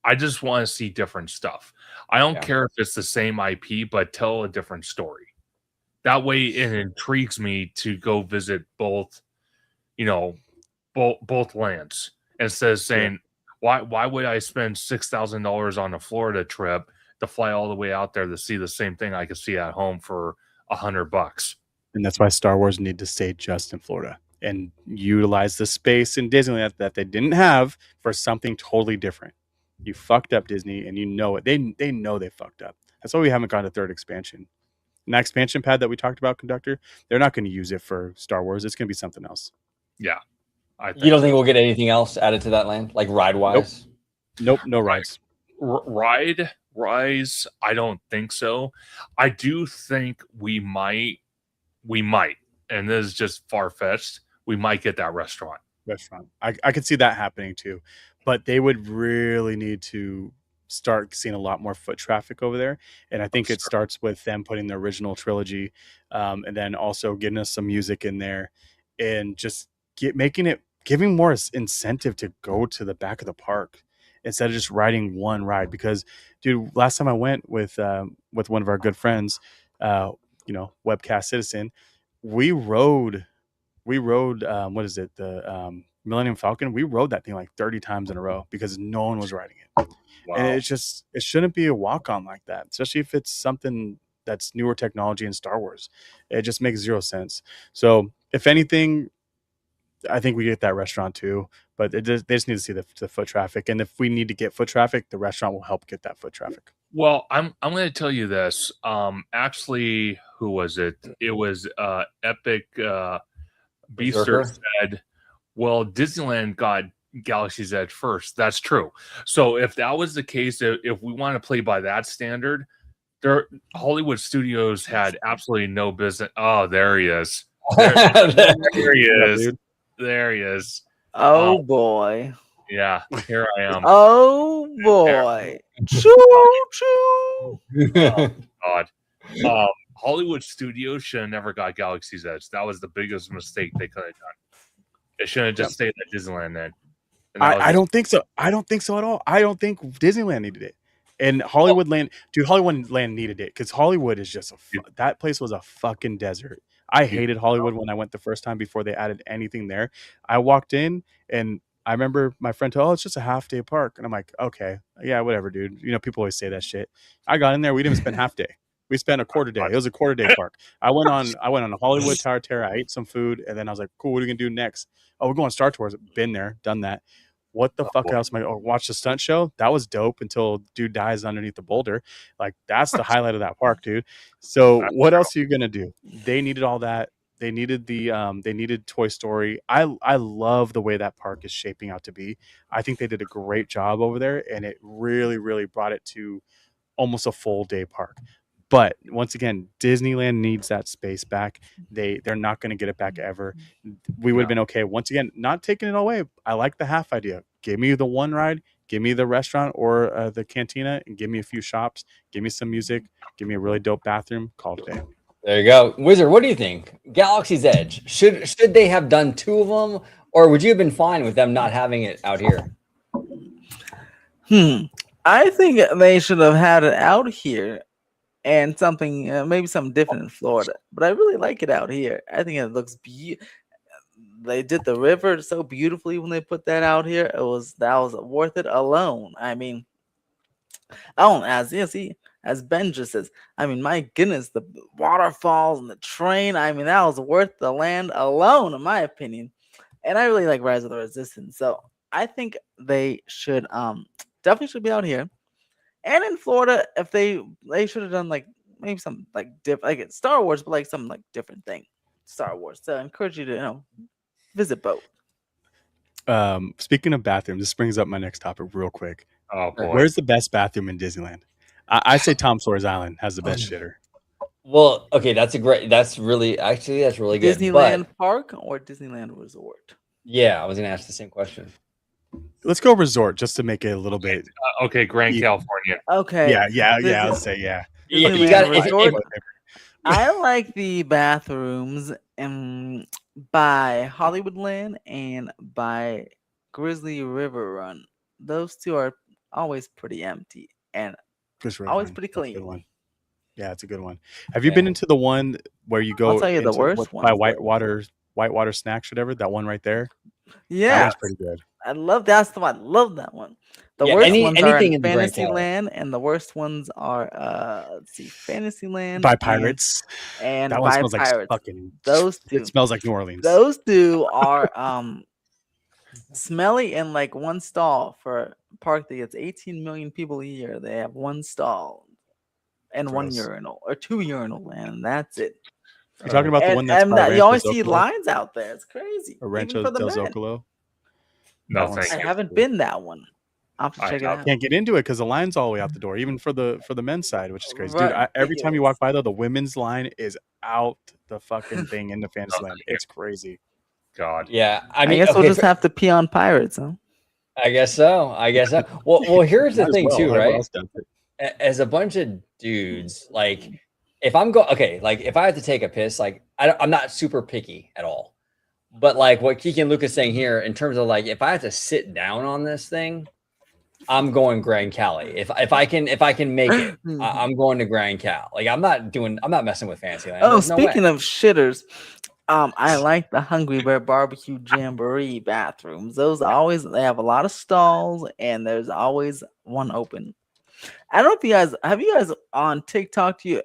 I just want to see different stuff. I don't care if it's the same IP, but tell a different story. That way it intrigues me to go visit both, both lands instead of saying, why would I spend $6,000 on a Florida trip to fly all the way out there to see the same thing I could see at home for $100? And that's why Star Wars need to stay just in Florida and utilize the space in Disneyland that they didn't have for something totally different. You fucked up, Disney, and you know it. They know they fucked up. That's why we haven't got a third expansion. And that expansion pad that we talked about, Conductor, they're not going to use it for Star Wars. It's going to be something else. Yeah. You don't think we'll get anything else added to that land, like ride-wise? Nope, no rides. Rides, I don't think so. I do think we might, and this is just far-fetched, we might get that restaurant. I could see that happening too. But they would really need to start seeing a lot more foot traffic over there. And I think it starts with them putting the original trilogy and then also getting us some music in there and just giving more incentive to go to the back of the park instead of just riding one ride. Because, dude, last time I went with one of our good friends, Webcast Citizen, we rode what is it? Millennium Falcon, we rode that thing like 30 times in a row because no one was riding it. Wow. And it shouldn't be a walk-on like that, especially if it's something that's newer technology in Star Wars. It just makes zero sense. So if anything, I think we get that restaurant too, but they just need to see the foot traffic. And if we need to get foot traffic, the restaurant will help get that foot traffic. Well, I'm going to tell you this. Actually, who was it? It was Epic Beaster said, well, Disneyland got Galaxy's Edge first. That's true. So if that was the case, if we want to play by that standard, Hollywood Studios had absolutely no business. Oh, there he is. There he is. Yeah, there he is. Oh boy. Yeah, here I am. Oh boy. Choo choo. Oh, God. Hollywood Studios should have never got Galaxy's Edge. That was the biggest mistake they could have done. It shouldn't have just stayed at Disneyland then. I don't think so. I don't think so at all. I don't think Disneyland needed it. And Hollywood Land needed it because Hollywood is just that place was a fucking desert. I hated Hollywood when I went the first time before they added anything there. I walked in and I remember my friend told, "Oh, it's just a half day park," and I'm like, "Okay, yeah, whatever, dude." You know, people always say that shit. I got in there. We didn't spend half day. We spent a quarter day. It was a quarter day park. I went on a Hollywood Tower Terror. I ate some food, and then I was like, "Cool, what are we gonna do next?" Oh, we're going to Star Tours. Been there, done that. What the fuck else am I? Oh, watch the stunt show. That was dope until dude dies underneath the boulder. Like that's the highlight of that park, dude. So what else are you gonna do? They needed all that. They needed they needed Toy Story. I love the way that park is shaping out to be. I think they did a great job over there, and it really, really brought it to almost a full day park. But once again, Disneyland needs that space back. They're not going to get it back ever. We would have been okay. Once again, not taking it away. I like the half idea. Give me the one ride, give me the restaurant or the cantina, and give me a few shops. Give me some music. Give me a really dope bathroom. Call it a day. There you go. Wizard, what do you think? Galaxy's Edge. Should they have done 2 of them, or would you have been fine with them not having it out here? I think they should have had it out here and something, maybe something different in Florida. But I really like it out here. I think it looks beautiful. They did the river so beautifully when they put that out here. That was worth it alone. I mean, as Ben just says, I mean, my goodness, the waterfalls and the train. I mean, that was worth the land alone, in my opinion. And I really like Rise of the Resistance, so I think they should definitely should be out here. And in Florida, if they should have done like maybe something like different, like Star Wars, but like something like different thing, Star Wars. So I encourage you to visit both. Speaking of bathrooms, this brings up my next topic real quick. Oh boy, where's the best bathroom in Disneyland? I say Tom Sawyer's Island has the best shitter. Well, okay, that's really good. Disneyland Park or Disneyland Resort? Yeah, I was gonna ask the same question. Let's go resort just to make it a little bit. Okay, Grand California. Okay. Yeah. I'll say yeah. You got Resort. I like the bathrooms by Hollywoodland and by Grizzly River Run. Those two are always pretty empty and always pretty clean. Yeah, it's a good one. Have you been into the one where you go? I'll tell you the worst one by Whitewater Snacks, whatever, that one right there. Yeah, that one's pretty good. I love that's the one. I love that one. The worst ones are in Fantasyland, and the worst ones are let's see, Fantasyland by Pirates and that by one smells Pirates. like fucking. Those two. It smells like New Orleans. Those two are smelly in like one stall for a park that gets 18 million people a year. They have one stall and one urinal or 2 urinals, and that's it. You're talking about the one that's by you always see lines out there. It's crazy. Rancho del Zocalo. No, thank you. I haven't been that one. I'll have to check it out. Can't get into it because the line's all the way out the door, even for the men's side, which is crazy. Dude, every time you walk by though, the women's line is out the fucking thing in the Fantasyland. It's crazy. God. Yeah, I mean, I guess we'll just have to pee on Pirates, huh? I guess so. Well, here's the thing too, right? As a bunch of dudes, like if I'm if I have to take a piss, like I'm not super picky at all. But like what Kiki and Luke is saying here, in terms of like if I have to sit down on this thing, I'm going Grand Cali. If I can make it, I'm going to Grand Cal. Like I'm not messing with Fantasyland. Oh, speaking of shitters, I like the Hungry Bear Barbecue Jamboree bathrooms. Those always they have a lot of stalls and there's always one open. I don't know if you guys on TikTok. Do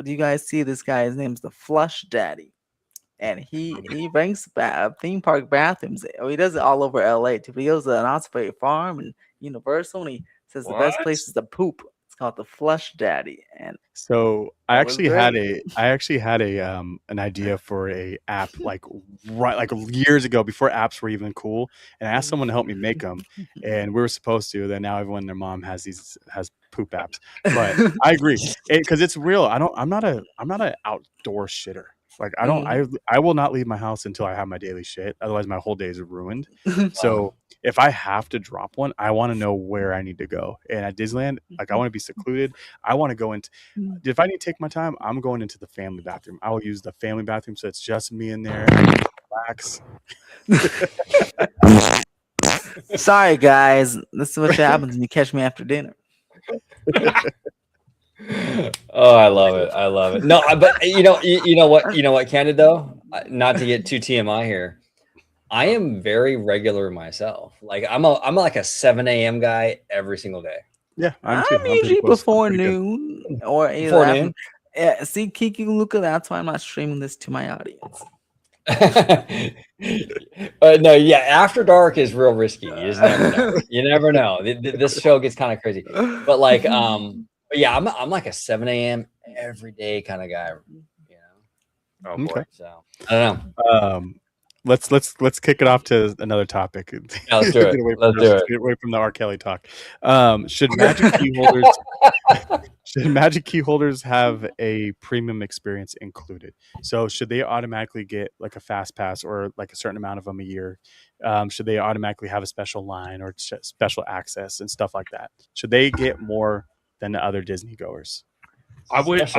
you guys see this guy? His name's the Flush Daddy, and he ranks theme park bathrooms. He does it all over LA too. But he goes to an Osprey Farm and Universal, and he says the best What? place is to poop. It's called the Flush Daddy, and So I that was actually had great. an idea for a app like years ago before apps were even cool, and I asked someone to help me make them, and we were supposed to. Then now everyone and their mom has poop apps, but I agree because it's real. I'm not an outdoor shitter. Like I will not leave my house until I have my daily shit. Otherwise, my whole day is ruined. So if I have to drop one, I want to know where I need to go. And at Disneyland, like I want to be secluded. I want to go into. If I need to take my time, I'm going into the family bathroom. I will use the family bathroom, so it's just me in there. I can relax. Sorry, guys. This is what happens when you catch me after dinner. Oh, I love it. I love it. No, but you know what, Candid though, not to get too TMI here. I am very regular myself. Like I'm like a 7 a.m. guy every single day. Yeah, I'm pretty usually close. before I'm pretty good. noon or either Before after. noon? Yeah, see, Kiki Luca, that's why I'm not streaming this to my audience. No, yeah, After Dark is real risky. You just never know. You never know. This show gets kind of crazy. But like, but yeah, I'm like a 7 a.m. every day kind of guy. You know. Oh boy. Okay. So I don't know. Let's kick it off to another topic. Yeah, let's do it. Let's do it. Get away from the R. Kelly talk. Should magic key holders have a premium experience included? So should they automatically get like a fast pass or like a certain amount of them a year? Should they automatically have a special line or special access and stuff like that? Should they get more than the other Disney goers?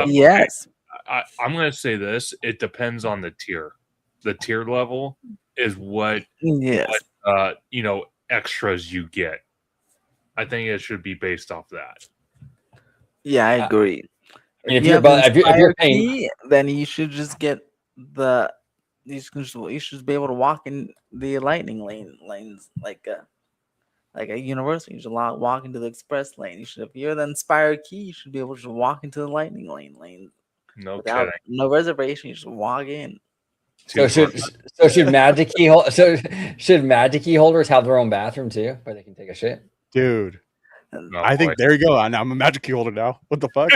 Yes. I'm going to say this. It depends on the tier. The tier level is what extras you get. I think it should be based off that. Yeah, I agree. If you're paying, key, then you should just get the. You should be able to walk in the lightning lanes like a Universal. You should walk into the express lane. If you're the Inspire key, you should be able to walk into the lightning lane. No without kidding. no reservation. You should walk in. So should magic key should magic key holders have their own bathroom too, where they can take a shit? Dude, I think there you go. I'm a magic key holder now. What the fuck?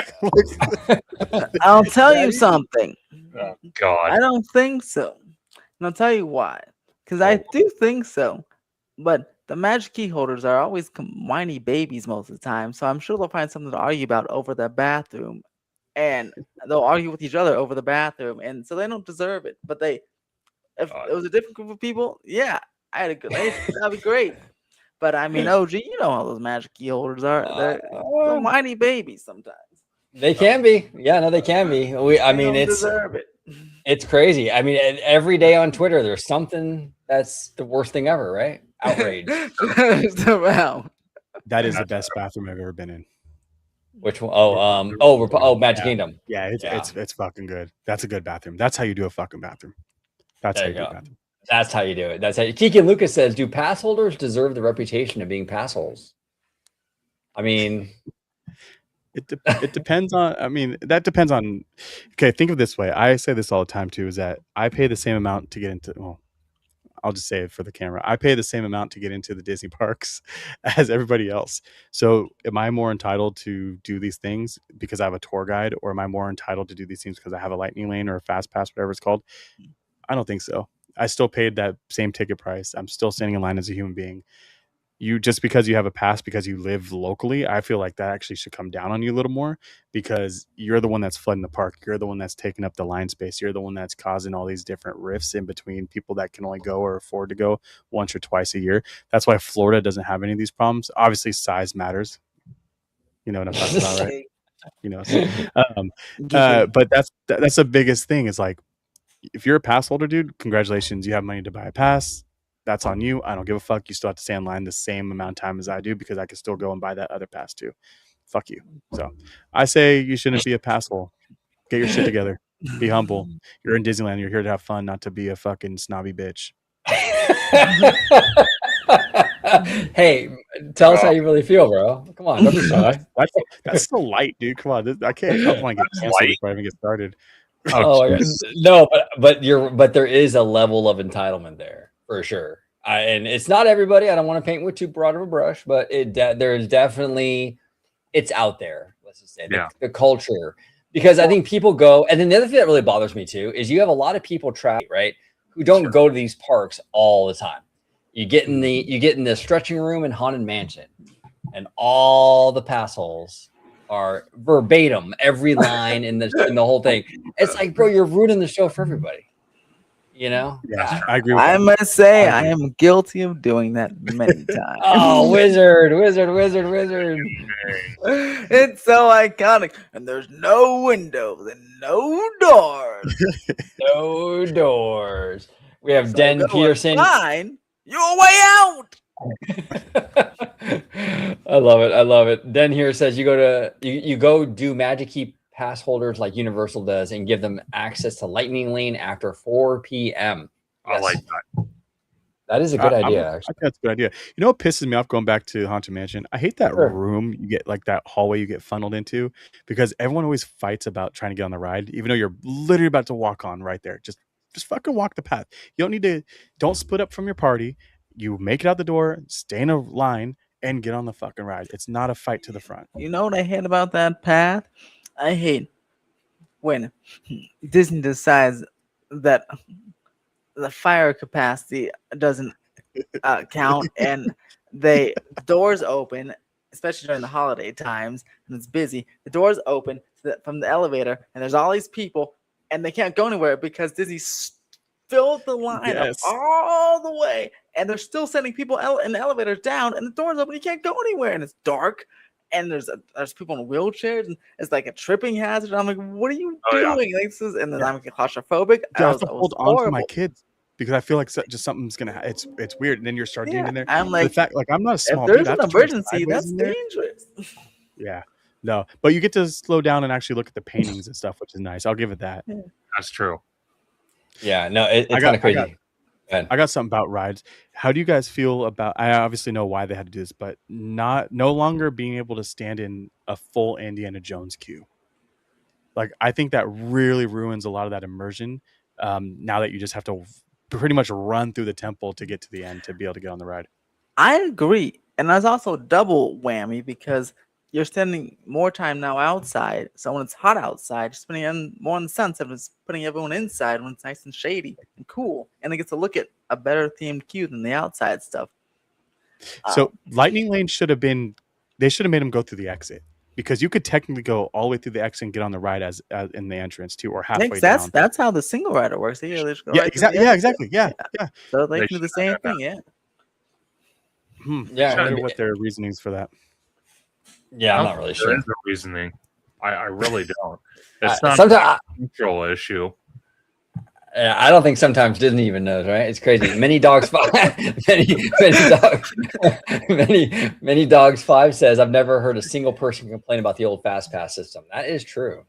I'll tell you something. Oh, God. I don't think so. And I'll tell you why. Because I do think so. But the magic key holders are always whiny babies most of the time. So I'm sure they'll find something to argue about over the bathroom. And they'll argue with each other over the bathroom. And so they don't deserve it. But if it was a different group of people, yeah, I had a good that'd be great. But I mean, OG, you know how those magic key holders are. They're whiny babies sometimes. They can be. Yeah, no, they can be. Deserve it. It's crazy. I mean, every day on Twitter, there's something that's the worst thing ever, right? Outrage. That is the best bathroom I've ever been in. Which one? Magic Kingdom. Yeah, it's fucking good. That's a good bathroom. That's how you do a fucking bathroom. That's how you do a bathroom. That's how you do it. That's how Kiki and Lucas says, do pass holders deserve the reputation of being pass holes? I mean, it depends on. I mean, that depends on. Okay, think of it this way. I say this all the time too. Is that I pay the same amount to get into. Well, I'll just say it for the camera. I pay the same amount to get into the Disney parks as everybody else. So am I more entitled to do these things because I have a tour guide, or am I more entitled to do these things because I have a lightning lane or a fast pass, whatever it's called? I don't think so. I still paid that same ticket price. I'm still standing in line as a human being. You just because you have a pass because you live locally, I feel like that actually should come down on you a little more because you're the one that's flooding the park. You're the one that's taking up the line space. You're the one that's causing all these different rifts in between people that can only go or afford to go once or twice a year. That's why Florida doesn't have any of these problems. Obviously, size matters. You know what I'm talking about, right? You know, but that's the biggest thing is like, if you're a pass holder, dude, congratulations. You have money to buy a pass. That's on you. I don't give a fuck. You still have to stay in line the same amount of time as I do because I can still go and buy that other pass too. Fuck you. So I say you shouldn't be a pass hole. Get your shit together. Be humble. You're in Disneyland. You're here to have fun, not to be a fucking snobby bitch. Hey, tell us how you really feel, bro. Come on, don't be shy. That's so light, dude. Come on, I can't. I want to get canceled light. before I even get started. Oh, no, but there is a level of entitlement there for sure. And it's not everybody. I don't want to paint with too broad of a brush, but there is definitely, it's out there. Let's just say the culture, because I think people go, and then the other thing that really bothers me too is you have a lot of people travel, right, who don't go to these parks all the time. You get in the stretching room in Haunted Mansion, and all the pass holes are verbatim, every line in the whole thing. It's like, bro, you're ruining the show for everybody. You know? Yeah, I agree with I that. must say, I am guilty of doing that many times. Oh, wizard. It's so iconic. And there's no windows and no doors. No doors. We have So Den go Peterson. Fine, your way out. I love it. Den here says you go do Magic Key pass holders like Universal does and give them access to Lightning Lane after 4 p.m. I like that. That is a good idea, I actually. think that's a good idea. You know what pisses me off going back to Haunted Mansion? I hate that room you get, like that hallway you get funneled into, because everyone always fights about trying to get on the ride, even though you're literally about to walk on right there. Just fucking walk the path. You don't split up from your party. You make it out the door, stay in a line, and get on the fucking ride. It's not a fight to the front. You know what I hate about that path? I hate when Disney decides that the fire capacity doesn't count, and the doors open, especially during the holiday times, and it's busy. The doors open from the elevator, and there's all these people, and they can't go anywhere because Disney filled the line up all the way, and they're still sending people in the elevators down, and the doors open. You can't go anywhere, and it's dark. And there's people in wheelchairs, and it's like a tripping hazard. I'm like, what are you doing? Like, this is, and then I'm claustrophobic. I have to hold on to my kids because I feel like just something's gonna. It's weird, and then you're sardine in there. I'm like, the fact, like, I'm not a small. If there's dude, an emergency, that's dangerous. Yeah, no, but you get to slow down and actually look at the paintings and stuff, which is nice. I'll give it that. That's true. Yeah, no, it's kind of crazy. I got something about rides. How do you guys feel about? I obviously know why they had to do this, but no longer being able to stand in a full Indiana Jones queue. Like, I think that really ruins a lot of that immersion. Now that you just have to pretty much run through the temple to get to the end to be able to get on the ride. I agree, and that's also double whammy because you're spending more time now outside. So when it's hot outside, you're spending more in the sun instead of just putting everyone inside when it's nice and shady and cool. And they get to look at a better themed queue than the outside stuff. So Lightning Lane they should have made them go through the exit, because you could technically go all the way through the exit and get on the ride as in the entrance too, or halfway down. That's how the single rider works. Exactly. Yeah. So they can do the same thing. Yeah. I wonder what their reasonings for that. Yeah, I'm not really sure. There's no reasoning. I really don't. It's not sometimes a control issue. I don't think sometimes Disney even knows, right? It's crazy. Many Dogs 5 many Dogs 5 says, I've never heard a single person complain about the old Fast Pass system. That is true.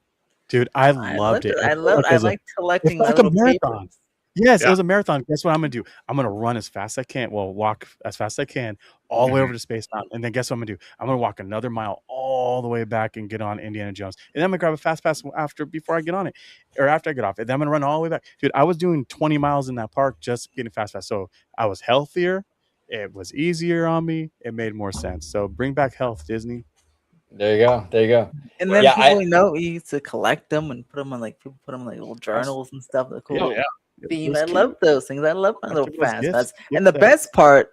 Dude, I loved it. I like collecting like little a marathon. papers. Yes, it was a marathon. Guess what I'm gonna do? I'm gonna run as fast as I can. Well, walk as fast as I can all the way over to Space Mountain, and then guess what I'm gonna do? I'm gonna walk another mile all the way back and get on Indiana Jones, and then I'm gonna grab a fast pass before I get on it, or after I get off, and then I'm gonna run all the way back. Dude, I was doing 20 miles in that park just getting fast pass, so I was healthier. It was easier on me. It made more sense. So bring back health, Disney. There you go. And then people know you used to collect them and put them on little journals and stuff. They're cool. Yeah. Theme. I love those things. I love my little fast pass. And the best part,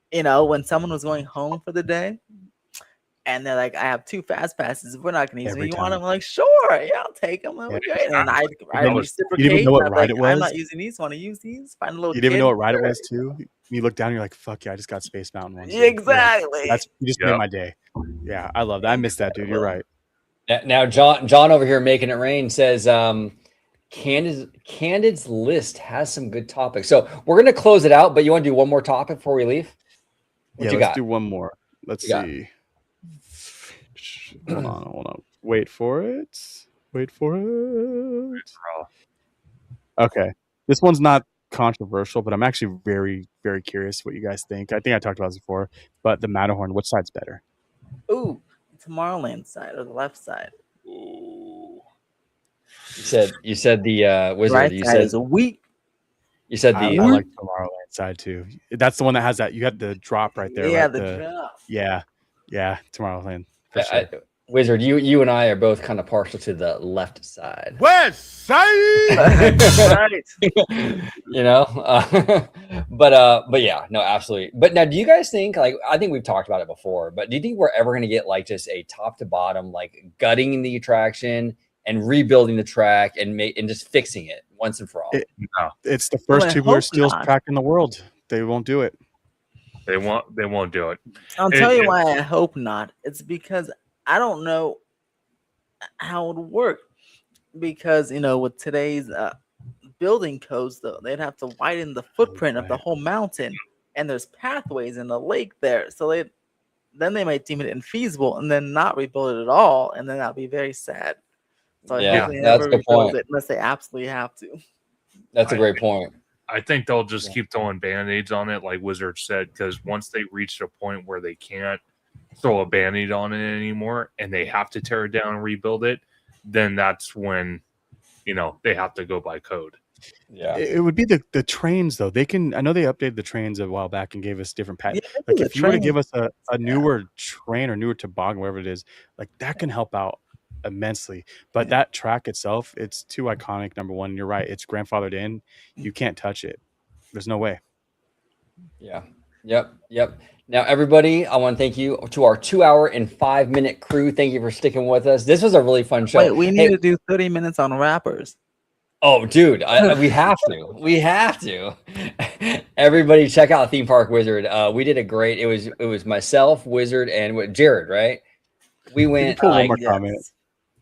when someone was going home for the day and they're like, I have 2 fast passes, we're not gonna use them. You want them? I'm like, sure, I'll take them. That'll be great. And I reciprocate. You didn't even know what ride it was? I'm not using these. Want to use these? Find a little. You didn't even know what ride it was too. You look down, and you're like, fuck yeah, I just got Space Mountain ones. Exactly. You just made my day. Yeah, I love that. I missed that, dude. You're right. Now, John over here making it rain says, Candid's list has some good topics. So we're going to close it out, but you want to do one more topic before we leave? Let's do one more. Let's see. Hold on. Wait for it. Wait for it. Bro. Okay. This one's not controversial, but I'm actually very, very curious what you guys think. I think I talked about this before, but the Matterhorn, which side's better? Ooh, Tomorrowland side or the left side? Ooh. You said the wizard. Right You side said is weak. you said I the like Tomorrowland side too. That's the one that has that. You got the drop right there. Yeah, right? the drop. Yeah, Tomorrowland for sure. wizard. You and I are both kind of partial to the left side. West Side! Right. You know, but yeah, no, absolutely. But now, do you guys think, like, I think we've talked about it before, but do you think we're ever going to get like just a top to bottom, like gutting the attraction and rebuilding the track and just fixing it once and for all? No, It's the first I tubular hope steel not. track in the world. They won't do it. they won't do it. I'll tell you why I hope not. It's because I don't know how it would work. Because with today's building codes, though, they'd have to widen the footprint of the whole mountain, and there's pathways in the lake there, so they might deem it infeasible and then not rebuild it at all, and then that'd be very sad. So I Yeah, hope they that's never a good rebuild point. it unless they absolutely have to. That's a great point. I think they'll just keep throwing band-aids on it, like Wizard said, because once they reach a point where they can't throw a band-aid on it anymore and they have to tear it down and rebuild it, then that's when they have to go by code. Yeah, It would be the trains though. They can. I know they updated the trains a while back and gave us different Yeah, like the if you were to give trains. us a newer train or newer toboggan, wherever it is, like that can help out immensely. But that track itself, it's too iconic. Number one, you're right. It's grandfathered in. You can't touch it. There's no way. yeah, yep. Now, everybody, I want to thank you to our 2 hour and 5 minute crew. Thank you for sticking with us. This was a really fun show. Wait, we need to do 30 minutes on rappers. Oh, dude, we have to. We have to. Everybody, check out Theme Park Wizard. We did a great. It was myself, Wizard, and Jared. Right? We Can you went. pull one like, more comment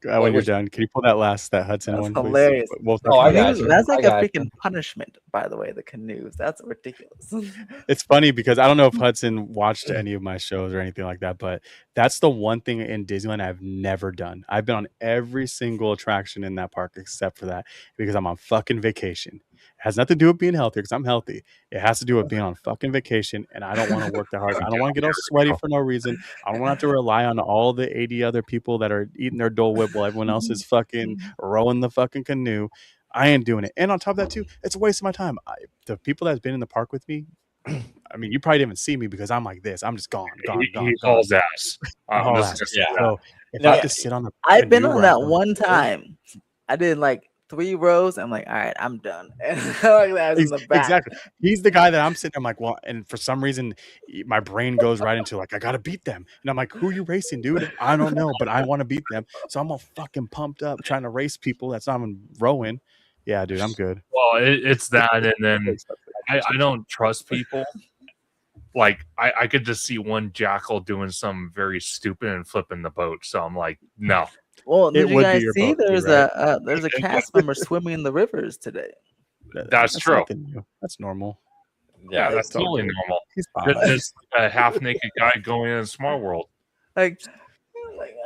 when you're done? Can you pull that second That's one, please? hilarious. Oh, I got you. That's like I a got freaking punishment, by the way. The canoes. That's ridiculous. It's funny because I don't know if Hudson watched any of my shows or anything like that, but that's the one thing in Disneyland I've never done. I've been on every single attraction in that park except for that because I'm on fucking vacation. It has nothing to do with being healthy because I'm healthy. It has to do with being on fucking vacation, and I don't want to work that hard. I don't want to get all sweaty for no reason. I don't want to have to rely on all the 80 other people that are eating their Dole Whip while everyone else is fucking rowing the fucking canoe. I ain't doing it. And on top of that, too, it's a waste of my time. The people that's been in the park with me, I mean, you probably didn't even see me because I'm like this. I'm just gone. He hauls ass. Haul This ass. is- Yeah. So if No, I have to sit on the I've been canoe on where I that don't one feel- time. I did like 3 rows. I'm like, all right, I'm done. And like that in the back. Exactly. He's the guy that I'm sitting. I'm like, well, and for some reason, my brain goes right into like, I gotta beat them, and I'm like, who are you racing, dude? I don't know, but I want to beat them, so I'm all fucking pumped up trying to race people that's not even rowing. Yeah, dude, I'm good. Well, it's that, and then I don't trust people. Like I could just see one jackal doing something very stupid and flipping the boat. So I'm like, no. Well, It did you would be guys your see boat too, there's right? there's a cast member swimming in the rivers today? That's true. nothing new. That's normal. Yeah, that's it's all totally good. normal. He's fine. Just a half naked guy going in a small world. Like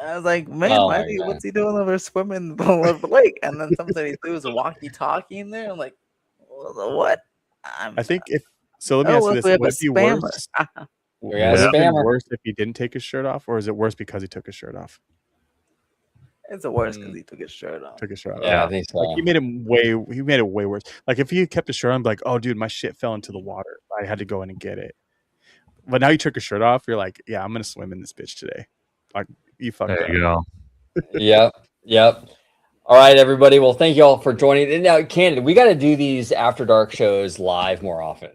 I was like, man, Oh my God. what's he doing over swimming the lake? And then somebody threw his walkie-talkie in there. I'm like, what? I think if so, let me ask you this: we have a would it be spammer. worse? We Would got it a have been spammer. worse if he didn't take his shirt off, or is it worse because he took his shirt off? It's the worst because he took his shirt off. Took his shirt off. Yeah, I think so. Like he made it way worse. Like if he kept his shirt on, I'd be like, oh dude, my shit fell into the water. I had to go in and get it. But now you took his shirt off, you're like, yeah, I'm gonna swim in this bitch today. Like you fucked There up. you go. Yep. All right, everybody. Well, thank you all for joining. And now, Candid, we got to do these After Dark shows live more often.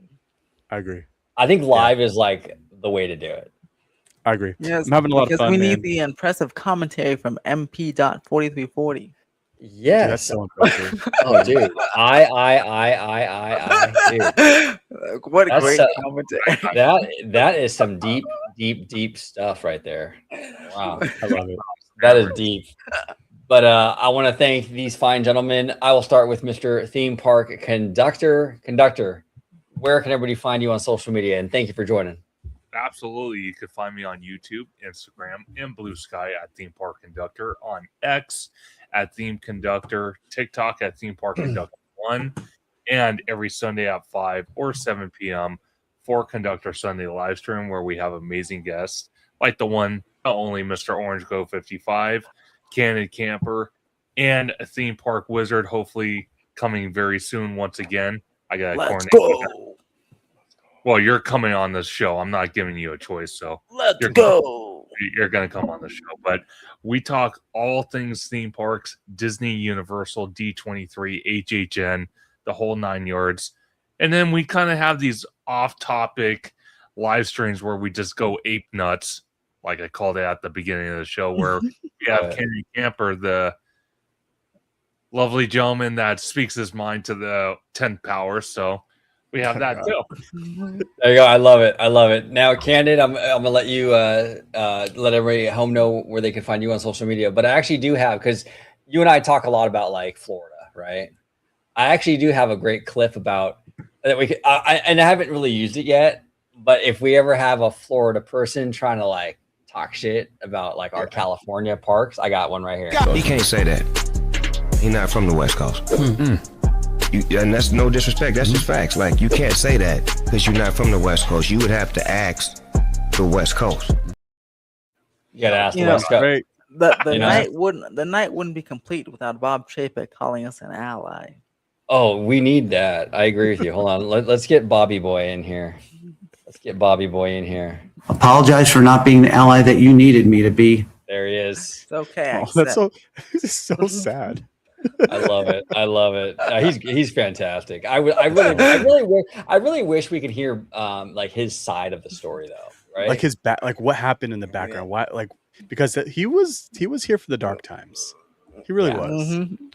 I agree. I think live is like the way to do it. I agree. Yes, I'm having a lot of because fun. we man. need the impressive commentary from MP.4340. Dude, that's Yes. so impressive. Oh, dude. I. Dude. What a That's great so- commentary. That is some deep stuff right there. Wow. I love it. That is deep. But I want to thank these fine gentlemen. I will start with Mr. Theme Park Conductor. Conductor, where can everybody find you on social media? And thank you for joining. Absolutely. You can find me on YouTube, Instagram, and Blue Sky at Theme Park Conductor, on X at Theme Conductor, TikTok at Theme Park Conductor 1, and every Sunday at 5 or 7 p.m. for Conductor Sunday live stream, where we have amazing guests like the one, not only Mr. Orange Go 55, Candid Camper, and a Theme Park Wizard, hopefully coming very soon once again. I got Let's go. Well, you're coming on this show. I'm not giving you a choice, so Let's go. You're going to come on the show. But we talk all things theme parks, Disney, Universal, D23, HHN, the whole 9 yards. And then we kind of have these off-topic live streams where we just go ape nuts, like I called it at the beginning of the show, where we have Kenny Camper, the lovely gentleman that speaks his mind to the 10th power. So we have that too. There you go. I love it. I love it. Now, Candid, I'm gonna let you let everybody at home know where they can find you on social media. But I actually do have, because you and I talk a lot about like Florida, right? I actually do have a great clip about that we could, and I haven't really used it yet. But if we ever have a Florida person trying to like talk shit about like our California parks, I got one right here. He can't say that. He's not from the West Coast. And that's no disrespect. That's just facts. Like, you can't say that because you're not from the West Coast. You would have to ask the West Coast. You gotta ask the West Coast. Right. The night wouldn't be complete without Bob Chapek calling us an ally. Oh, we need that. I agree with you. Hold on. Let's get Bobby Boy in here. Let's get Bobby Boy in here. Apologize for not being the ally that you needed me to be. There he is. It's okay. That's so sad. I love it. I love it. He's fantastic. I really wish we could hear like his side of the story though, right? Like his like what happened in the background. Why, like, because he was here for the dark times. He really was. Mm-hmm.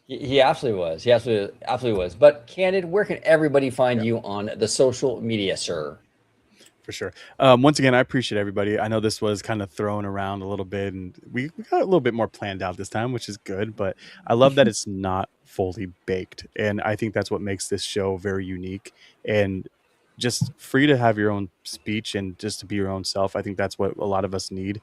He absolutely was. He absolutely was. But Candid, where can everybody find you on the social media, sir? For sure. Once again, I appreciate everybody. I know this was kind of thrown around a little bit, and we got a little bit more planned out this time, which is good. But I love that it's not fully baked, and I think that's what makes this show very unique and just free to have your own speech and just to be your own self. I think that's what a lot of us need.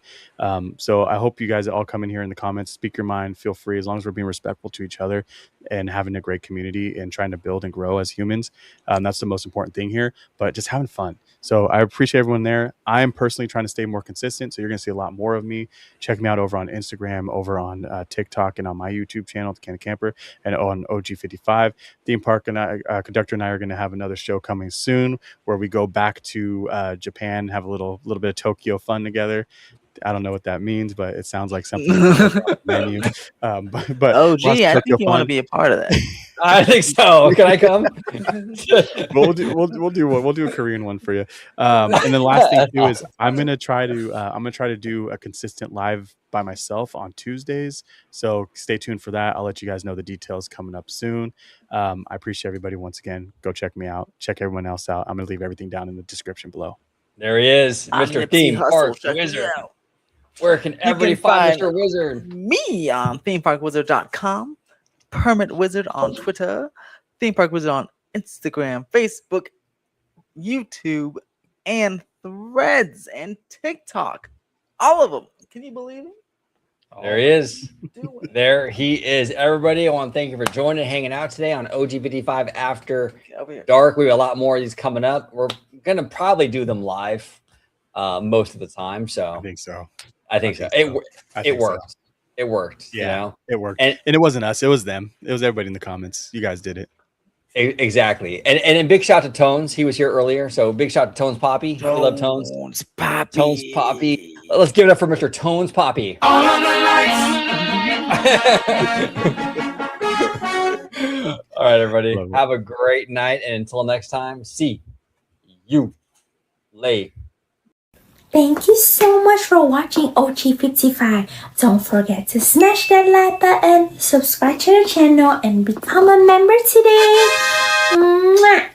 So I hope you guys all come in here in the comments, speak your mind, feel free, as long as we're being respectful to each other and having a great community and trying to build and grow as humans. That's the most important thing here, but just having fun. So I appreciate everyone there. I am personally trying to stay more consistent. So you're going to see a lot more of me. Check me out over on Instagram, over on TikTok, and on my YouTube channel, The Candid Camper, and on OG55. Theme Park and Conductor and I are going to have another show coming soon where we go back to Japan, have a little bit of Tokyo fun together. I don't know what that means, but it sounds like something on the menu. But OG, I think you want to be a part of that. I think so. Can I come? we'll do a Korean one for you. And then the last thing too is I'm gonna try to do a consistent live by myself on Tuesdays. So stay tuned for that. I'll let you guys know the details coming up soon. I appreciate everybody once again. Go check me out. Check everyone else out. I'm gonna leave everything down in the description below. There he is, Mr. Theme Park Wizard. Where can everybody find Mr. Wizard? Me on themeparkwizard.com, Permit Wizard on Twitter, Theme Park Wizard on Instagram, Facebook, YouTube, and Threads and TikTok. All of them. Can you believe it? There he is. There he is. Everybody, I want to thank you for joining and hanging out today on OG55 After Dark. We have a lot more of these coming up. We're going to probably do them live most of the time. So I think so. It worked. It worked. Yeah, you know? It worked. And it wasn't us. It was them. It was everybody in the comments. You guys did it. Exactly. And a big shout to Tones. He was here earlier. So big shout to Tones Poppy. We love Tones. Tones Poppy. Let's give it up for Mr. Tones Poppy. All of the lights. All right, everybody. Have a great night. And until next time, see you later. Thank you so much for watching OG55. Don't forget to smash that like button, subscribe to the channel, and become a member today. Mwah!